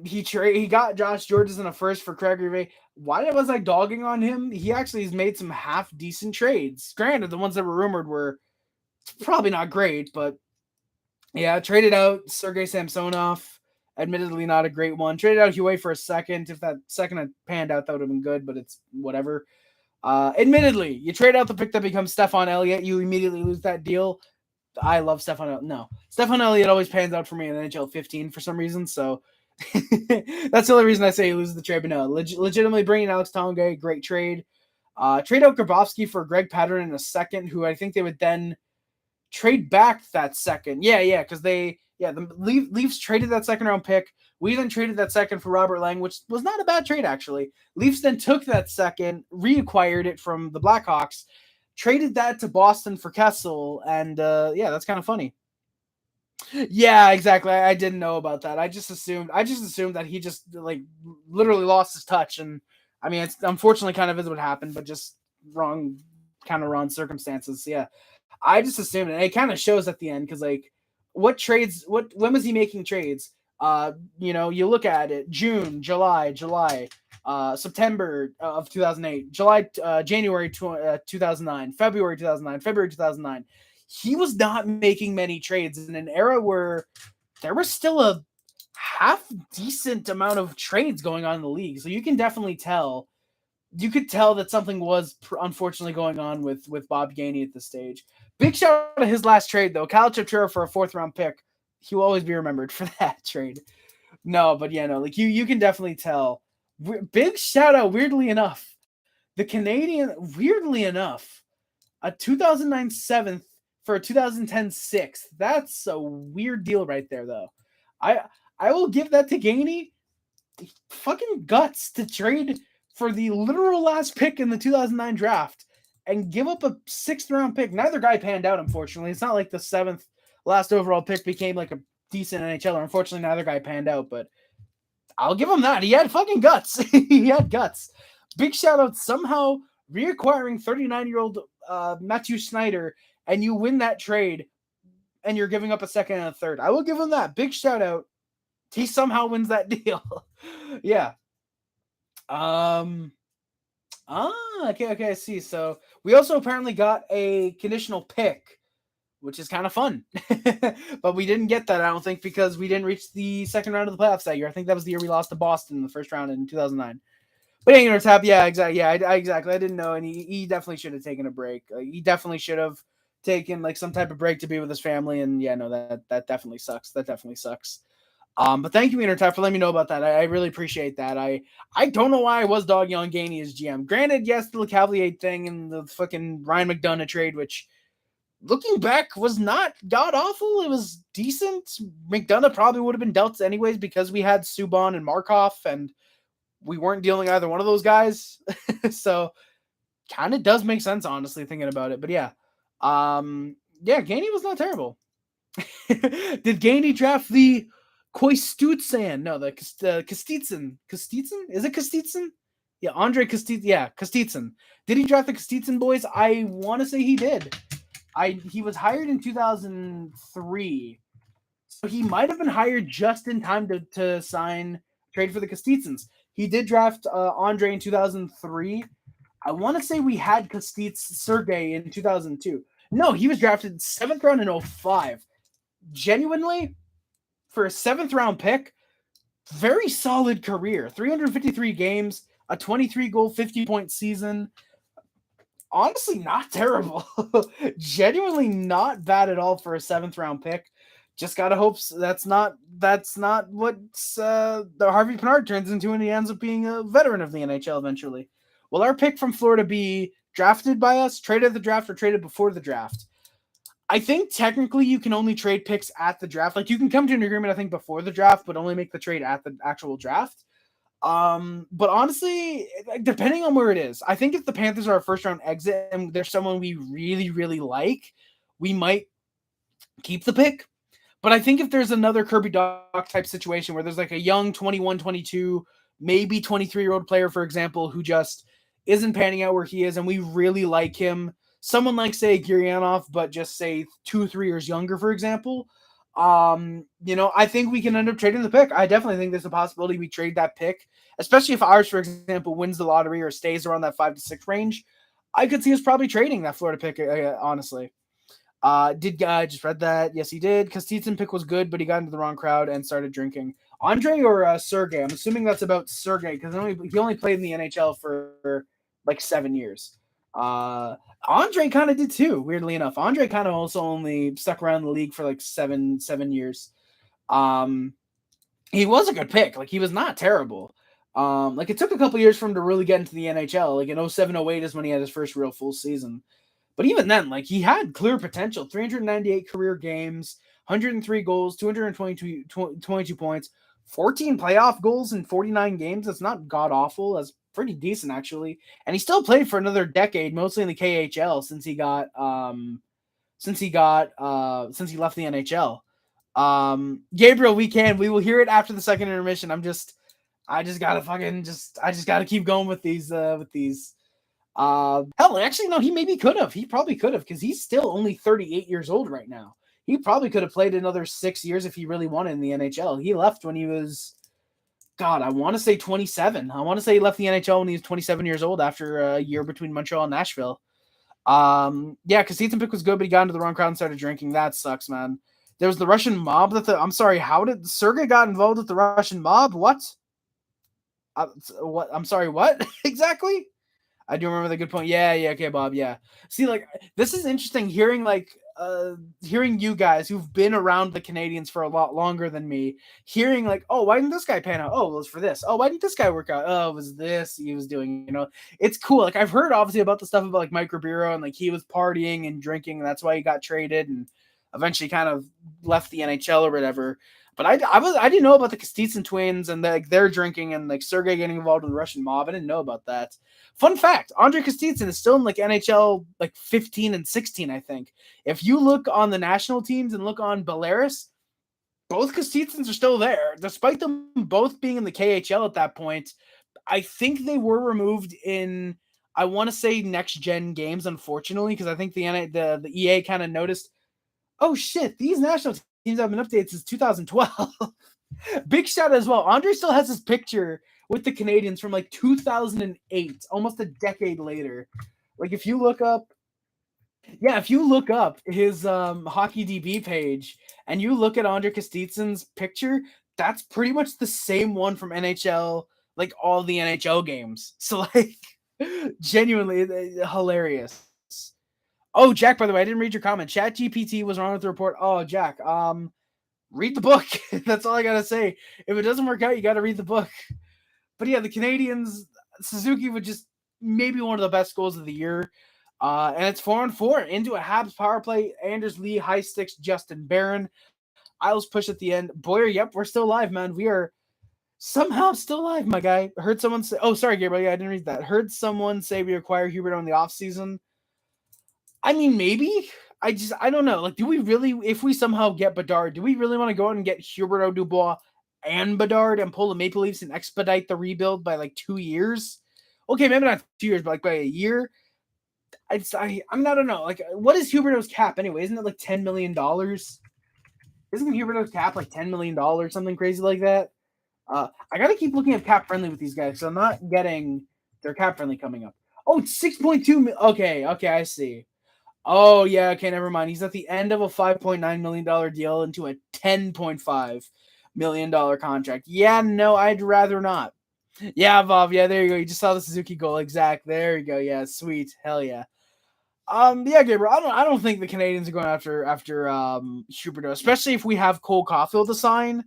S1: He got Josh Georges in a first for Craig Rivet. Why was I dogging on him? He actually has made some half decent trades. Granted, the ones that were rumored were probably not great, but Yeah, traded out Sergei Samsonov. Admittedly, not a great one. Traded out Huey for a second. If that second had panned out, that would have been good, but it's whatever. Admittedly, you trade out the pick that becomes Stephon Elliott, you immediately lose that deal. I love Stephon. No, Stephon Elliott always pans out for me in NHL 15 for some reason. So that's the only reason I say he loses the trade. But no, legitimately bringing Alex Tonga, great trade. Trade out Grabowski for Greg Pateryn in a second, who I think they would then trade back that second. Yeah, because the Leafs traded that second round pick. We then traded that second for Robert Lang, which was not a bad trade, actually. Leafs then took that second, reacquired it from the Blackhawks, traded that to Boston for Kessel, and that's kind of funny. Yeah, exactly. I didn't know about that. I just assumed that he just like literally lost his touch, and I mean, it's unfortunately kind of is what happened, but just wrong circumstances. Yeah, I just assumed it. And it kind of shows at the end because like, when was he making trades? You look at it: June, July, September of 2008, January 2009, February 2009, February 2009. He was not making many trades in an era where there was still a half decent amount of trades going on in the league. So you can definitely tell. You could tell that something was unfortunately going on with Bob Gainey at this stage. Big shout out to his last trade though, Kyle Chipchura for a 4th round pick. He will always be remembered for that trade. No, but like you can definitely tell. Big shout out, weirdly enough, the Canadian, weirdly enough, a 2009 7th for a 2010 6th. That's a weird deal right there, though. I will give that to Gainey. Fucking guts to trade for the literal last pick in the 2009 draft and give up a 6th round pick. Neither guy panned out, unfortunately. It's not like the 7th last overall pick became like a decent NHLer. Unfortunately, neither guy panned out, but I'll give him that. He had fucking guts. He had guts. Big shout out somehow reacquiring 39-year-old Matthew Snyder, and you win that trade, and you're giving up a 2nd and a 3rd. I will give him that. Big shout out. He somehow wins that deal. Yeah. Okay, I see. So we also apparently got a conditional pick, which is kind of fun. But we didn't get that, I don't think, because we didn't reach the 2nd round of the playoffs that year. I think that was the year we lost to Boston in the 1st round in 2009. But anyway, Tap, yeah, exactly. Yeah, exactly. I didn't know, and he definitely should have taken a break. He definitely should have taken like some type of break to be with his family, and yeah, no, that definitely sucks. That definitely sucks. But thank you, Intertap, for letting me know about that. I really appreciate that. I don't know why I was dogging on Gainey as GM. Granted, yes, the LeCavalier thing and the fucking Ryan McDonough trade, which looking back was not god awful. It was decent. McDonough probably would have been dealt anyways because we had Subban and Markov, and we weren't dealing either one of those guys. So kind of does make sense, honestly, thinking about it. But yeah. Gainey was not terrible. Did Gainey draft the Koistutsan? No, the Kostitsin. Kostitsin? Is it Kostitsin? Yeah, Andre Kostitsin. Yeah, Kostitsin. Did he draft the Kostitsin boys? I want to say he did. He was hired in 2003. So he might have been hired just in time to trade for the Kostitsins. He did draft Andre in 2003. I want to say we had Sergei in 2002. No, he was drafted 7th round in 05. Genuinely, for a 7th round pick, very solid career. 353 games, a 23-goal, 50-point season. Honestly, not terrible. Genuinely not bad at all for a 7th round pick. Just gotta hope that's not what the Harvey Pinard turns into when he ends up being a veteran of the NHL eventually. Will our pick from Florida be drafted by us, traded at the draft, or traded before the draft? I think technically you can only trade picks at the draft. Like you can come to an agreement, I think, before the draft, but only make the trade at the actual draft. But honestly, depending on where it is, I think if the Panthers are a 1st round exit and there's someone we really, really like, we might keep the pick. But I think if there's another Kirby Dach type situation where there's like a young 21, 22, maybe 23-year-old player, for example, who just isn't panning out where he is, and we really like him, someone like, say, Gurianov, but just say 2-3 years younger, for example, I think we can end up trading the pick. I definitely think there's a possibility we trade that pick, especially if ours, for example, wins the lottery or stays around that 5 to 6 range. I could see us probably trading that Florida pick, honestly. Just read that. Yes, he did. Kostitsyn pick was good, but he got into the wrong crowd and started drinking. Andre or Sergey? I'm assuming that's about Sergey because he only played in the NHL for like 7 years. Andre kind of did too. Weirdly enough, Andre kind of also only stuck around the league for like seven years. He was a good pick. Like he was not terrible. Like it took a couple years for him to really get into the NHL. Like in 07-08 is when he had his first real full season. But even then, like he had clear potential. 398 career games, 103 goals, 222 points, 14 playoff goals in 49 games. That's not god awful. That's pretty decent actually. And he still played for another decade, mostly in the KHL since he left the NHL. Gabriel, we will hear it after the second intermission. I just gotta keep going with these. Hell, actually, no, he probably could have because he's still only 38 years old right now. He probably could have played another 6 years if he really wanted in the NHL. He left when he was, God, I want to say 27. I want to say he left the NHL when he was 27 years old after a year between Montreal and Nashville. Yeah, because Ethan Pick was good, but he got into the wrong crowd and started drinking. That sucks, man. There was the Russian mob I'm sorry, how did Sergey got involved with the Russian mob? What? What? I'm sorry, what? Exactly? I do remember the good point. Yeah, okay, Bob, yeah. See, like, this is interesting hearing, hearing you guys who've been around the Canadians for a lot longer than me, hearing, like, oh, why didn't this guy pan out? Oh, it was for this. Oh, why didn't this guy work out? Oh, it was this he was doing, It's cool. Like, I've heard, obviously, about the stuff about, like, Mike Ribeiro and, like, he was partying and drinking, and that's why he got traded and eventually kind of left the NHL or whatever. But I didn't know about the Kostitsyn twins and their drinking and like Sergey getting involved with the Russian mob. I didn't know about that. Fun fact: Andre Kostitsyn is still in like NHL like 15 and 16. I think if you look on the national teams and look on Belarus, both Kostitsyns are still there, despite them both being in the KHL at that point. I think they were removed in, I want to say, next gen games, unfortunately, because I think the EA kind of noticed, oh shit, these national teams have been updated since 2012. Big shout out as well. Andre still has his picture with the Canadians from like 2008, almost a decade later. Like if you look up his hockey DB page and you look at Andre Kostitsyn's picture, that's pretty much the same one from NHL, like all the NHL games. So like genuinely hilarious. Oh, Jack, by the way, I didn't read your comment. ChatGPT was wrong with the report. Oh, Jack, read the book. That's all I gotta say. If it doesn't work out, you gotta read the book. But yeah, the Canadians, Suzuki would just maybe one of the best goals of the year. And it's 4-4 into a Habs power play. Anders Lee, high sticks, Justin Barron. Isles push at the end. Boyer, yep, we're still alive, man. We are somehow still alive, my guy. Heard someone say, oh, sorry, Gabriel. Yeah, I didn't read that. Heard someone say we acquire Huberdeau in the offseason. I mean, maybe. I don't know. Like, do we really, if we somehow get Bedard, do we really want to go out and get Huberdeau, Dubois, and Bedard and pull the Maple Leafs and expedite the rebuild by like 2 years? Okay, maybe not 2 years, but like by a year. I don't know. Like, what is Huberdeau's cap anyway? Isn't it like $10 million? Isn't Huberdeau's cap like $10 million, something crazy like that? I got to keep looking at cap friendly with these guys, so I'm not getting their cap friendly coming up. Oh, it's 6.2. Okay, I see. Oh, yeah, okay, never mind. He's at the end of a $5.9 million deal into a $10.5 million contract. Yeah, no, I'd rather not. Yeah, Bob, yeah, there you go. You just saw the Suzuki goal. Exact. There you go. Yeah, sweet. Hell yeah. Yeah, Gabriel, I don't think the Canadians are going after Huberdeau, especially if we have Cole Caulfield to sign.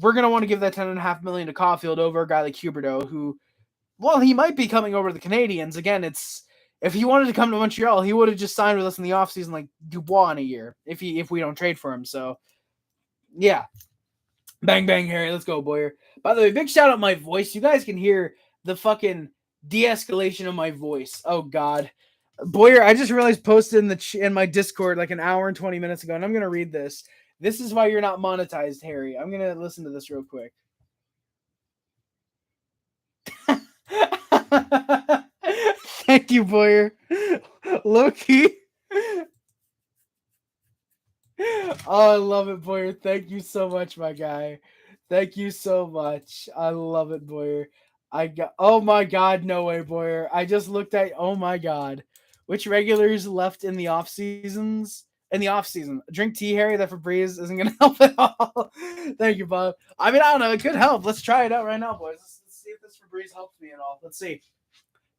S1: We're gonna want to give that $10.5 million to Caulfield over a guy like Huberdeau, who, well, he might be coming over to the Canadians. Again, if he wanted to come to Montreal, he would have just signed with us in the offseason like Dubois in a year if we don't trade for him. So yeah. Bang bang Harry, let's go, Boyer. By the way, big shout out my voice. You guys can hear the fucking de-escalation of my voice. Oh god. Boyer, I just realized posted in my Discord like an hour and 20 minutes ago, and I'm gonna read this. This is why you're not monetized, Harry. I'm gonna listen to this real quick. Thank you, Boyer. Low-key. Oh, I love it, Boyer. Thank you so much, my guy. Thank you so much. I love it, Boyer. Oh my god, no way, Boyer. I just looked at, oh my god. Which regulars left in the off seasons? in the offseason. Drink tea, Harry. That Febreze isn't going to help at all. Thank you, Bob. I mean, I don't know. It could help. Let's try it out right now, boys. Let's see if this Febreze helps me at all. Let's see.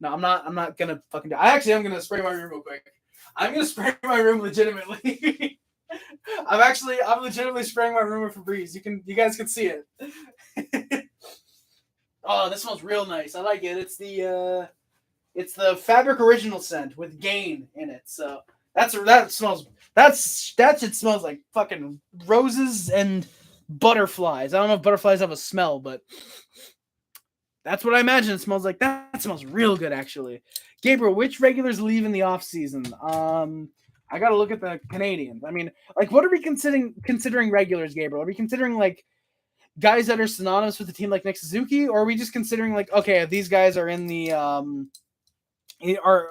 S1: No, I'm not going to fucking do it. I actually am going to spray my room real quick. I'm going to spray my room legitimately. I'm legitimately spraying my room with Febreze. You guys can see it. Oh, this smells real nice. I like it. It's the Fabric Original scent with Gain in it. So that shit smells like fucking roses and butterflies. I don't know if butterflies have a smell, but that's what I imagine it smells like. That smells real good, actually. Gabriel, which regulars leave in the offseason? I gotta look at the Canadiens. I mean, like, what are we considering regulars, Gabriel? Are we considering like guys that are synonymous with the team like Nick Suzuki, or are we just considering like, okay, these guys are in the are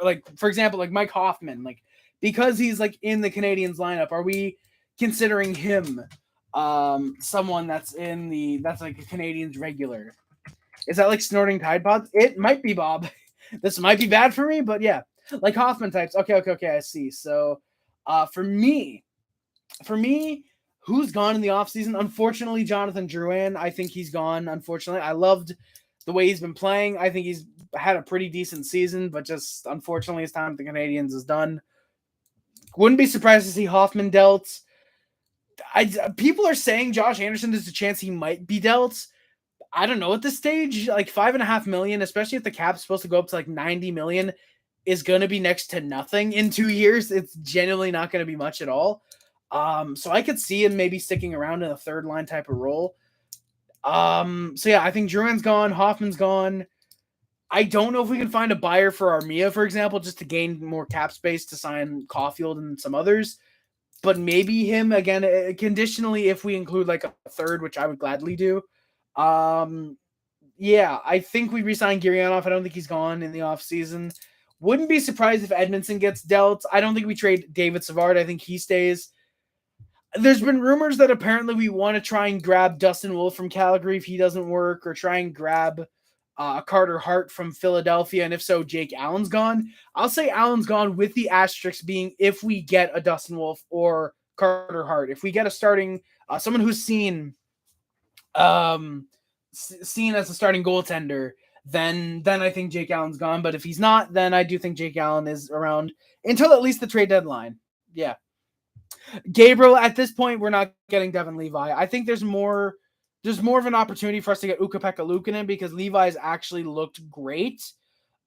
S1: like, for example, like Mike Hoffman, like because he's like in the Canadiens lineup, are we considering him someone that's like a Canadiens regular? Is that like snorting Tide Pods? It might be, Bob. This might be bad for me, but yeah, like Hoffman types. Okay, I see. So for me, who's gone in the offseason? Unfortunately, Jonathan Drouin. I think he's gone, unfortunately. I loved the way he's been playing. I think he's had a pretty decent season, but just unfortunately his time with the Canadiens is done. Wouldn't be surprised to see Hoffman dealt. People are saying Josh Anderson, there's a chance he might be dealt. I don't know at this stage. Like $5.5 million, especially if the cap's supposed to go up to like $90 million, is going to be next to nothing in 2 years. It's genuinely not going to be much at all. So I could see him maybe sticking around in a third line type of role. So yeah, I think Drouin's gone, Hoffman's gone. I don't know if we can find a buyer for Armia, for example, just to gain more cap space to sign Caulfield and some others. But maybe him again, conditionally, if we include like a third, which I would gladly do. Yeah, I think we re-sign Gurianov. I don't think he's gone in the offseason. Wouldn't be surprised if Edmondson gets dealt. I don't think we trade David Savard. I think he stays. There's been rumors that apparently we want to try and grab Dustin Wolf from Calgary if he doesn't work, or try and grab Carter Hart from Philadelphia, and if so, Jake Allen's gone. I'll say Allen's gone with the asterisk being if we get a Dustin Wolf or Carter Hart. If we get a starting, someone who's seen as a starting goaltender, then I think Jake Allen's gone. But if he's not, then I do think Jake Allen is around until at least the trade deadline. Yeah. Gabriel, at this point, we're not getting Devin Levi. I think there's more of an opportunity for us to get Ukko-Pekka Luukkonen because Levi's actually looked great.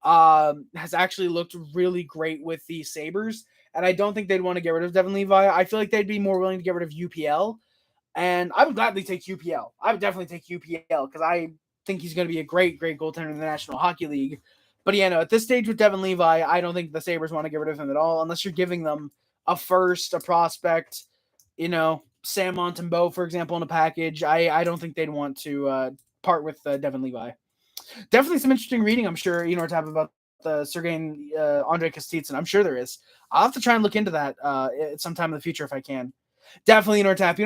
S1: Has actually looked really great with the Sabres. And I don't think they'd want to get rid of Devin Levi. I feel like they'd be more willing to get rid of UPL. And I would gladly take UPL. I would definitely take UPL because I think he's going to be a great, great goaltender in the National Hockey League. But yeah, no, at this stage with Devin Levi, I don't think the Sabres want to get rid of him at all unless you're giving them a first, a prospect, Sam Montembeault, for example, in a package. I don't think they'd want to part with Devin Levi. Definitely some interesting reading, I'm sure, Nortap, about the Sergei Andre Kostitsyn. I'm sure there is. I'll have to try and look into that at some time in the future if I can. Definitely Nortap.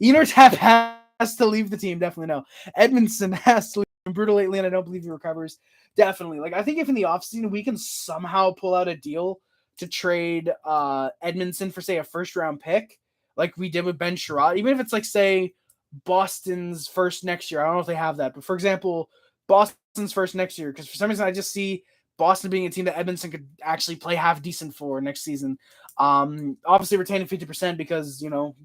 S1: Nortap has to leave the team. Definitely no. Edmondson has to leave. Brutal lately, and I don't believe he recovers. Definitely. Like, I think if in the offseason we can somehow pull out a deal to trade Edmondson for, say, a first-round pick, like we did with Ben Sherratt, even if it's like, say, Boston's first next year. I don't know if they have that, but for example, Boston's first next year, because for some reason I just see Boston being a team that Edmondson could actually play half decent for next season. Obviously retaining 50% because,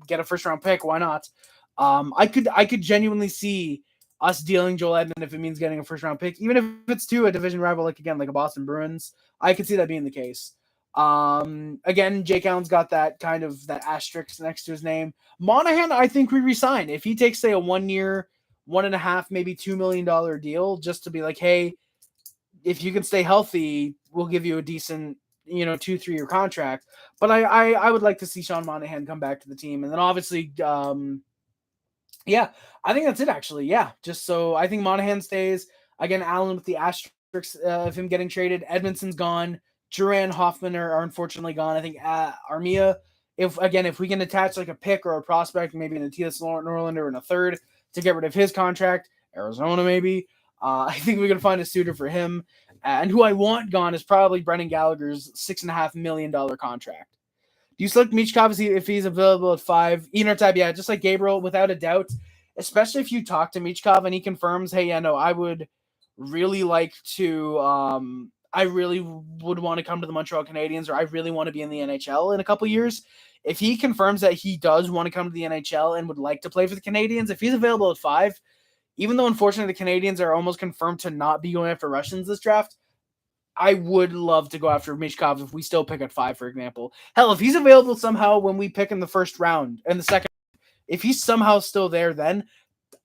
S1: get a first-round pick. Why not? I could genuinely see us dealing Joel Edmond if it means getting a first-round pick, even if it's to a division rival, like a Boston Bruins. I could see that being the case. Again, Jake Allen's got that kind of that asterisk next to his name. Monahan, I think we resign if he takes, say, a 1 year, $1.5, maybe $2 million deal, just to be like, hey, if you can stay healthy, we'll give you a decent, 2-3 year contract. But I would like to see Sean Monahan come back to the team, and then obviously, yeah, I think that's it actually. Yeah, just so I think Monahan stays. Again, Allen with the asterisk of him getting traded. Edmondson's gone. Duran, Hoffman are unfortunately gone. I think Armia, if we can attach like a pick or a prospect, maybe in a Tias Norlander in a third to get rid of his contract, Arizona maybe. I think we're going to find a suitor for him. And who I want gone is probably Brendan Gallagher's $6.5 million contract. Do you select Michkov if he's available at 5? Type, yeah, just like Gabriel, without a doubt. Especially if you talk to Michkov and he confirms, hey, yeah, no, I would really like to, I really would want to come to the Montreal Canadiens, or I really want to be in the NHL in a couple years. If he confirms that he does want to come to the NHL and would like to play for the Canadiens, if he's available at 5, even though unfortunately the Canadiens are almost confirmed to not be going after Russians this draft, I would love to go after Mishkov if we still pick at 5, for example. Hell, if he's available somehow when we pick in the first round and the second, if he's somehow still there, then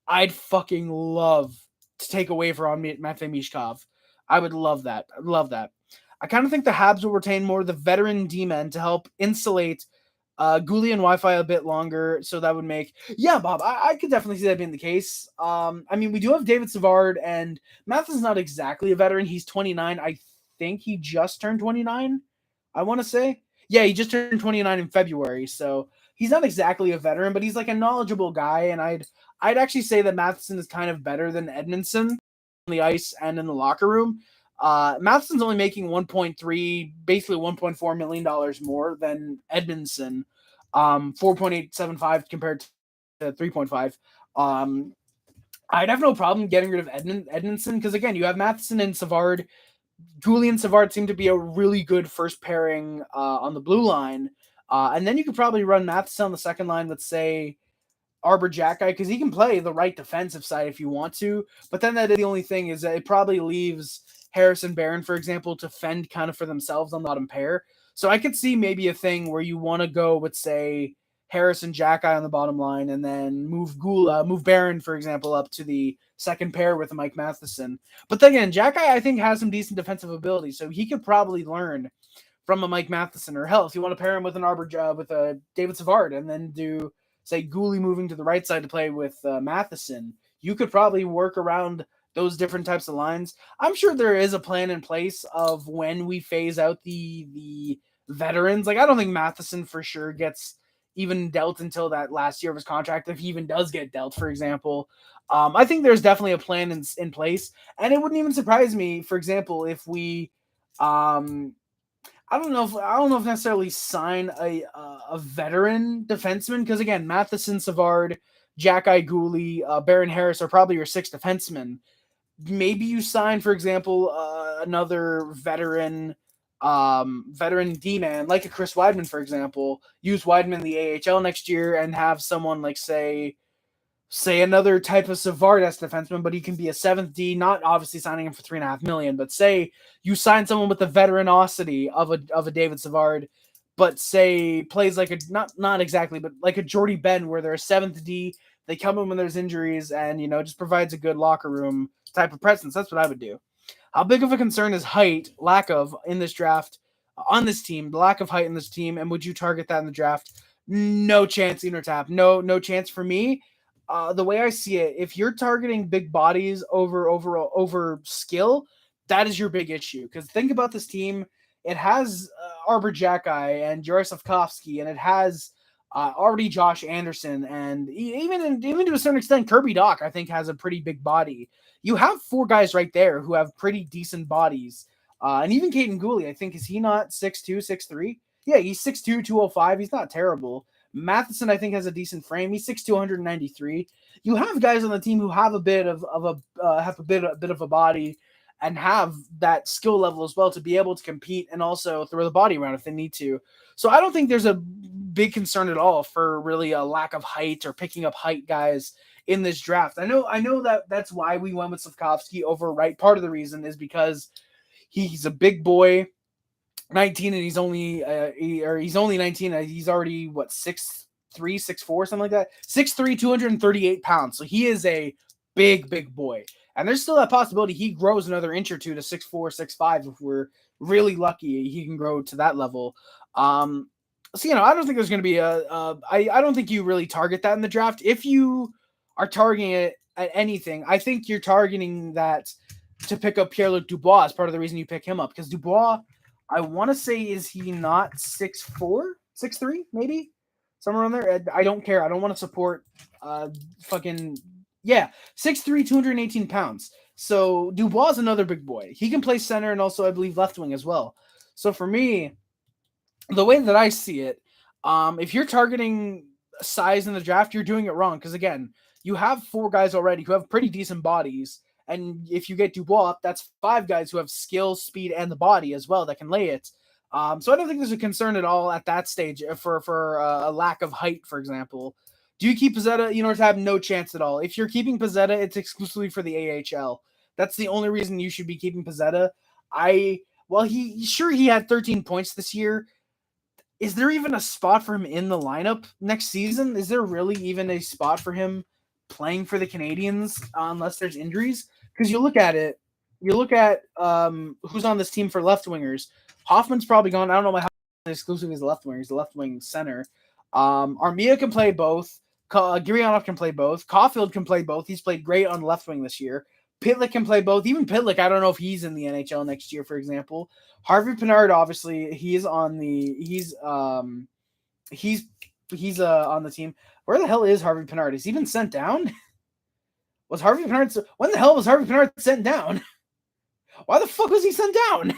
S1: I'd fucking love to take a waiver on Matvei Mishkov. I would love that. I'd love that. I kind of think the Habs will retain more of the veteran D-men to help insulate Gulli and Wi-Fi a bit longer, so that would make... Yeah, Bob, I could definitely see that being the case. I mean, we do have David Savard, and Matheson's not exactly a veteran. He's 29. I think he just turned 29, I want to say. Yeah, he just turned 29 in February, so he's not exactly a veteran, but he's like a knowledgeable guy, and I'd actually say that Matheson is kind of better than Edmondson on the ice and in the locker room. Matheson's only making 1.3, basically $1.4 million more than Edmondson, 4.875 compared to 3.5. I'd have no problem getting rid of Edmondson because, again, you have Matheson and Savard. Julian Savard seemed to be a really good first pairing on the blue line. And then you could probably run Matheson on the second line with, say, Arbor Jackeye, because he can play the right defensive side if you want to. But then that is the only thing, is that it probably leaves Harrison Barron, for example, to fend kind of for themselves on the bottom pair. So I could see maybe a thing where you want to go with, say, Harrison Jackeye on the bottom line, and then move Barron, for example, up to the second pair with Mike Matheson. But then again, Jackeye, I think, has some decent defensive ability, so he could probably learn from a Mike Matheson. Or hell, if you want to pair him with an with a David Savard, and then do, say, Gulli moving to the right side to play with Matheson, you could probably work around those different types of lines. I'm sure there is a plan in place of when we phase out the veterans. Like, I don't think Matheson for sure gets even dealt until that last year of his contract, if he even does get dealt, for example. I think there's definitely a plan in place, and it wouldn't even surprise me, for example, if we I don't know if necessarily sign a veteran defenseman, because again, Matheson, Savard, Jackeye, Gulli, Barron Harris are probably your 6 defensemen. Maybe you sign, for example, another veteran D-man, like a Chris Weidman, for example. Use Weidman in the AHL next year and have someone like, say another type of Savard-esque defenseman, but he can be a 7th D, not obviously signing him for $3.5 million, but say you sign someone with the veteranosity of a David Savard, but say plays like a, not exactly, but like a Jordy Ben, where they're a 7th D, they come in when there's injuries, and, just provides a good locker room type of presence. That's what I would do. How big of a concern is lack of in this draft, on this team, the lack of height in this team, and would you target that in the draft? No chance, Tap. No chance for me. The way I see it, if you're targeting big bodies over skill, that is your big issue. Because think about this team. It has Arbor Jackeye and Jurasovkovsky, and it has already Josh Anderson, and even to a certain extent, Kirby Doc, I think, has a pretty big body. You have 4 guys right there who have pretty decent bodies. And even Caden Gulli, I think, is he not 6'2", 6'3"? Yeah, he's 6'2", 205. He's not terrible. Matheson, I think, has a decent frame. He's 6'2", 193. You have guys on the team who have a bit of a body and have that skill level as well to be able to compete and also throw the body around if they need to. So I don't think there's a big concern at all for really a lack of height or picking up height guys in this draft. I know that's why we went with Slavkovsky over Wright. Part of the reason is because he's a big boy, 19, and he's only 19. He's already 6'3", 6'4", something like that. 6'3", 238 pounds. So he is a big boy. And there's still that possibility he grows another inch or two to 6'4", 6'5". If we're really lucky, he can grow to that level. So I don't think there's going to be I don't think you really target that in the draft. If you are targeting it at anything, I think you're targeting that to pick up Pierre-Luc Dubois as part of the reason you pick him up, because Dubois, I want to say, is he not 6'4", 6'3", maybe? Somewhere around there? I don't care. I don't want to support 6'3", 218 pounds. So Dubois is another big boy. He can play center and also, I believe, left wing as well. So for me, the way that I see it, If you're targeting size in the draft, you're doing it wrong. Because again, you have 4 guys already who have pretty decent bodies. And if you get Dubois, that's 5 guys who have skill, speed, and the body as well that can lay it. So I don't think there's a concern at all at that stage for a lack of height, for example. Do you keep Pizzetta? You know, to have no chance at all. If you're keeping Pizzetta, it's exclusively for the AHL. That's the only reason you should be keeping Pizzetta. He had 13 points this year. Is there even a spot for him in the lineup next season? Is there really even a spot for him playing for the Canadiens unless there's injuries? Because you look at who's on this team for left wingers. Hoffman's probably gone. I don't know how exclusively is a left winger. He's a left wing center. Armia can play both. Gurianov can play both. Caulfield can play both. He's played great on the left wing this year. Pitlick can play both. Even Pitlick, I don't know if he's in the NHL next year, for example. Harvey Pinard, obviously, he's on the team. Where the hell is Harvey Pinard? Has he been sent down? When the hell was Harvey Pinard sent down? Why the fuck was he sent down?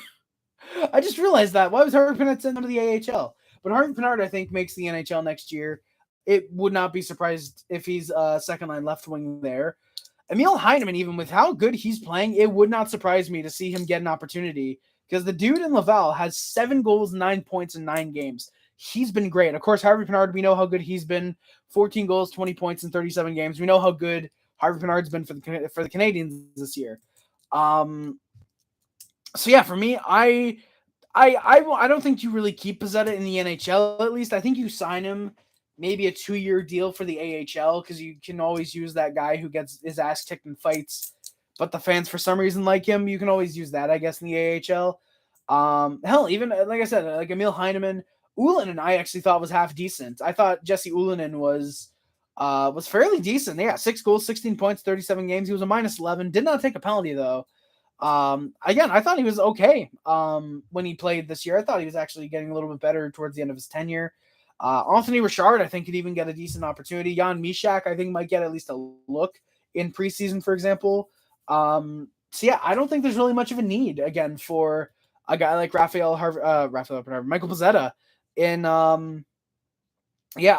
S1: I just realized that. Why was Harvey Pinard sent down to the AHL? But Harvey Pinard, I think, makes the NHL next year. It would not be surprised if he's second line left wing there. Emil Heineman, even with how good he's playing, it would not surprise me to see him get an opportunity because the dude in Laval has 7 goals, 9 points in 9 games. He's been great. Of course, Harvey Pinard, we know how good he's been. 14 goals, 20 points in 37 games. We know how good Harvey Pinard's been for the Canadiens this year. So yeah, for me, I don't think you really keep Pizzetta in the NHL. At least I think you sign him. Maybe a 2-year deal for the AHL because you can always use that guy who gets his ass kicked in fights, but the fans for some reason like him. You can always use that, I guess, in the AHL. Hell, even like I said, like Emil Heineman, Ullinen, I actually thought was half decent. I thought Jesse Ullinen was fairly decent. Yeah, 6 goals, 16 points, 37 games. He was a -11. Did not take a penalty though. Again, I thought he was okay. When he played this year, I thought he was actually getting a little bit better towards the end of his tenure. Anthony Richard, I think, could even get a decent opportunity. Jan Mishak, I think, might get at least a look in preseason, for example. So yeah, I don't think there's really much of a need again for a guy like Michael Pizzetta. I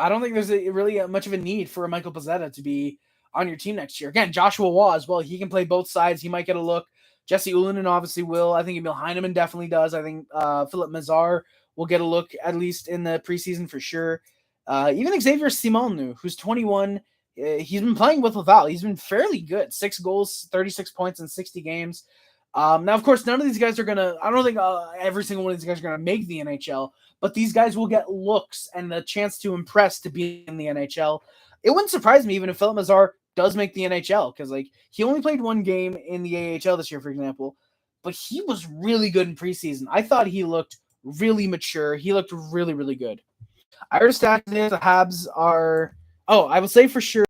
S1: don't think there's really much of a need for a Michael Pizzetta to be on your team next year. Again, Joshua Waugh as well. He can play both sides. He might get a look. Jesse Ullinen obviously will. I think Emil Heineman definitely does. I think Philip Mazar will get a look at least in the preseason for sure. Even Xavier Simonu, who's 21, he's been playing with Laval. He's been fairly good. 6 goals, 36 points in 60 games. Now, of course, none of these guys are going to – I don't think every single one of these guys are going to make the NHL, but these guys will get looks and the chance to impress to be in the NHL. It wouldn't surprise me even if Philip Mazar does make the NHL because, like, he only played 1 game in the AHL this year, for example, but he was really good in preseason. I thought he looked really mature. He looked really, really good. I heard a stat today the Habs are – I will say for sure,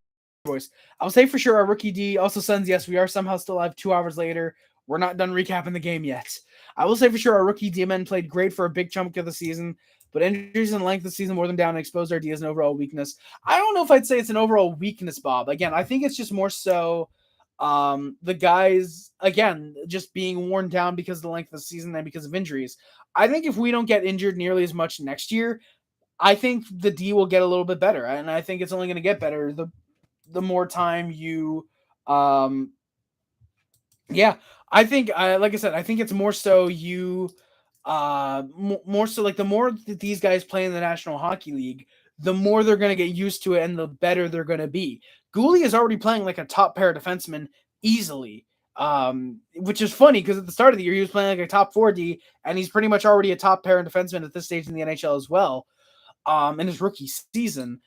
S1: boys. I will say for sure our rookie D also sends, yes, we are somehow still alive 2 hours later. We're not done recapping the game yet. I will say for sure our rookie D-men played great for a big chunk of the season, but injuries and length of the season wore them down and exposed our D as an overall weakness. I don't know if I'd say it's an overall weakness, Bob. Again, I think it's just more so the guys, again, just being worn down because of the length of the season and because of injuries. I think if we don't get injured nearly as much next year, I think the D will get a little bit better, and I think it's only going to get better the more time you I think, like I said, I think it's more so more so like the more that these guys play in the National Hockey League, the more they're going to get used to it and the better they're going to be. Gouli is already playing like a top pair defenseman easily, which is funny because at the start of the year, he was playing like a top 4D, and he's pretty much already a top pair defenseman at this stage in the NHL as well, in his rookie season.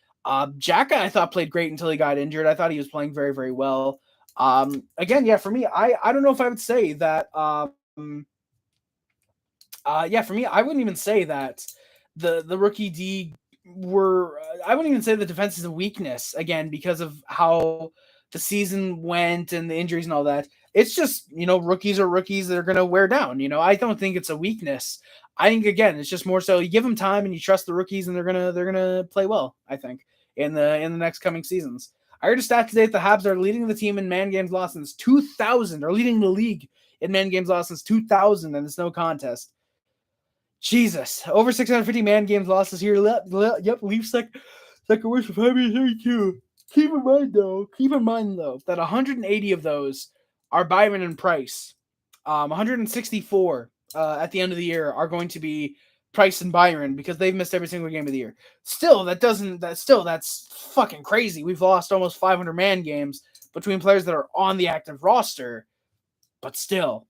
S1: Jacka, I thought, played great until he got injured. I thought he was playing very, very well. Again, yeah, for me, I don't know if I would say that, for me, I wouldn't even say that the rookie D I wouldn't even say the defense is a weakness, again, because of how the season went and the injuries and all that. It's just, rookies are rookies that are going to wear down. I don't think it's a weakness. I think, again, it's just more so you give them time and you trust the rookies and they're going to play well, I think, in the next coming seasons. I heard a stat today that the Habs are leading the team in man games lost since 2000. They're leading the league in man games lost since 2000, and it's no contest. Jesus, over 650 man games lost this year. Yep, Leafs second worst with 532. Keep in mind though, that 180 of those are Byron and Price. 164 at the end of the year are going to be Price and Byron because they've missed every single game of the year. Still, that's fucking crazy. We've lost almost 500 man games between players that are on the active roster, but still.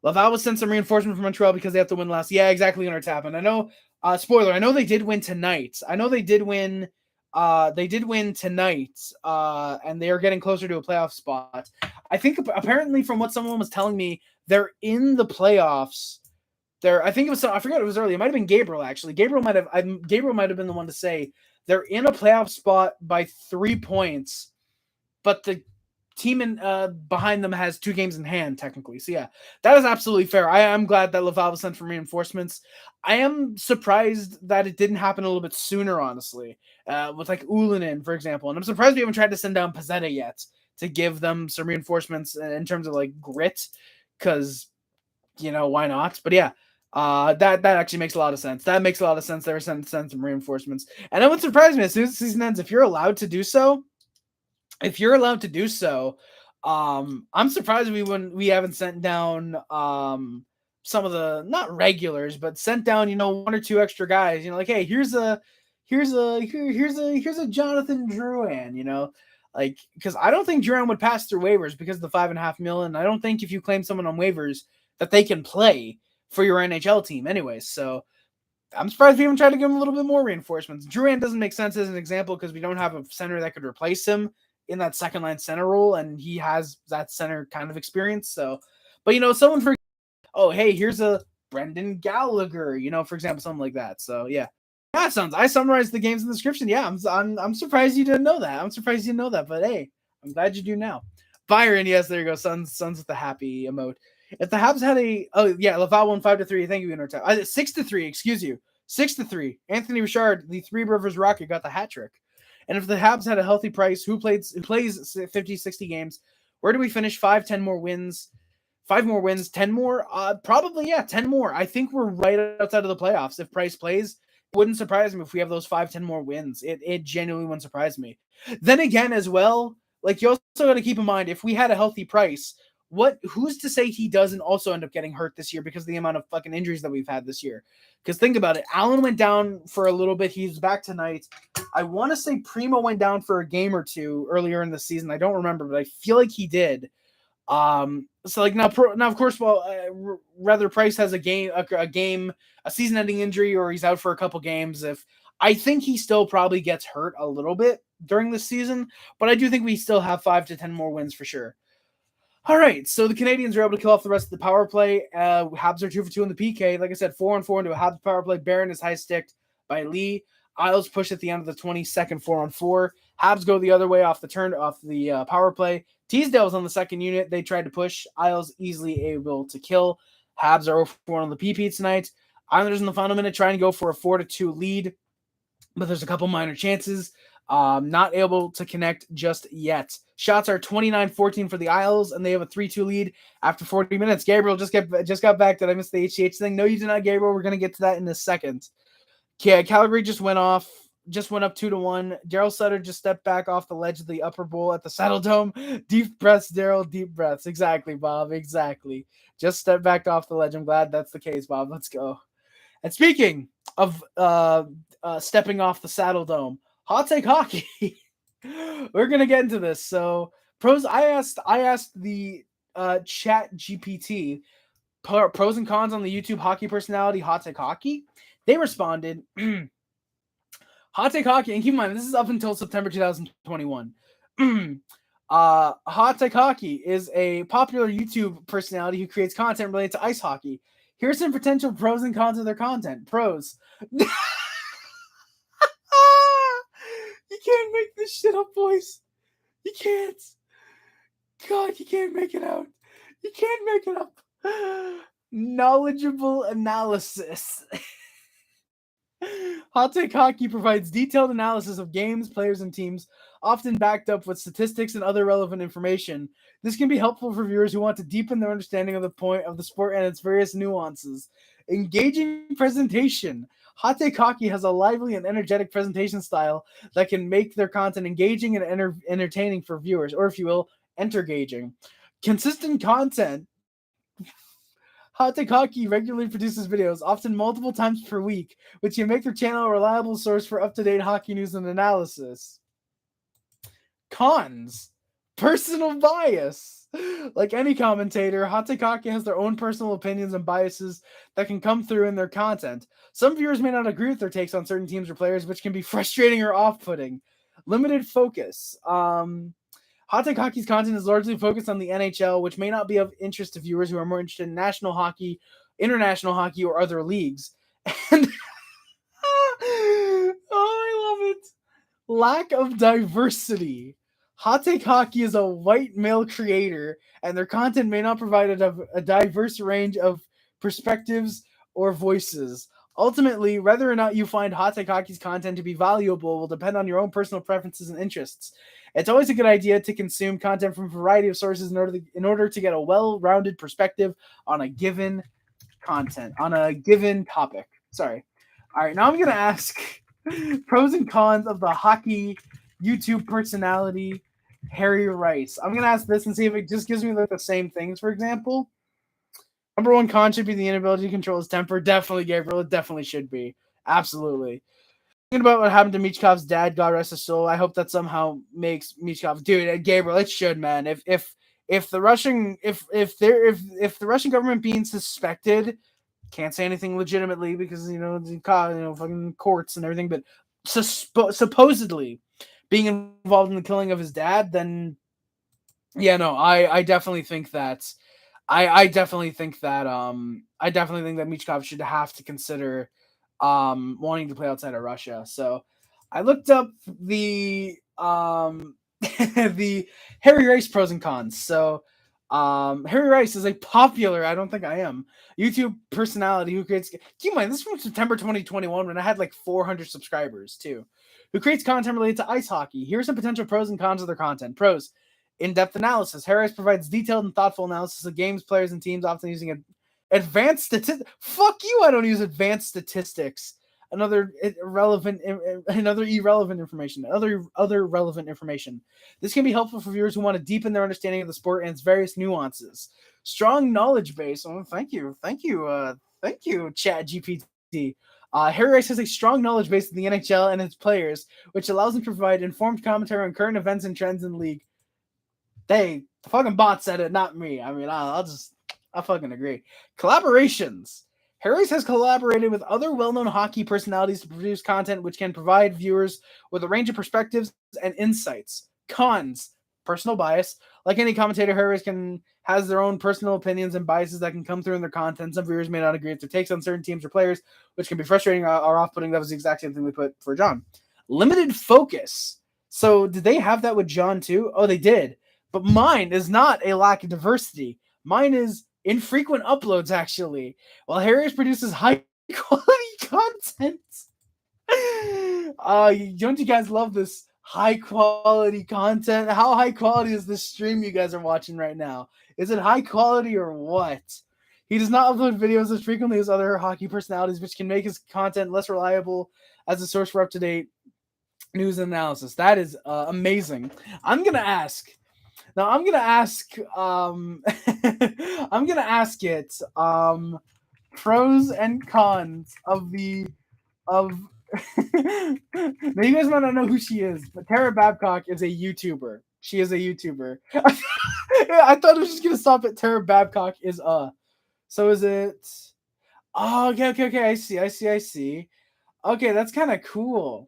S1: Laval was sent some reinforcement from Montreal because they have to win last. Yeah, exactly. When it's happened. I know. Spoiler. I know they did win tonight. I know they did win. They did win tonight. And they are getting closer to a playoff spot. I think apparently from what someone was telling me, they're in the playoffs. I think it was. I forgot it was early. It might have been Gabriel actually. Gabriel might have been the one to say they're in a playoff spot by 3 points, but the team behind them has 2 games in hand technically. So yeah, that is absolutely fair. I am glad that Laval was sent for reinforcements. I am surprised that it didn't happen a little bit sooner, honestly, with like Ullinen, for example. And I'm surprised we haven't tried to send down Pizzetta yet to give them some reinforcements in terms of like grit, because why not? But yeah, that actually makes a lot of sense. That makes a lot of sense. They were sent some reinforcements, and it would surprise me as soon as the season ends if you're allowed to do so. I'm surprised we haven't sent down some of the not regulars, but sent down 1 or 2 extra guys. Like, hey, here's a Jonathan Drouin. Like, because I don't think Drouin would pass through waivers because of the $5.5 million. I don't think if you claim someone on waivers that they can play for your NHL team, anyways. So I'm surprised we haven't tried to give him a little bit more reinforcements. Drouin doesn't make sense as an example because we don't have a center that could replace him in that second line center role, and he has that center kind of experience. So, but someone oh, hey, here's a Brendan Gallagher, for example, something like that. So yeah, I summarized the games in the description. Yeah, I'm surprised you didn't know that. But hey, I'm glad you do now. Byron, yes, there you go. Suns with the happy emote. If the Habs had Laval won 5-3. Thank you, Intertime. 6-3. Excuse you, 6-3. Anthony Richard, the Three Rivers Rocket, got the hat trick. And if the Habs had a healthy Price, who plays 50, 60 games, where do we finish? 5, 10 more wins? 5 more wins, 10 more? Probably, yeah, 10 more. I think we're right outside of the playoffs. If Price plays, it wouldn't surprise me if we have those 5, 10 more wins. It genuinely wouldn't surprise me. Then again, as well, like, you also got to keep in mind, if we had a healthy Price, who's to say he doesn't also end up getting hurt this year because of the amount of fucking injuries that we've had this year? Because think about it. Allen went down for a little bit. He's back tonight. I want to say Primo went down for a game or 2 earlier in the season. I don't remember, but I feel like he did. So like now of course, whether Price has a season-ending injury or he's out for a couple games, I think he still probably gets hurt a little bit during the season, but I do think we still have 5 to 10 more wins for sure. All right, so the Canadiens are able to kill off the rest of the power play. Habs are 2 for 2 in the PK. Like I said, 4-on-4 into a Habs power play. Barron is high-sticked by Lee. Isles push at the end of the 22nd 4-on-4. Habs go the other way off the power play. Teasdale's on the second unit. They tried to push. Isles easily able to kill. Habs are 0-4 on the PP tonight. Islanders in the final minute trying to go for a 4-2 lead, but there's a couple minor chances. Not able to connect just yet. Shots are 29-14 for the Isles, and they have a 3-2 lead after 40 minutes. Gabriel just got back. Did I miss the HCH thing? No, you did not, Gabriel. We're going to get to that in a second. Yeah, Calgary just went up 2-1. Daryl Sutter just stepped back off the ledge of the upper bowl at the Saddle Dome. Deep breaths, Daryl. Deep breaths. Exactly, Bob. Exactly. Just stepped back off the ledge. I'm glad that's the case, Bob. Let's go. And speaking of stepping off the Saddle Dome, hot take hockey. We're gonna get into this. So pros. I asked the Chat GPT pros and cons on the YouTube hockey personality hot take hockey. They responded. Hot take hockey, and keep in mind this is up until September 2021. Hot take hockey is a popular YouTube personality who creates content related to ice hockey. Here's some potential pros and cons of their content. Pros. You can't make this shit up, boys. You can't. God, you can't make it out. You can't make it up. Knowledgeable analysis. Hot Take Hockey provides detailed analysis of games, players, and teams, often backed up with statistics and other relevant information. This can be helpful for viewers who want to deepen their understanding of the point of the sport and its various nuances. Engaging presentation. Hot Take Hockey has a lively and energetic presentation style that can make their content engaging and entertaining for viewers, or if you will, entergaging. Consistent content. Hot Take Hockey regularly produces videos, often multiple times per week, which can make their channel a reliable source for up-to-date hockey news and analysis. Cons. Personal bias. Like any commentator, Hot Take Hockey has their own personal opinions and biases that can come through in their content. Some viewers may not agree with their takes on certain teams or players, which can be frustrating or off-putting. Limited focus. Hot Take Hockey's content is largely focused on the NHL, which may not be of interest to viewers who are more interested in national hockey, international hockey, or other leagues. And oh, I love it. Lack of diversity. Hot Take Hockey is a white male creator, and their content may not provide a diverse range of perspectives or voices. Ultimately, whether or not you find Hot Take Hockey's content to be valuable will depend on your own personal preferences and interests. It's always a good idea to consume content from a variety of sources in order to get a well-rounded perspective on a given topic. Sorry. All right, now I'm going to ask pros and cons of the hockey YouTube personality, Harry Rice. I'm going to ask this and see if it just gives me like the same things, for example. Number one con should be the inability to control his temper. Definitely, Gabriel. It definitely should be. Absolutely. Thinking about what happened to Michkov's dad, God rest his soul. I hope that somehow makes Michkov, dude, Gabriel. It should, man. If the Russian government being suspected, can't say anything legitimately because fucking courts and everything, but supposedly being involved in the killing of his dad, then yeah, no, I definitely think that. I definitely think that Michkov should have to consider wanting to play outside of Russia. So I looked up the the Harry Rice pros and cons. So Harry Rice is a popular, I don't think I am, YouTube personality who creates, keep in mind, this is from September 2021 when I had like 400 subscribers too, who creates content related to ice hockey. Here's some potential pros and cons of their content. Pros: in-depth analysis. Harry Rice provides detailed and thoughtful analysis of games, players, and teams, often using advanced statistics. Fuck you! I don't use advanced statistics. Other relevant information. This can be helpful for viewers who want to deepen their understanding of the sport and its various nuances. Strong knowledge base. Oh, thank you, Chat GPT. Harry Rice has a strong knowledge base in the NHL and its players, which allows him to provide informed commentary on current events and trends in the league. The fucking bot said it, not me. I mean, I fucking agree. Collaborations. Harris has collaborated with other well-known hockey personalities to produce content which can provide viewers with a range of perspectives and insights. Cons: personal bias. Like any commentator, Harris has their own personal opinions and biases that can come through in their content. Some viewers may not agree with their takes on certain teams or players, which can be frustrating or off-putting. That was the exact same thing we put for John. Limited focus. So did they have that with John too? Oh, they did. But mine is not a lack of diversity. Mine is infrequent uploads, actually. While Harris produces high-quality content. Don't you guys love this high-quality content? How high-quality is this stream you guys are watching right now? Is it high-quality or what? He does not upload videos as frequently as other hockey personalities, which can make his content less reliable as a source for up-to-date news and analysis. That is amazing. I'm gonna ask it pros and cons of now you guys might not know who she is, but Tara Babcock is a YouTuber. She is a YouTuber. I thought it was just gonna stop at Tara Babcock is so is it? Oh, okay. I see. Okay, that's kind of cool.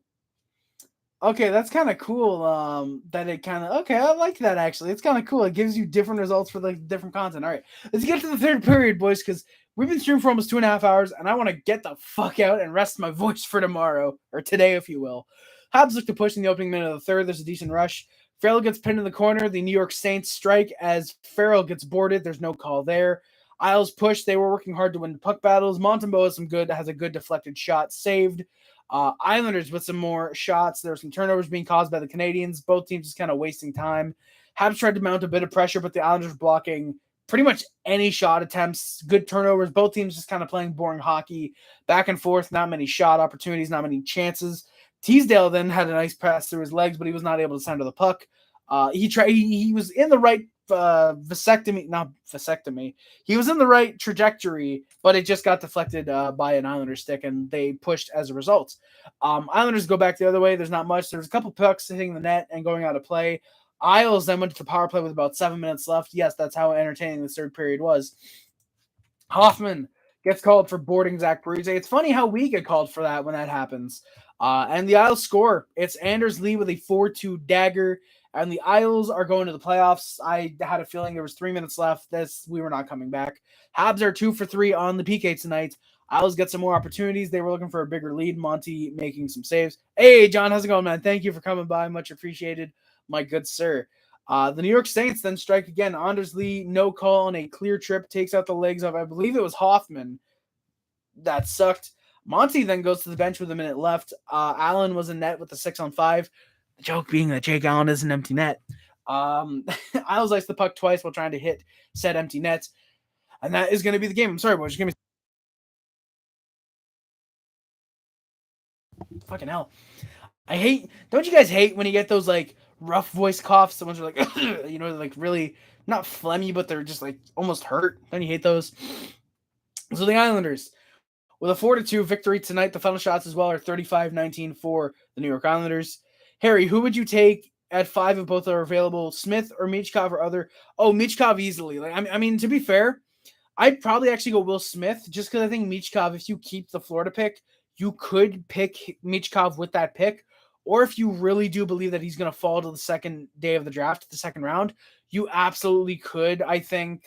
S1: That it kind of, okay, I like that actually. It's kind of cool. It gives you different results for the different content. All right, let's get to the third period, boys, because we've been streaming for almost 2.5 hours, and I want to get the fuck out and rest my voice for tomorrow, or today, if you will. Habs look to push in the opening minute of the third. There's a decent rush. Farrell gets pinned in the corner. The New York Saints strike as Farrell gets boarded. There's no call there. Isles pushed. They were working hard to win the puck battles. Montembeault has a good deflected shot saved. Islanders with some more shots. There were some turnovers being caused by the Canadiens. Both teams just kind of wasting time. Habs tried to mount a bit of pressure, but the Islanders blocking pretty much any shot attempts. Good turnovers. Both teams just kind of playing boring hockey, back and forth. Not many shot opportunities, not many chances. Teasdale then had a nice pass through his legs, but he was not able to center the puck. He was in the right vasectomy. He was in the right trajectory, but it just got deflected by an Islander stick, and they pushed as a result. Islanders go back the other way. There's not much. There's a couple pucks hitting the net and going out of play. Isles then went to the power play with about 7 minutes left. Yes, that's how entertaining the third period was. Hoffman gets called for boarding Zach Parise. It's funny how we get called for that when that happens. And the Isles score. It's Anders Lee with a 4-2 dagger. And the Isles are going to the playoffs. I had a feeling there was 3 minutes left. We were not coming back. Habs are 2 for 3 on the PK tonight. Isles get some more opportunities. They were looking for a bigger lead. Monty making some saves. Hey, John, how's it going, man? Thank you for coming by. Much appreciated, my good sir. The New York Saints then strike again. Anders Lee, no call on a clear trip, takes out the legs of, I believe it was Hoffman. That sucked. Monty then goes to the bench with a minute left. Allen was in net with the 6-on-5. The joke being that Jake Allen is an empty net. Isles iced the puck twice while trying to hit said empty net. And that is going to be the game. I'm sorry, boys. Give me fucking hell. Don't you guys hate when you get those like rough voice coughs? Someone's like, like really not phlegmy, but they're just like almost hurt. Don't you hate those? So the Islanders, with a 4-2 victory tonight, the final shots as well are 35-19 for the New York Islanders. Harry, who would you take at 5 if both are available? Smith or Michkov or other? Oh, Michkov easily. Like I mean, to be fair, I'd probably actually go Will Smith just because I think Michkov, if you keep the Florida pick, you could pick Michkov with that pick. Or if you really do believe that he's going to fall to the second day of the draft, the second round, you absolutely could, I think,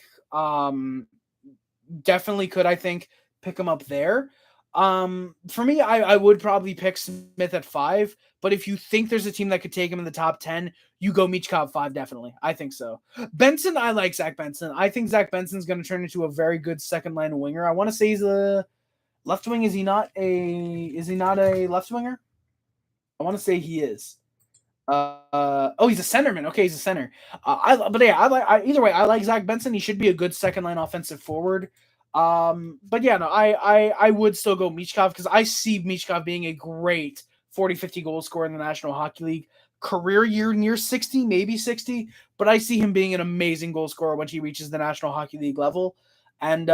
S1: definitely could, I think, pick him up there. For me, I would probably pick Smith at 5, but if you think there's a team that could take him in the top 10, you go Michkov 5, definitely. I think so. Benson, I like Zach Benson. I think Zach Benson's going to turn into a very good second line winger. I want to say he's a left wing. Is he not a left winger? I want to say he is. He's a centerman. Okay, he's a center. Either way, I like Zach Benson. He should be a good second line offensive forward. But yeah, no, I would still go Michkov because I see Michkov being a great 40-50 goal scorer in the National Hockey League. Career year near 60, maybe 60, but I see him being an amazing goal scorer when he reaches the National Hockey League level. And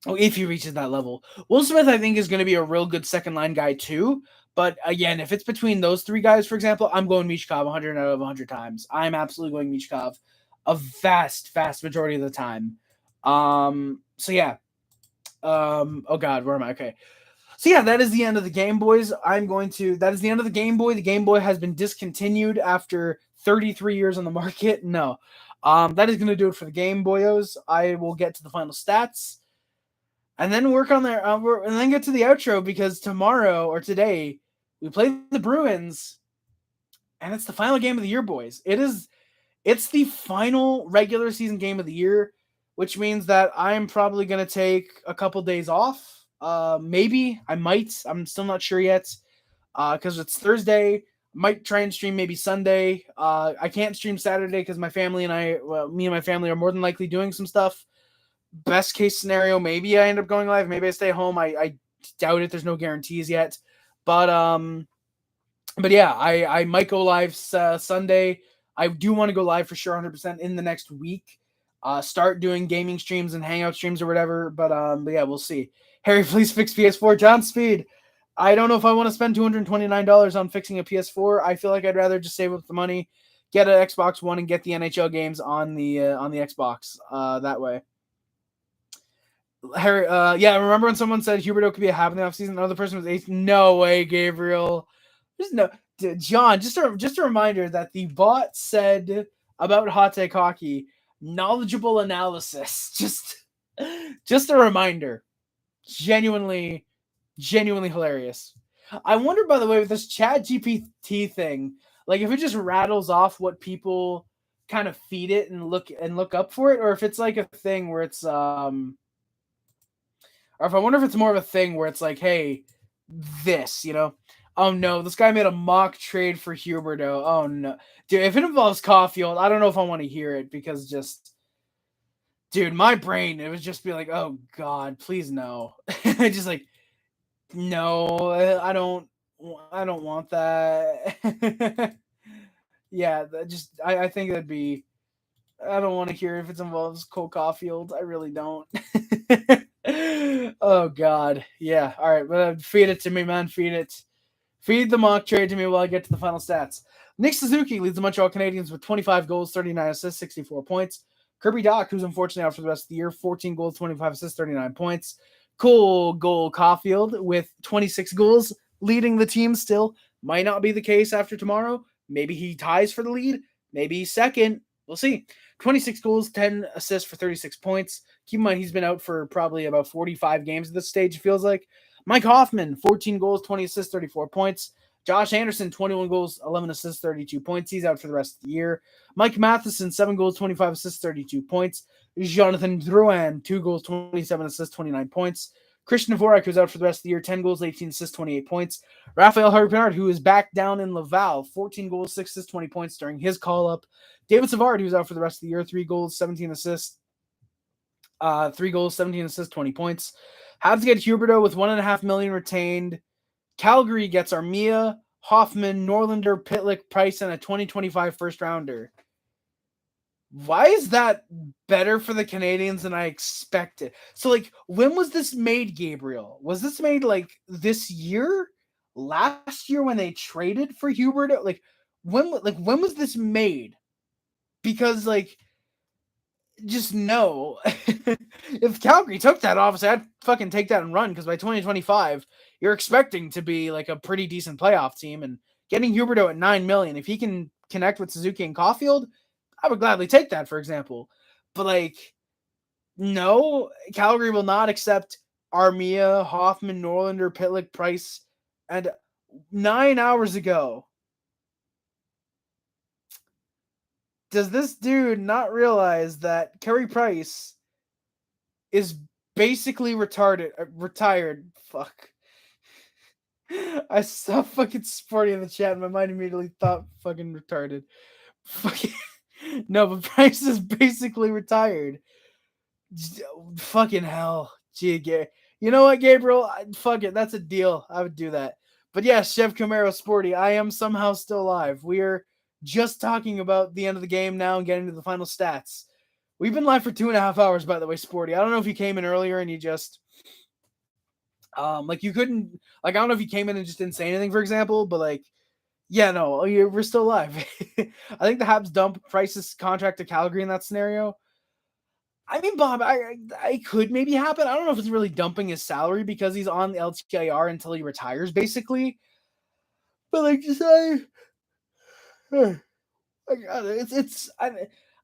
S1: if he reaches that level. Will Smith, I think, is going to be a real good second line guy too. But again, if it's between those three guys, for example, I'm going Michkov 100 out of 100 times. I'm absolutely going Michkov a vast majority of the time. So yeah. Oh God, where am I? Okay. So yeah, that is the end of the Game Boys. That is the end of the Game Boy. The Game Boy has been discontinued after 33 years on the market. No. That is going to do it for the Game Boyos. I will get to the final stats and then work on there, and then get to the outro because tomorrow or today we play the Bruins and it's the final game of the year, boys. It's the final regular season game of the year, which means that I'm probably going to take a couple days off. Maybe I might. I'm still not sure yet because it's Thursday. Might try and stream maybe Sunday. I can't stream Saturday because me and my family are more than likely doing some stuff. Best case scenario, maybe I end up going live. Maybe I stay home. I doubt it. There's no guarantees yet. But yeah, I might go live Sunday. I do want to go live for sure 100% in the next week. Start doing gaming streams and hangout streams or whatever. But yeah, we'll see. Harry, please fix PS4. John Speed. I don't know if I want to spend $229 on fixing a PS4. I feel like I'd rather just save up the money, get an Xbox One, and get the NHL games on the Xbox that way. Harry, yeah, remember when someone said Huberdeau could be a Hab in the offseason? Another person was 8. No way, Gabriel. There's no John. Just a reminder that the bot said about Hot Take Hockey, knowledgeable analysis. Just a reminder. Genuinely hilarious. I wonder, by the way, with this Chat GPT thing, like if it just rattles off what people kind of feed it and look up for it, or if it's like a thing where it's or if I wonder if it's more of a thing where it's like, hey, this, oh no, this guy made a mock trade for Huberdeau. Oh no, dude, if it involves Caulfield, I don't know if I want to hear it because just, dude, my brain, it would just be like, oh god, please no. Just like, no, I don't want that. Yeah, I think that'd be. I don't want to hear if it involves Cole Caulfield. I really don't. Oh God, yeah. All right, but feed it to me, man. Feed it. Feed the mock trade to me while I get to the final stats. Nick Suzuki leads the Montreal Canadiens with 25 goals, 39 assists, 64 points. Kirby Dach, who's unfortunately out for the rest of the year, 14 goals, 25 assists, 39 points. Cole Caulfield with 26 goals, leading the team still. Might not be the case after tomorrow. Maybe he ties for the lead. Maybe he's second. We'll see. 26 goals, 10 assists for 36 points. Keep in mind, he's been out for probably about 45 games at this stage, it feels like. Mike Hoffman, 14 goals, 20 assists, 34 points. Josh Anderson, 21 goals, 11 assists, 32 points. He's out for the rest of the year. Mike Matheson, 7 goals, 25 assists, 32 points. Jonathan Drouin, 2 goals, 27 assists, 29 points. Christian Dvorak, who's out for the rest of the year, 10 goals, 18 assists, 28 points. Raphael Harvey-Pinard, who is back down in Laval, 14 goals, 6 assists, 20 points during his call-up. David Savard, who's out for the rest of the year, 3 goals, 17 assists. 3 goals, 17 assists, 20 points. Habs get Huberdeau with $1.5 million retained. Calgary gets Armia, Hoffman, Norlinder, Pitlick, Price, and a 2025 first rounder. Why is that better for the Canadiens than I expected? So, like, when was this made, Gabriel? Was this made, like, this year? Last year when they traded for Huberdeau? Like, when was this made? Because, like, just no. If Calgary took that, obviously, I'd fucking take that and run, because by 2025, you're expecting to be, like, a pretty decent playoff team, and getting Huberdeau at $9 million, if he can connect with Suzuki and Caulfield, I would gladly take that, for example. But, like, no, Calgary will not accept Armia, Hoffman, Norlinder, Pitlick, Price, and 9 hours ago, does this dude not realize that Carey Price is basically retired? Fuck. I saw fucking Sporty in the chat and my mind immediately thought fucking retarded. Fucking no, but Price is basically retired. Fucking hell. Gee, you know what, Gabriel? Fuck it. That's a deal. I would do that. But yeah, Chef Camaro Sporty, I am somehow still alive. We're just talking about the end of the game now and getting to the final stats. We've been live for 2.5 hours, by the way, Sporty. I don't know if you came in earlier and you just you couldn't, like, I don't know if you came in and just didn't say anything, for example, but like, yeah, no, we're still live. I think the Habs dump Price's contract to Calgary in that scenario. I mean, Bob, I could maybe happen. I don't know if it's really dumping his salary because he's on the LTIR until he retires, basically. But like, just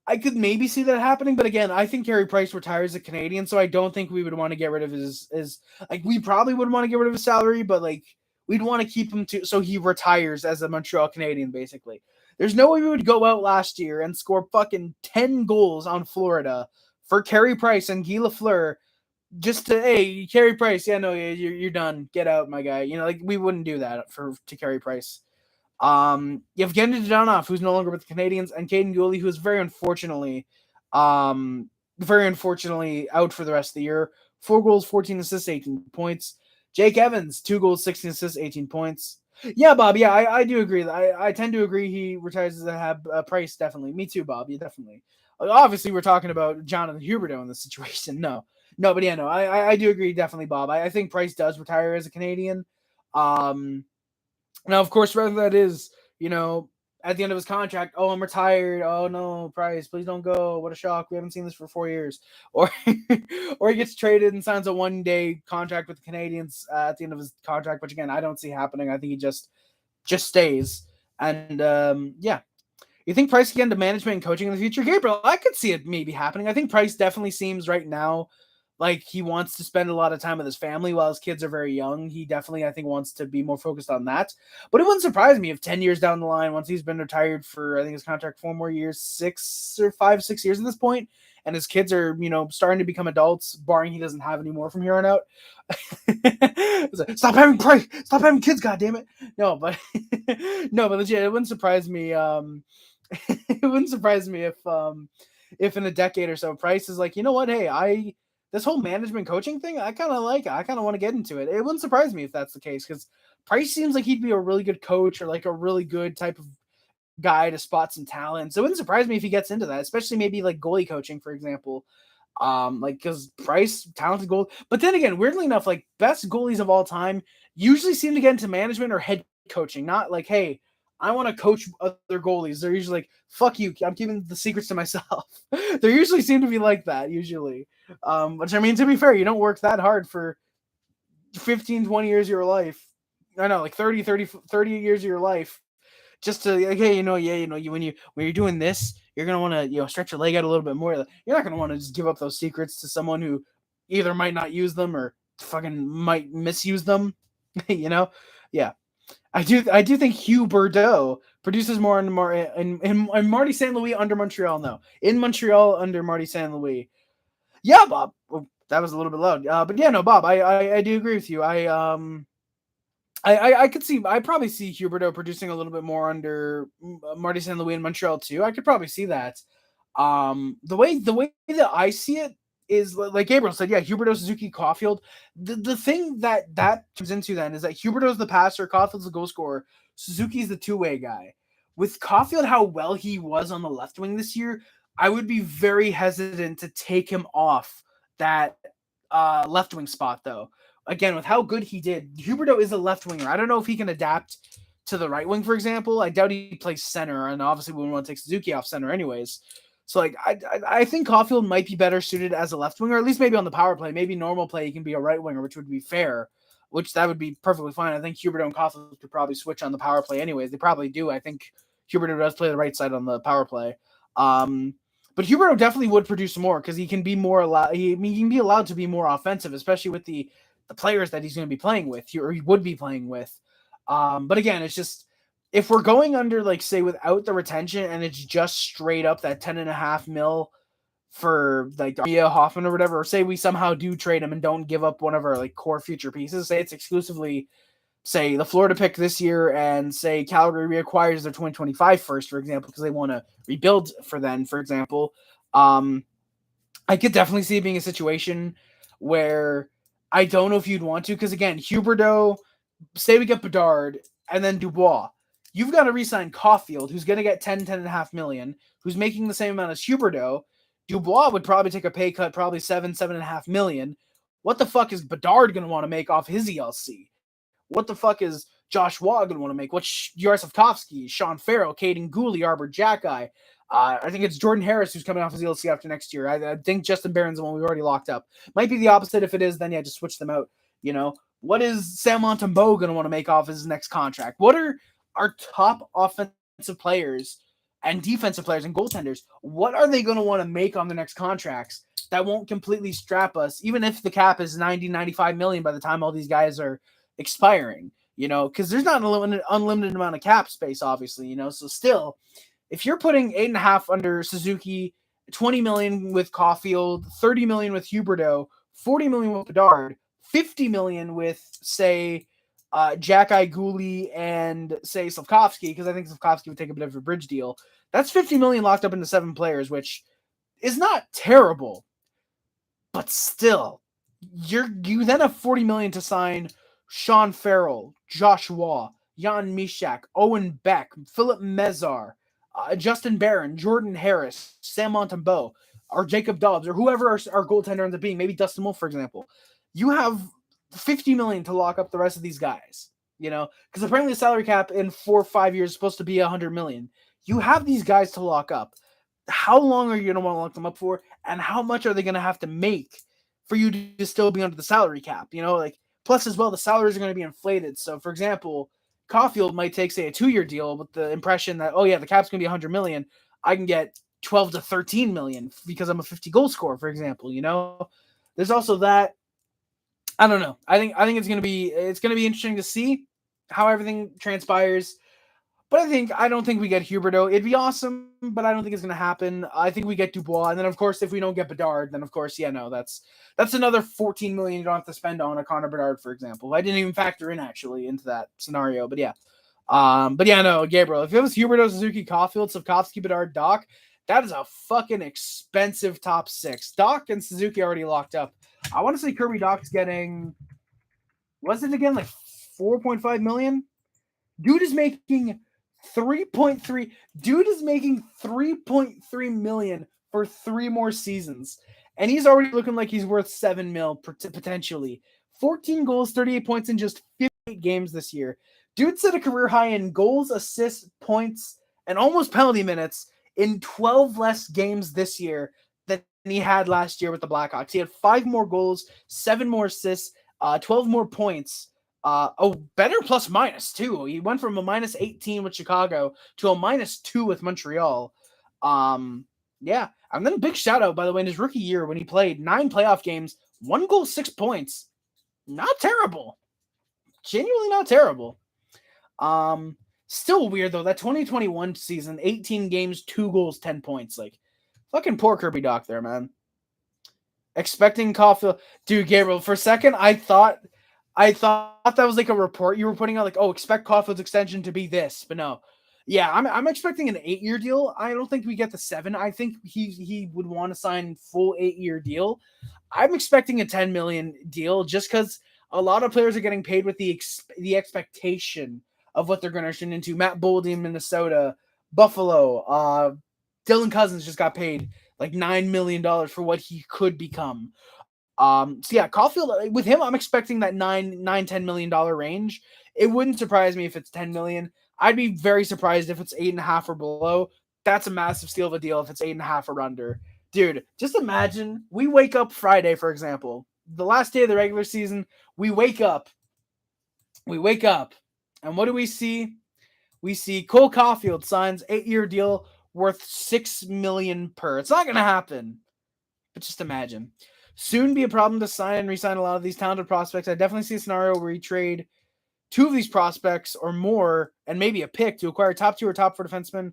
S1: I could maybe see that happening, but again, I think Carey Price retires a Canadian, so I don't think we would want to get rid of his like, we probably would want to get rid of his salary, but like, we'd want to keep him so he retires as a Montreal Canadian, basically. There's no way we would go out last year and score fucking 10 goals on Florida for Carey Price and Guy Lafleur just to, hey, Carey Price, yeah, no, you're done. Get out, my guy. You know, like, we wouldn't do that to Carey Price. You have Evgeny Dadonov, who's no longer with the Canadiens, and Caden Gooley, who is very unfortunately out for the rest of the year. 4 goals, 14 assists, 18 points. Jake Evans, 2 goals, 16 assists, 18 points. Yeah, Bob. Yeah, I do agree. I tend to agree he retires as a Price, definitely. Me too, Bob. Yeah, definitely. Obviously, we're talking about Jonathan Huberdeau in this situation. No, but yeah, no, I do agree, definitely, Bob. I think Price does retire as a Canadian. Now, of course, whether that is, at the end of his contract, oh, I'm retired. Oh, no, Price, please don't go. What a shock. We haven't seen this for 4 years. Or or he gets traded and signs a 1-day contract with the Canadiens at the end of his contract, which, again, I don't see happening. I think he just stays. And, yeah. You think Price can get into management and coaching in the future? Gabriel, I could see it maybe happening. I think Price definitely seems right now like he wants to spend a lot of time with his family while his kids are very young. He definitely, I think, wants to be more focused on that. But it wouldn't surprise me if 10 years down the line, once he's been retired for, I think his contract 4 more years, 6 years at this point, and his kids are, starting to become adults, barring he doesn't have any more from here on out. Stop having kids, goddammit. No, but no, but legit, it wouldn't surprise me. It wouldn't surprise me if in a decade or so, Price is like, you know what, hey, this whole management coaching thing, I kind of like it. I kind of want to get into it. It wouldn't surprise me if that's the case, because Price seems like he'd be a really good coach, or like a really good type of guy to spot some talent. So it wouldn't surprise me if he gets into that, especially maybe like goalie coaching, for example. Like, because Price, talented goal. But then again, weirdly enough, like best goalies of all time usually seem to get into management or head coaching, not like, hey, I want to coach other goalies. They're usually like, fuck you, I'm keeping the secrets to myself. They usually seem to be like that, usually. Which, I mean, to be fair, you don't work that hard for 15, 20 years of your life. I know, like 30 years of your life, just to, like, hey, when you're doing this, you're gonna want to, stretch your leg out a little bit more. You're not gonna want to just give up those secrets to someone who either might not use them or fucking might misuse them. Yeah. I do think Hugh Bordeaux produces more in Marty St. Louis under Montreal. No, in Montreal under Marty St. Louis. Yeah, Bob. Well, that was a little bit loud. But yeah, no, Bob. I do agree with you. I could see. I probably see Huberto producing a little bit more under Marty St. Louis in Montreal too. I could probably see that. The way that I see it is, like Gabriel said, yeah, Huberto, Suzuki, Caulfield. The thing that turns into then is that Huberto's the passer, Caulfield's the goal scorer, Suzuki's the two-way guy. With Caulfield, how well he was on the left wing this year, I would be very hesitant to take him off that left wing spot, though. Again, with how good he did, Huberto is a left winger. I don't know if he can adapt to the right wing, for example. I doubt he plays center, and obviously we wouldn't want to take Suzuki off center anyways. So, like, I think Caulfield might be better suited as a left winger, at least maybe on the power play. Maybe normal play he can be a right winger, which would be fair, which that would be perfectly fine. I think Huberto and Caulfield could probably switch on the power play anyways. They probably do. I think Huberto does play the right side on the power play. But Huberto definitely would produce more because he can be more allowed. He can be allowed to be more offensive, especially with the players that he's going to be playing with, or he would be playing with. But again, it's just, if we're going under, like, say, without the retention, and it's just straight up that 10.5 mil for like Mia Hoffman or whatever, or say we somehow do trade him and don't give up one of our like core future pieces, say it's exclusively, say, the Florida pick this year, and say Calgary reacquires their 2025 first, for example, because they want to rebuild for then, for example. I could definitely see it being a situation where I don't know if you'd want to, because again, Huberto, say we get Bedard and then Dubois, you've got to re-sign Caulfield, who's going to get 10.5 million, who's making the same amount as Huberto. Dubois would probably take a pay cut, probably 7.5 million. What the fuck is Bedard going to want to make off his ELC? What the fuck is Josh Waugh going to want to make? What's Yaroslavsky, Sean Farrell, Caden Gooley, Arbor Jackeye? I think it's Jordan Harris who's coming off his ELC after next year. I think Justin Barron's the one we've already locked up. Might be the opposite. If it is, then yeah, just switch them out. What is Sam Montembeault going to want to make off his next contract? What are our top offensive players and defensive players and goaltenders? What are they going to want to make on the next contracts that won't completely strap us, even if the cap is 95 million by the time all these guys are expiring? Because there's not an unlimited amount of cap space, obviously. So still, if you're putting 8.5 under Suzuki, 20 million with Caulfield, 30 million with Huberto, 40 million with Bedard, 50 million with, say, Jackeye, Gooley, and, say, Slavkovsky, because I think Slavkovsky would take a bit of a bridge deal. That's 50 million locked up into 7 players, which is not terrible. But still, you then have 40 million to sign Sean Farrell, Josh Waugh, Jan Mishak, Owen Beck, Philip Mezar, Justin Barron, Jordan Harris, Sam Montembeault, or Jacob Dobbs, or whoever our goaltender ends up being, maybe Dustin Wolf, for example. You have 50 million to lock up the rest of these guys, because apparently the salary cap in 4 or 5 years is supposed to be 100 million. You have these guys to lock up. How long are you going to want to lock them up for? And how much are they going to have to make for you to still be under the salary cap? Plus as well, the salaries are going to be inflated. So for example, Caulfield might take, say, a 2-year deal with the impression that, oh yeah, the cap's going to be 100 million. I can get 12 to 13 million because I'm a 50 goal scorer, for example, There's also that. I don't know. I think it's gonna be interesting to see how everything transpires. But I don't think we get Huberdeau. It'd be awesome, but I don't think it's gonna happen. I think we get Dubois, and then of course if we don't get Bedard, then of course that's another 14 million you don't have to spend on a Connor Bedard, for example. I didn't even factor in actually into that scenario, but yeah. No, Gabriel. If it was Huberdeau, Suzuki, Caulfield, Slavkovsky, Bedard, Doc, that is a fucking expensive top six. Doc and Suzuki already locked up. I want to say Kirby Doc's getting, was it again like 4.5 million? Dude is making 3.3. Dude is making 3.3 million for 3 more seasons, and he's already looking like he's worth 7 mil potentially. 14 goals, 38 points in just 58 games this year. Dude set a career high in goals, assists, points, and almost penalty minutes in 12 less games this year than he had last year with the Blackhawks. He had 5 more goals, 7 more assists, 12 more points. Better plus minus too. He went from a minus 18 with Chicago to a minus 2 with Montreal. Yeah. And then a big shout out, by the way, in his rookie year when he played 9 playoff games, 1 goal, 6 points. Not terrible. Genuinely not terrible. Still weird though. That 2021 season, 18 games, 2 goals, 10 points. Like, fucking poor Kirby Doc there, man. Expecting Caulfield. Dude, Gabriel, for a second, I thought that was like a report you were putting out, like, oh, expect Caulfield's extension to be this, but no. Yeah, I'm expecting an 8-year deal. I don't think we get the 7. I think he would want to sign full 8-year deal. I'm expecting a 10 million deal just because a lot of players are getting paid with the expectation of what they're going to turn into. Matt Boldy in Minnesota, Buffalo, Dylan Cousins just got paid like $9 million for what he could become. So yeah, Caulfield, with him, I'm expecting that $10 million range. It wouldn't surprise me if it's 10 million. I'd be very surprised if it's 8.5 or below. That's a massive steal of a deal if it's 8.5 or under. Dude, just imagine we wake up Friday, for example, the last day of the regular season. We wake up, and what do we see? We see Cole Caulfield signs 8-year deal worth $6 million per. It's not gonna happen, but just imagine. Soon be a problem to sign and re-sign a lot of these talented prospects. I definitely see a scenario where you trade 2 of these prospects or more and maybe a pick to acquire top 2 or top 4 defensemen,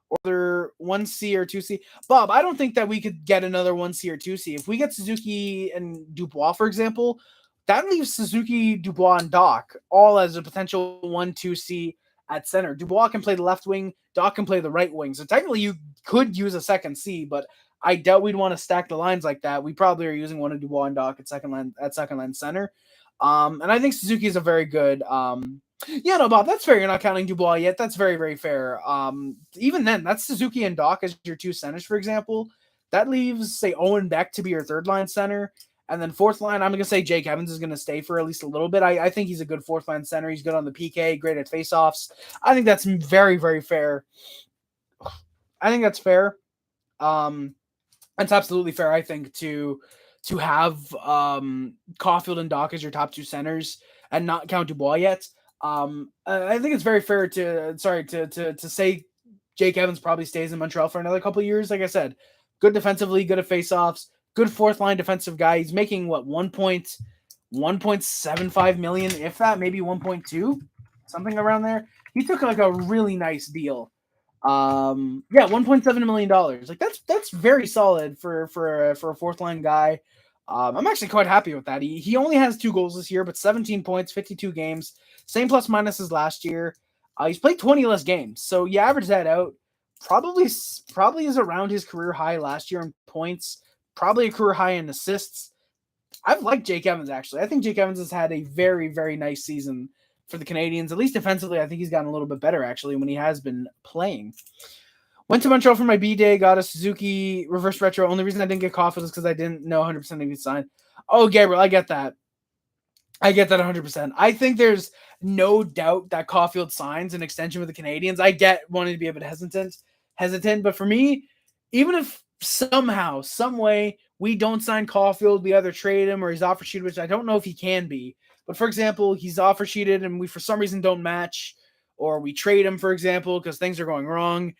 S1: or they're 1C or 2C. Bob, I don't think that we could get another 1C or 2C. If we get Suzuki and Dubois, for example, that leaves Suzuki, Dubois, and Doc all as a potential 1-2C at center. Dubois can play the left wing. Doc can play the right wing. So technically you could use a second C, but I doubt we'd want to stack the lines like that. We probably are using one of Dubois and Doc at second line center. And I think Suzuki is a very good. Yeah, no, Bob, that's fair. You're not counting Dubois yet. That's very, very fair. Even then, that's Suzuki and Doc as your 2 centers, for example. That leaves, say, Owen Beck to be your 3rd line center. And then 4th line, I'm going to say Jake Evans is going to stay for at least a little bit. I think he's a good 4th line center. He's good on the PK, great at faceoffs. I think that's very, very fair. I think that's fair. It's absolutely fair, I think, to have Caulfield and Doc as your top 2 centers and not count Dubois yet. I think it's very fair to say Jake Evans probably stays in Montreal for another couple of years. Like I said, good defensively, good at faceoffs, good 4th line defensive guy. He's making what 1.75 million, if that, maybe 1.2, something around there. He took like a really nice deal. $1.7 million. Like that's very solid for a 4th line guy. I'm actually quite happy with that. He only has 2 goals this year, but 17 points, 52 games, same plus minus as last year. He's played 20 less games, so you average that out. Probably is around his career high last year in points. Probably a career high in assists. I've liked Jake Evans actually. I think Jake Evans has had a very, very nice season for the Canadiens. At least defensively, I think he's gotten a little bit better actually when he has been playing. Went to Montreal for my B-Day, got a Suzuki reverse retro. Only reason I didn't get Caulfield is because I didn't know 100% if he'd sign. Oh, Gabriel, I get that. 100%. I think there's no doubt that Caulfield signs an extension with the Canadiens. I get wanting to be a bit hesitant, but for me, even if somehow, some way, we don't sign Caulfield, we either trade him or he's offer sheeted, which I don't know if he can be. But for example, he's offer sheeted and we for some reason don't match, or we trade him, for example, because things are going wrong.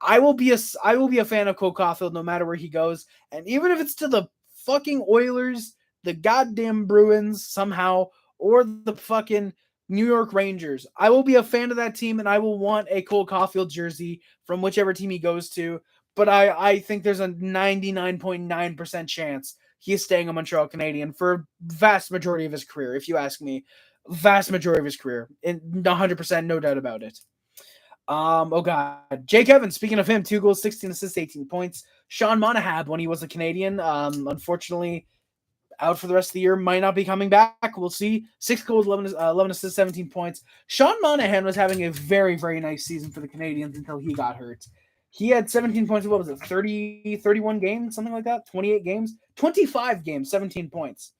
S1: I will be a fan of Cole Caulfield no matter where he goes. And even if it's to the fucking Oilers, the goddamn Bruins somehow, or the fucking New York Rangers. I will be a fan of that team, and I will want a Cole Caulfield jersey from whichever team he goes to. But I think there's a 99.9% chance he is staying a Montreal Canadian for a vast majority of his career, if you ask me. Vast majority of his career. 100%, no doubt about it. Oh god. Jake Evans, speaking of him, 2 goals, 16 assists, 18 points. Sean Monahan, when he was a Canadian, unfortunately out for the rest of the year, might not be coming back. We'll see. 6 goals, 11 assists, 17 points. Sean Monahan was having a very, very nice season for the Canadiens until he got hurt. He had 17 points. What was it? 31 games, something like that? 28 games? 25 games, 17 points.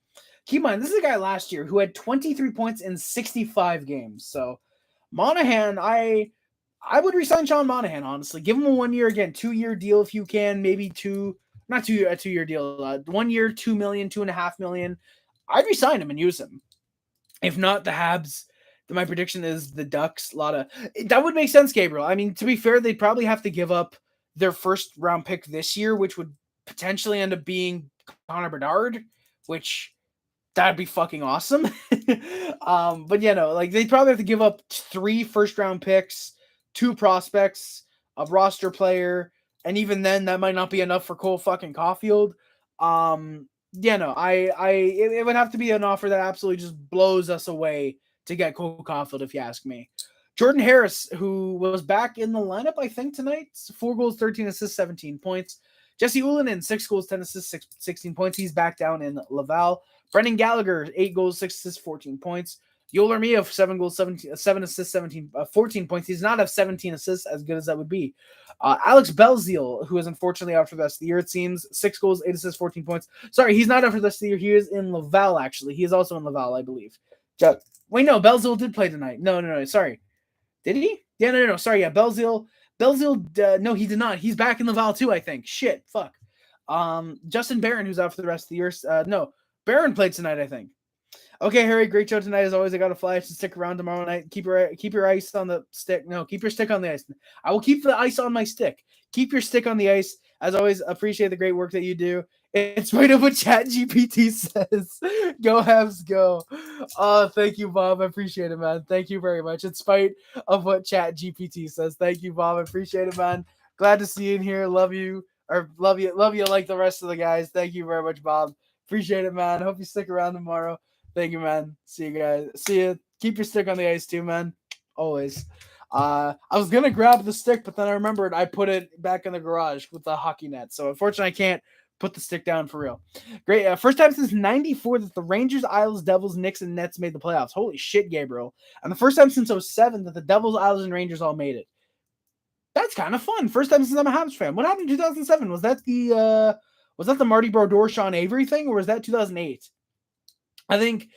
S1: Keep in mind, this is a guy last year who had 23 points in 65 games. So Monahan, I would resign Sean Monahan, honestly. Give him a 1 year, again, 2-year deal if you can, maybe not a 2-year deal, 1 year, $2 million, $2.5 million. I'd resign him and use him. If not, the Habs, my prediction is the Ducks. That would make sense, Gabriel. I mean, to be fair, they'd probably have to give up their first round pick this year, which would potentially end up being Connor Bedard, which that'd be fucking awesome. But they'd probably have to give up 3 first round picks, 2 prospects, a roster player, and even then, that might not be enough for Cole fucking Caulfield. It would have to be an offer that absolutely just blows us away to get Cole Caulfield, if you ask me. Jordan Harris, who was back in the lineup, I think, tonight, 4 goals, 13 assists, 17 points. Jesse Ullinen, 6 goals, 10 assists, 16 points. He's back down in Laval. Brendan Gallagher, 8 goals, 6 assists, 14 points. Yoel Armia, 7 goals, 7 assists, 14 points. He does not have 17 assists, as good as that would be. Alex Belzile, who is unfortunately out for the rest of the year, it seems. 6 goals, 8 assists, 14 points. Sorry, he's not out for the rest of the year. He is in Laval, actually. He is also in Laval, I believe. Wait, no, Belzile did play tonight. No, sorry. Did he? Yeah, no. Sorry, yeah, Belzile, no, he did not. He's back in Laval, too, I think. Shit, fuck. Justin Barron, who's out for the rest of the year. No, Barron played tonight, I think. Okay, Harry, great show tonight as always. I got to fly. So stick around tomorrow night. Keep your ice on the stick. No, keep your stick on the ice. I will keep the ice on my stick. Keep your stick on the ice. As always, appreciate the great work that you do. In spite of what ChatGPT says, go Habs, go. Oh, thank you, Bob. I appreciate it, man. Thank you very much. In spite of what ChatGPT says, thank you, Bob. I appreciate it, man. Glad to see you in here. Love you like the rest of the guys. Thank you very much, Bob. Appreciate it, man. Hope you stick around tomorrow. Thank you, man. See you guys. See you. Keep your stick on the ice too, man. Always. I was gonna grab the stick, but then I remembered I put it back in the garage with the hockey net. So unfortunately, I can't put the stick down for real. Great. First time since '94 that the Rangers, Isles, Devils, Knicks, and Nets made the playoffs. Holy shit, Gabriel. And the first time since '07 that the Devils, Isles, and Rangers all made it. That's kind of fun. First time since I'm a Habs fan. What happened in 2007? Was that the Marty Brodeur, Sean Avery thing, or was that 2008? I think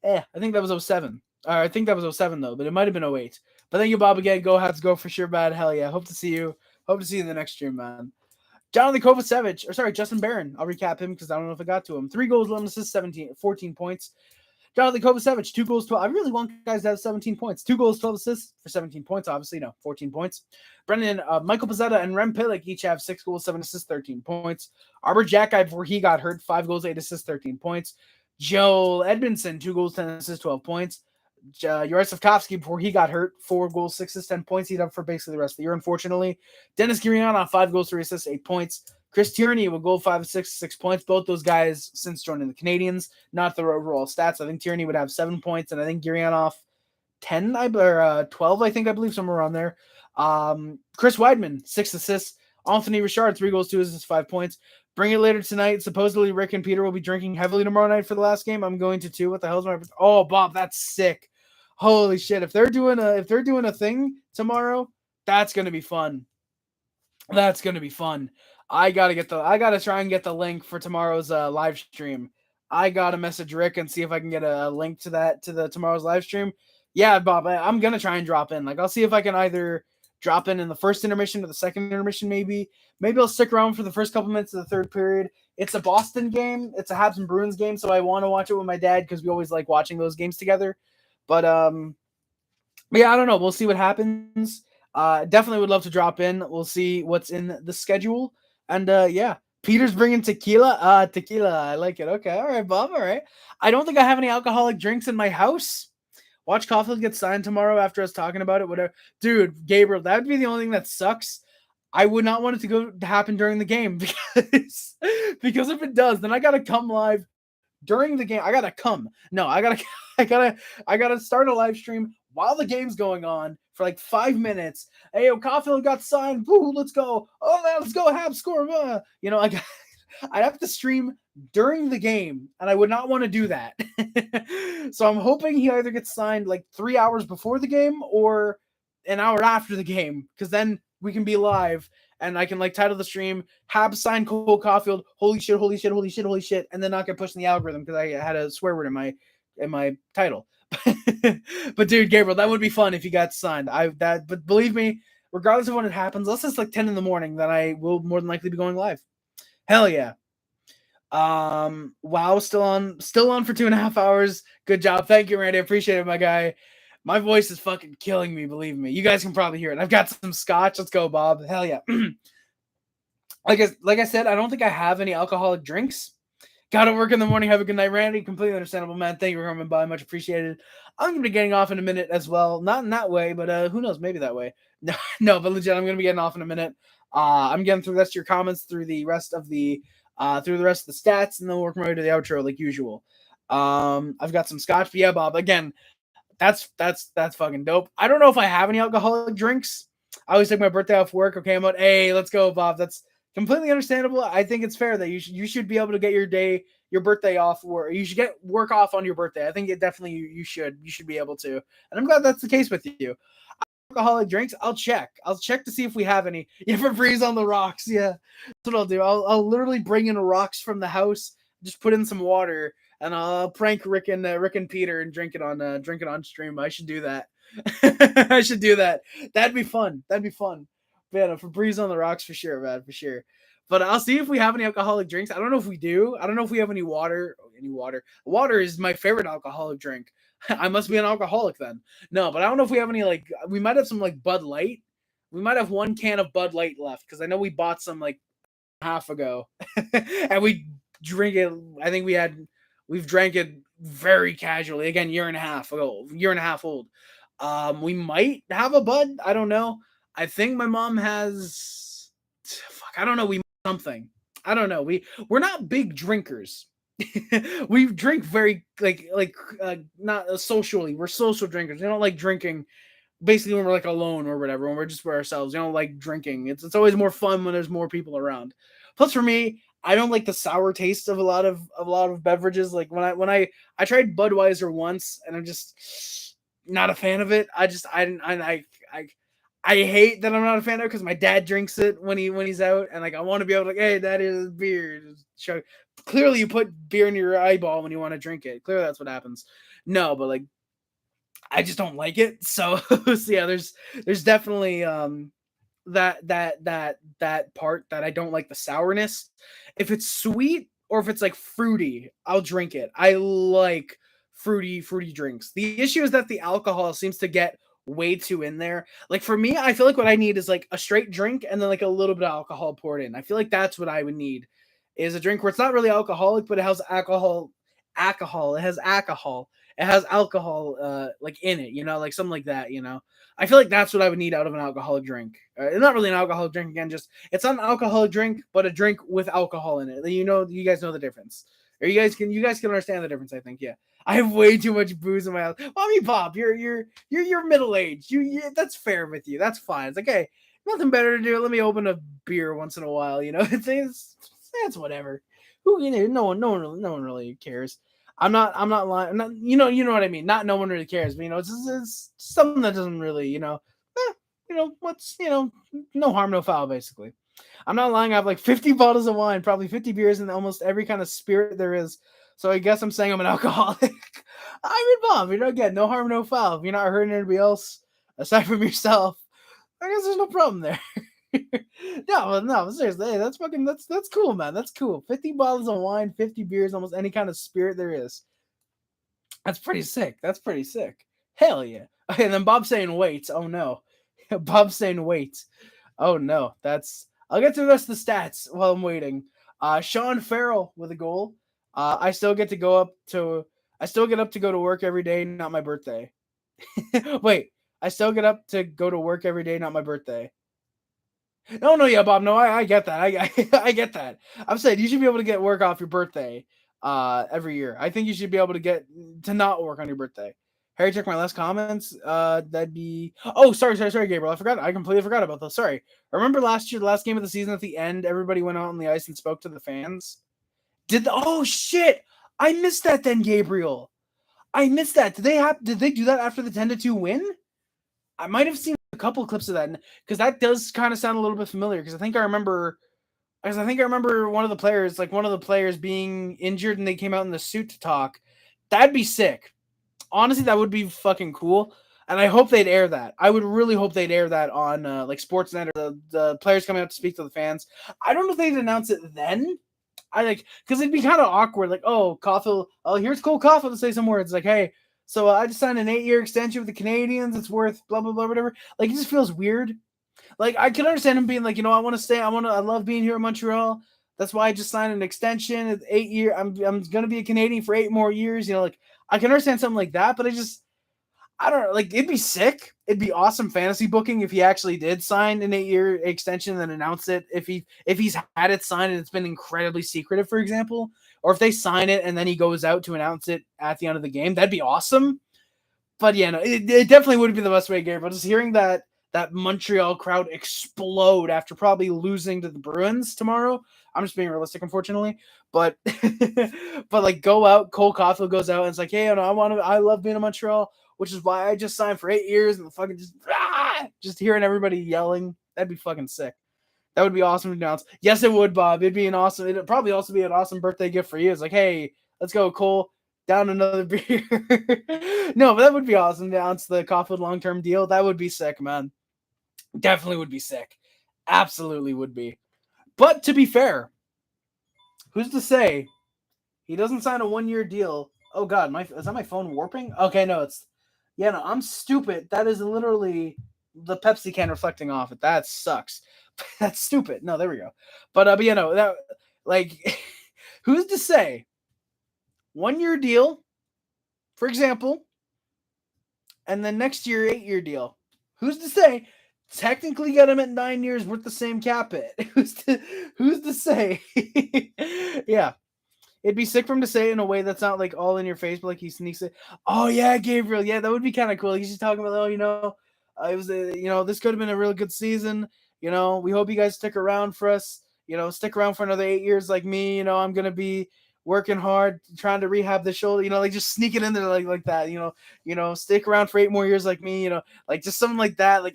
S1: that was 07. I think that was 07 though, but it might have been 08. But thank you, Bob, again. Go Habs, go for sure, man. Hell yeah. Hope to see you in the next stream, man. Jonathan Kovacevic, Justin Barron. I'll recap him because I don't know if I got to him. 3 goals, 11 assists, 14 points. Jonathan Kovacevic, 2 goals, 12. I really want guys to have 17 points. 2 goals, 12 assists for 17 points. Obviously, no, 14 points. Michael Pezzetta and Rem Pitlick each have 6 goals, 7 assists, 13 points. Arbor Jacki, before he got hurt, 5 goals, 8 assists, 13 points. Joel Edmondson, 2 goals, 10 assists, 12 points. Yaroslavsky, before he got hurt, 4 goals, 6 assists, 10 points. He'd up for basically the rest of the year, unfortunately. Dennis Gurianov, 5 goals, 3 assists, 8 points. Chris Tierney with goal 5, 6 points. Both those guys since joining the Canadiens, not their overall stats. I think Tierney would have 7 points, and I think Gurianov 10 or 12, I believe, somewhere around there. Chris Weidman, 6 assists. Anthony Richard, 3 goals, 2 assists, 5 points. Bring it later tonight. Supposedly Rick and Peter will be drinking heavily tomorrow night for the last game. I'm going to too. What the hell's my? Oh, Bob, that's sick. Holy shit! If they're doing a thing tomorrow, that's gonna be fun. That's gonna be fun. I gotta try and get the link for tomorrow's live stream. I gotta message Rick and see if I can get a link to the tomorrow's live stream. Yeah, Bob, I'm gonna try and drop in. I'll see if I can either drop in the first intermission or the second intermission, maybe. Maybe I'll stick around for the first couple minutes of the third period. It's a Boston game. It's a Habs and Bruins game, so I want to watch it with my dad because we always like watching those games together. But yeah, I don't know. We'll see what happens. Definitely would love to drop in. We'll see what's in the schedule. And yeah, Peter's bringing tequila. Tequila. I like it. Okay. All right, Bob. All right. I don't think I have any alcoholic drinks in my house. Watch Caulfield get signed tomorrow after us talking about it. Whatever. Dude, Gabriel, that would be the only thing that sucks. I would not want it to happen during the game because if it does, then I gotta come live during the game. I gotta come. No, I gotta start a live stream while the game's going on for like 5 minutes. Hey, Caulfield got signed. Woo, let's go. Oh man, let's go. Habs score. I'd have to stream during the game, and I would not want to do that. So I'm hoping he either gets signed like 3 hours before the game or an hour after the game, because then we can be live and I can like title the stream Habs sign Cole Caulfield. Holy shit, holy shit, holy shit, holy shit, and then not get pushed in the algorithm because I had a swear word in my title. But dude, Gabriel, that would be fun if he got signed. But believe me, regardless of when it happens, unless it's like 10 in the morning, then I will more than likely be going live. Hell yeah. Wow, still on for 2.5 hours. Good job. Thank you, Randy. I appreciate it, my guy. My voice is fucking killing me, believe me. You guys can probably hear it. I've got some scotch. Let's go, Bob. Hell yeah. Like I said, I don't think I have any alcoholic drinks. Gotta work in the morning. Have a good night, Randy. Completely understandable, man. Thank you for coming by. Much appreciated. I'm gonna be getting off in a minute as well. Not in that way, but who knows? Maybe that way. No, but legit, I'm gonna be getting off in a minute. I'm getting through the rest of your comments, through the rest of the stats, and then we'll work my way to the outro like usual. I've got some scotch, but yeah, Bob. Again, that's fucking dope. I don't know if I have any alcoholic drinks. I always take my birthday off work. Okay, I'm out. Hey, let's go, Bob. That's completely understandable. I think it's fair that you should be able to get your birthday off, or you should get work off on your birthday. I think it definitely you should be able to, and I'm glad that's the case with you. Alcoholic drinks, I'll check to see if we have any. Yeah, for freeze on the rocks. Yeah, that's what I'll do. I'll literally bring in rocks from the house, just put in some water, and I'll prank Rick and Peter and drink it on stream. I should do that. I should do that. That'd be fun. Man, for breeze on the rocks for sure, man, for sure. But I'll see if we have any alcoholic drinks. I don't know if we do. I don't know if we have any water. Water is my favorite alcoholic drink. I must be an alcoholic then. No, but I don't know if we have any, like, we might have some like Bud Light. We might have one can of Bud Light left because I know we bought some like half ago and we drink it. I think we've drank it very casually. Again, year and a half old. We might have a Bud. I don't know. I think my mom has, I don't know. We something. I don't know. We're not big drinkers. We drink very not socially. We're social drinkers. We don't like drinking basically when we're like alone or whatever, when we're just by ourselves. We don't like drinking. It's always more fun when there's more people around. Plus for me, I don't like the sour taste of a lot of beverages. Like when I tried Budweiser once and I'm just not a fan of it. I hate that I'm not a fan of it because my dad drinks it when he's out, and like I want to be able to like, hey, that is beer. Clearly, you put beer in your eyeball when you want to drink it. Clearly, that's what happens. No, but like, I just don't like it. So, yeah, there's definitely that part that I don't like, the sourness. If it's sweet or if it's like fruity, I'll drink it. I like fruity drinks. The issue is that the alcohol seems to get way too in there. Like for me, I feel like what I need is like a straight drink and then like a little bit of alcohol poured in. I feel like that's what I would need, is a drink where it's not really alcoholic, but it has alcohol. It has alcohol. It has alcohol like in it, like something like that, I feel like that's what I would need out of an alcoholic drink. Not really an alcoholic drink, again, just it's not an alcoholic drink, but a drink with alcohol in it. You guys know the difference. Or you guys can understand the difference, I think. Yeah. I have way too much booze in my house. Well, I mean, Bob, you're middle aged. That's fair with you. That's fine. It's like, hey, nothing better to do. Let me open a beer once in a while. It's whatever. No one really cares. I'm not lying. I'm not, you know what I mean. Not no one really cares. But it's something that doesn't really, what's no harm, no foul, basically. I'm not lying. I have like 50 bottles of wine, probably 50 beers, and almost every kind of spirit there is. So I guess I'm saying I'm an alcoholic. I mean, Bob, again, no harm, no foul. If you're not hurting anybody else aside from yourself, I guess there's no problem there. No, seriously, hey, that's cool, man. That's cool. 50 bottles of wine, 50 beers, almost any kind of spirit there is. That's pretty sick. Hell yeah. Okay, and then Bob's saying wait. Oh no. Bob's saying wait. Oh no. I'll get to the rest of the stats while I'm waiting. Sean Farrell with a goal. I still get to go up to. I still get up to go to work every day, not my birthday. Wait, I still get up to go to work every day, not my birthday. No, yeah, Bob. No, I get that. I get that. I'm saying you should be able to get work off your birthday every year. I think you should be able to get to not work on your birthday. Harry, check my last comments. That'd be. Oh, sorry, Gabriel. I forgot. I completely forgot about those. Sorry. Remember last year, the last game of the season at the end, everybody went out on the ice and spoke to the fans. Oh shit! I missed that then, Gabriel. I missed that. Did they do that after the 10-2 win? I might have seen a couple of clips of that because that does kind of sound a little bit familiar. Because I think I remember one of the players being injured and they came out in the suit to talk. That'd be sick. Honestly, that would be fucking cool. And I hope they'd air that. I would really hope they'd air that on like Sportsnet or the players coming out to speak to the fans. I don't know if they'd announce it then. Because it'd be kind of awkward. Like, oh, Caulfield. Oh, here's Cole Caulfield to say some words. Like, hey, so I just signed an 8-year extension with the Canadiens. It's worth blah blah blah whatever. Like, it just feels weird. Like, I can understand him being like, I want to stay. I love being here in Montreal. That's why I just signed an extension. It's 8 year. I'm gonna be a Canadian for 8 more years. Like, I can understand something like that, but I don't know. Like, it'd be sick. It'd be awesome fantasy booking if he actually did sign an 8-year extension and then announce it. If he's had it signed and it's been incredibly secretive, for example, or if they sign it and then he goes out to announce it at the end of the game, that'd be awesome. But yeah, no, it definitely would be the best way, Gary. But just hearing that Montreal crowd explode after probably losing to the Bruins tomorrow. I'm just being realistic, unfortunately. But but like go out, Cole Caulfield goes out and it's like, hey, I love being in Montreal, which is why I just signed for 8 years and fucking just hearing everybody yelling. That'd be fucking sick. That would be awesome to announce. Yes, it would, Bob. It'd probably also be an awesome birthday gift for you. It's like, hey, let's go, Cole. Down another beer. No, but that would be awesome to announce the Caulfield long-term deal. That would be sick, man. Definitely would be sick. Absolutely would be. But to be fair, who's to say he doesn't sign a 1-year deal? Oh God, is that my phone warping? Okay, no, I'm stupid. That is literally the Pepsi can reflecting off it. That sucks. That's stupid. No, there we go. But that like, who's to say 1-year deal, for example, and then next year 8-year deal? Who's to say? Technically get him at 9 years worth the same cap hit. Who's to say? Yeah. It'd be sick for him to say it in a way that's not like all in your face, but like he sneaks it. Oh yeah, Gabriel. Yeah, that would be kind of cool. He's just talking about, it was this could have been a really good season. We hope you guys stick around for us. Stick around for another 8 years like me. I'm gonna be working hard, trying to rehab the shoulder, like just sneak it in there like that, stick around for 8 more years like me, like just something like that. Like,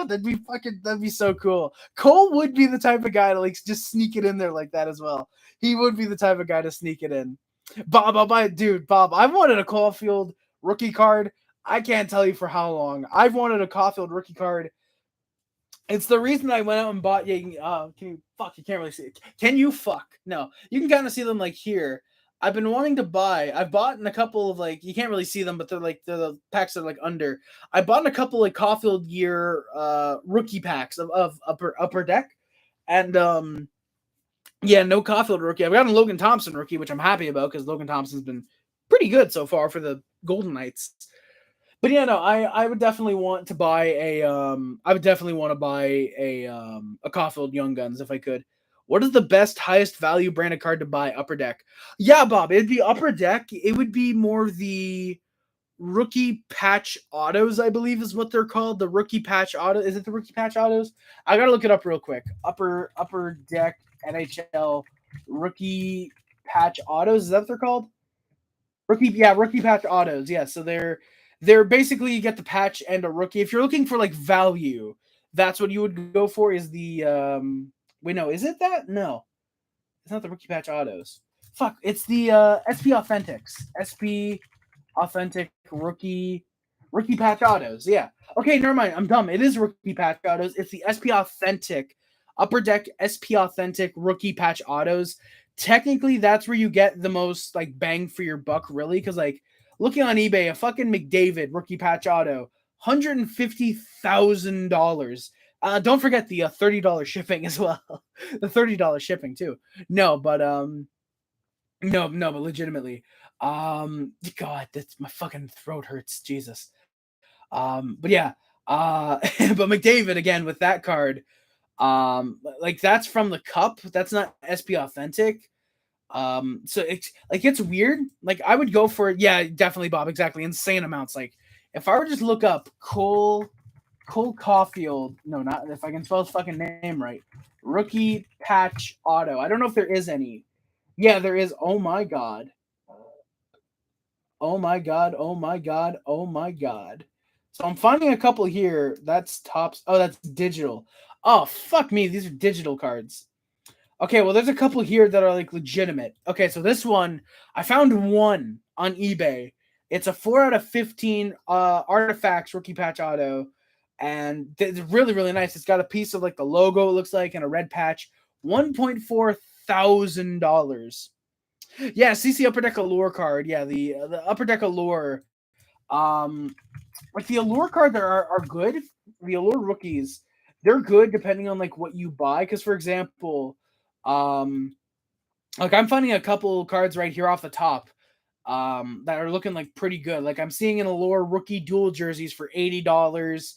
S1: that'd be so cool. Cole would be the type of guy to like just sneak it in there like that as well. He would be the type of guy to sneak it in. Bob, I've wanted a Caulfield rookie card. I can't tell you for how long. I've wanted a Caulfield rookie card. It's the reason I went out and bought. Yeah, you can't really see it. Can you fuck? No, you can kind of see them like here. I've been wanting to buy. I've bought in a couple of like, you can't really see them, but they're the packs that are like under. I bought in a couple like Caulfield year rookie packs of upper deck, and no Caulfield rookie. I've got a Logan Thompson rookie, which I'm happy about because Logan Thompson's been pretty good so far for the Golden Knights. But yeah, no, I would definitely want to buy a Caulfield Young Guns if I could. What is the best, highest value branded card to buy? Upper Deck. Yeah, Bob, it'd be Upper Deck. It would be more the rookie patch autos, I believe is what they're called. The rookie patch auto. Is it the rookie patch autos? I gotta look it up real quick. Upper Deck NHL rookie patch autos. Is that what they're called? Rookie patch autos. Yeah, so they're basically, you get the patch and a rookie. If you're looking for like value, that's what you would go for. Is the wait, no, is it that? No, it's not the rookie patch autos. Fuck, it's the SP Authentics. SP Authentic rookie patch autos. Yeah. Okay, never mind. I'm dumb. It is rookie patch autos. It's the SP Authentic Upper Deck SP Authentic rookie patch autos. Technically, that's where you get the most like bang for your buck, really, because like looking on eBay, a fucking McDavid rookie patch auto, $150,000. Don't forget the $30 shipping as well. The $30 shipping too. No, but no, but legitimately, God, that's my fucking throat hurts. Jesus. But yeah, but McDavid again with that card. Like that's from the cup. That's not SP authentic. So it's weird. Like I would go for, yeah, definitely Bob, exactly, insane amounts. Like if I were just look up Cole Caulfield, no, not if I can spell his fucking name right. Rookie patch auto. I don't know if there is any. Yeah, there is. Oh my god. Oh my god. Oh my god. Oh my god. So I'm finding a couple here. That's tops. Oh, that's digital. Oh, fuck me. These are digital cards. Okay, well, there's a couple here that are like legitimate. Okay, so this one, I found one on eBay. It's a 4 out of 15 artifacts rookie patch auto, and it's really, really nice. It's got a piece of like the logo, it looks like, and a red patch. $1.4 thousand. Yeah, CC Upper Deck Allure card. Yeah, the Upper Deck Allure. Like the Allure cards are good. The Allure rookies, they're good depending on like what you buy. Because for example, like I'm finding a couple cards right here off the top that are looking like pretty good. Like I'm seeing an Allure rookie dual jerseys for $80.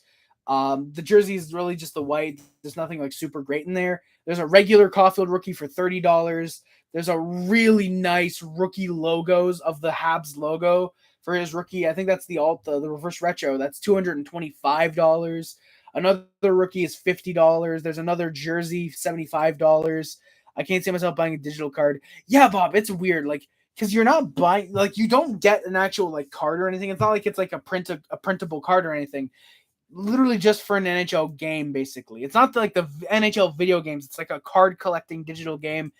S1: The jersey is really just the white. There's nothing like super great in there. There's a regular Caulfield rookie for $30. There's a really nice rookie logos of the Habs logo for his rookie. I think that's the reverse retro. That's $225. Another rookie is $50. There's another jersey, $75. I can't see myself buying a digital card. Yeah, Bob, it's weird. Like, because you're not buying, like, you don't get an actual like card or anything. It's not like it's like a printable card or anything. Literally just for an NHL game, basically. It's not like the NHL video games. It's like a card collecting digital game.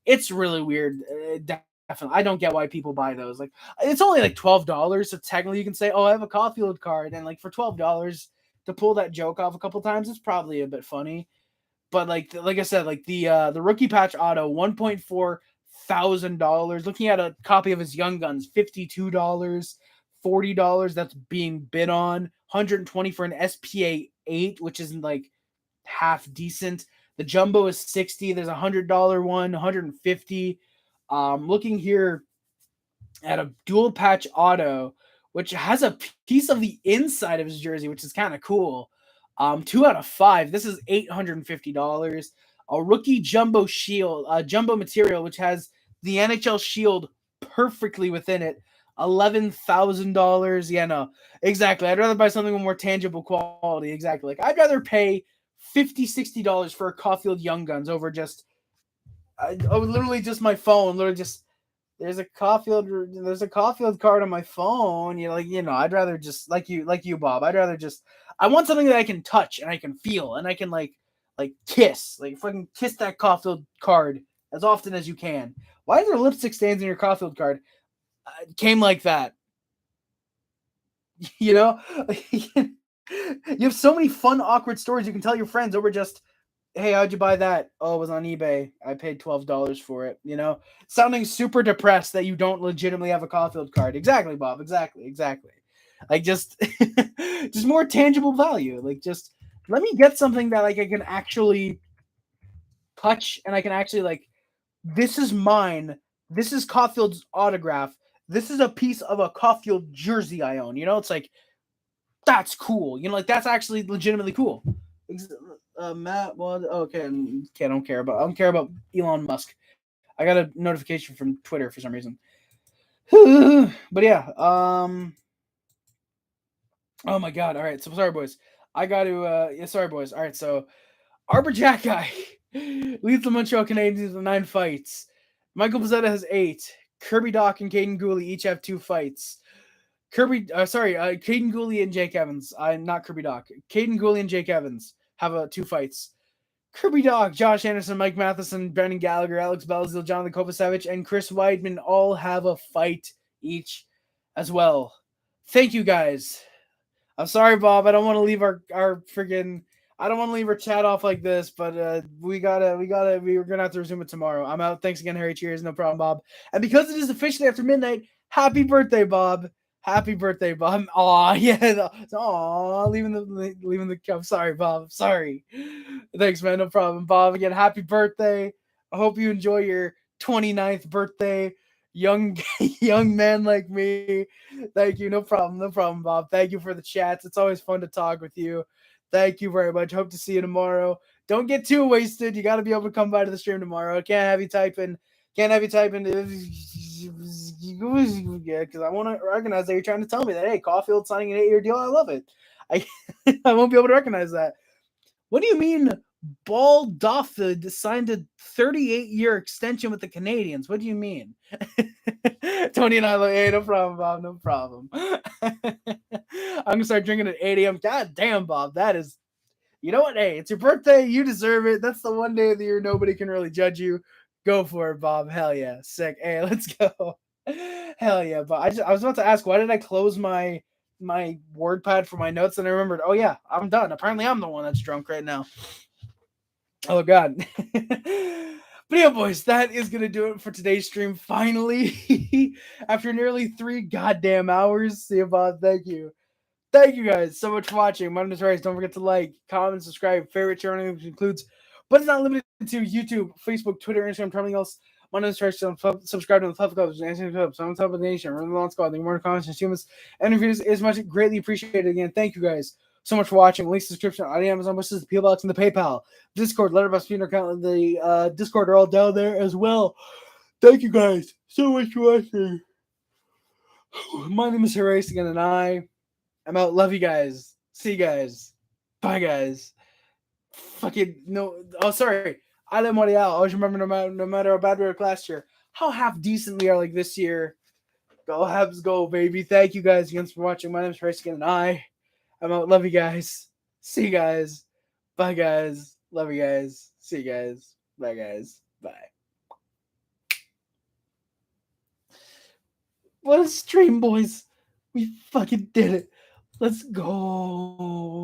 S1: It's really weird. Definitely, I don't get why people buy those. Like, it's only like $12, so technically you can say, "Oh, I have a Caulfield card," and like for $12 to pull that joke off a couple times, it's probably a bit funny. But like I said, like the rookie patch auto, $1.4 thousand. Looking at a copy of his Young Guns, $52, $40 that's being bid on, 120 for an SPA 8, which isn't like half decent. The jumbo is 60. There's $100 one, 150. Looking here at a dual patch auto, which has a piece of the inside of his jersey, which is kind of cool. 2 out of 5. This is $850. A rookie jumbo shield, jumbo material, which has the NHL shield perfectly within it. $11,000. Yeah, no, exactly. I'd rather buy something with more tangible quality. Exactly. Like I'd rather pay $50-$60 for a Caulfield Young Guns over just, literally just my phone. Literally just there's a Caulfield card on my phone. I'd rather just like you, Bob. I'd rather just I want something that I can touch and I can feel and I can like kiss, like fucking kiss that Caulfield card as often as you can. Why is there lipstick stains in your Caulfield card? It came like that. You know, you have so many fun, awkward stories you can tell your friends over just, hey, how'd you buy that? Oh, it was on eBay. I paid $12 for it. Sounding super depressed that you don't legitimately have a Caulfield card. Exactly, Bob. Exactly. Like just more tangible value. Like just let me get something that like I can actually touch and I can actually like, this is mine. This is Caulfield's autograph. This is a piece of a Caulfield jersey I own. It's like, that's cool. Like that's actually legitimately cool. Matt, well, okay, I don't care about Elon Musk. I got a notification from Twitter for some reason. But yeah, oh my god. All right, so sorry, boys. I got to sorry, boys. All right, so Arbor Jack guy leads the Montreal Canadiens with 9 fights. Michael Pezzetta has 8. Kirby Doc and Caden Gooley each have 2 fights. Caden Gooley and Jake Evans. I'm not Kirby Doc. Caden Gooley and Jake Evans have 2 fights. Kirby Doc, Josh Anderson, Mike Matheson, Brendan Gallagher, Alex Belzil, Jonathan Kovacevic, and Chris Weidman all have a fight each as well. Thank you guys. I'm sorry, Bob. I don't want to leave our freaking. I don't want to leave our chat off like this, but we're gonna have to resume it tomorrow. I'm out. Thanks again, Harry. Cheers. No problem, Bob. And because it is officially after midnight, happy birthday, Bob. Happy birthday, Bob. Aw, yeah. Aw, leaving the cup. Sorry, Bob. Sorry. Thanks, man. No problem, Bob. Again, happy birthday. I hope you enjoy your 29th birthday. Young young man like me. Thank you. No problem. No problem, Bob. Thank you for the chats. It's always fun to talk with you. Thank you very much. Hope to see you tomorrow. Don't get too wasted. You got to be able to come by to the stream tomorrow. Can't have you typing. Can't have you typing. Yeah, because I want to recognize that you're trying to tell me that, hey, Caulfield signing an 8-year deal. I love it. I I won't be able to recognize that. What do you mean Ball Dofford signed a 38-year extension with the Canadiens? What do you mean? 29, like, hey, no problem, Bob. No problem. I'm going to start drinking at 8 a.m. God damn, Bob. That is, you know what? Hey, it's your birthday. You deserve it. That's the one day of the year nobody can really judge you. Go for it, Bob. Hell yeah. Sick. Hey, let's go. Hell yeah. But I was about to ask, why did I close my WordPad for my notes? And I remembered, oh yeah, I'm done. Apparently I'm the one that's drunk right now. Oh god. But yeah, boys, that is gonna do it for today's stream. Finally, after nearly 3 goddamn hours. See you, Bob. Thank you. Thank you guys so much for watching. My name is Rice. Don't forget to like, comment, subscribe, favorite channel, which includes, but it's not limited to YouTube, Facebook, Twitter, Instagram, everything else. My name is Rice. Subscribe to the Puff Clubs, Answering Clubs, on top of the nation, run the launch squad, the more comments and humans and reviews is much greatly appreciated. Again, thank you guys so much for watching. Links to the description on the Amazon wishes, the PO Box, and the PayPal, Discord, Letterboxd, Twitter account, and the Discord are all down there as well. Thank you guys so much for watching. My name is Horace again, and I'm out. Love you guys. See you guys. Bye, guys. Fucking no. Oh, sorry. I live Montreal. I always remember no matter how bad we were last year, how half decent we are like this year. Go Habs, go, baby. Thank you guys again for watching. My name is Horace again, and I'm out. Love you guys. See you guys. Bye, guys. Love you guys. See you guys. Bye, guys. Bye. What a stream, boys. We fucking did it. Let's go.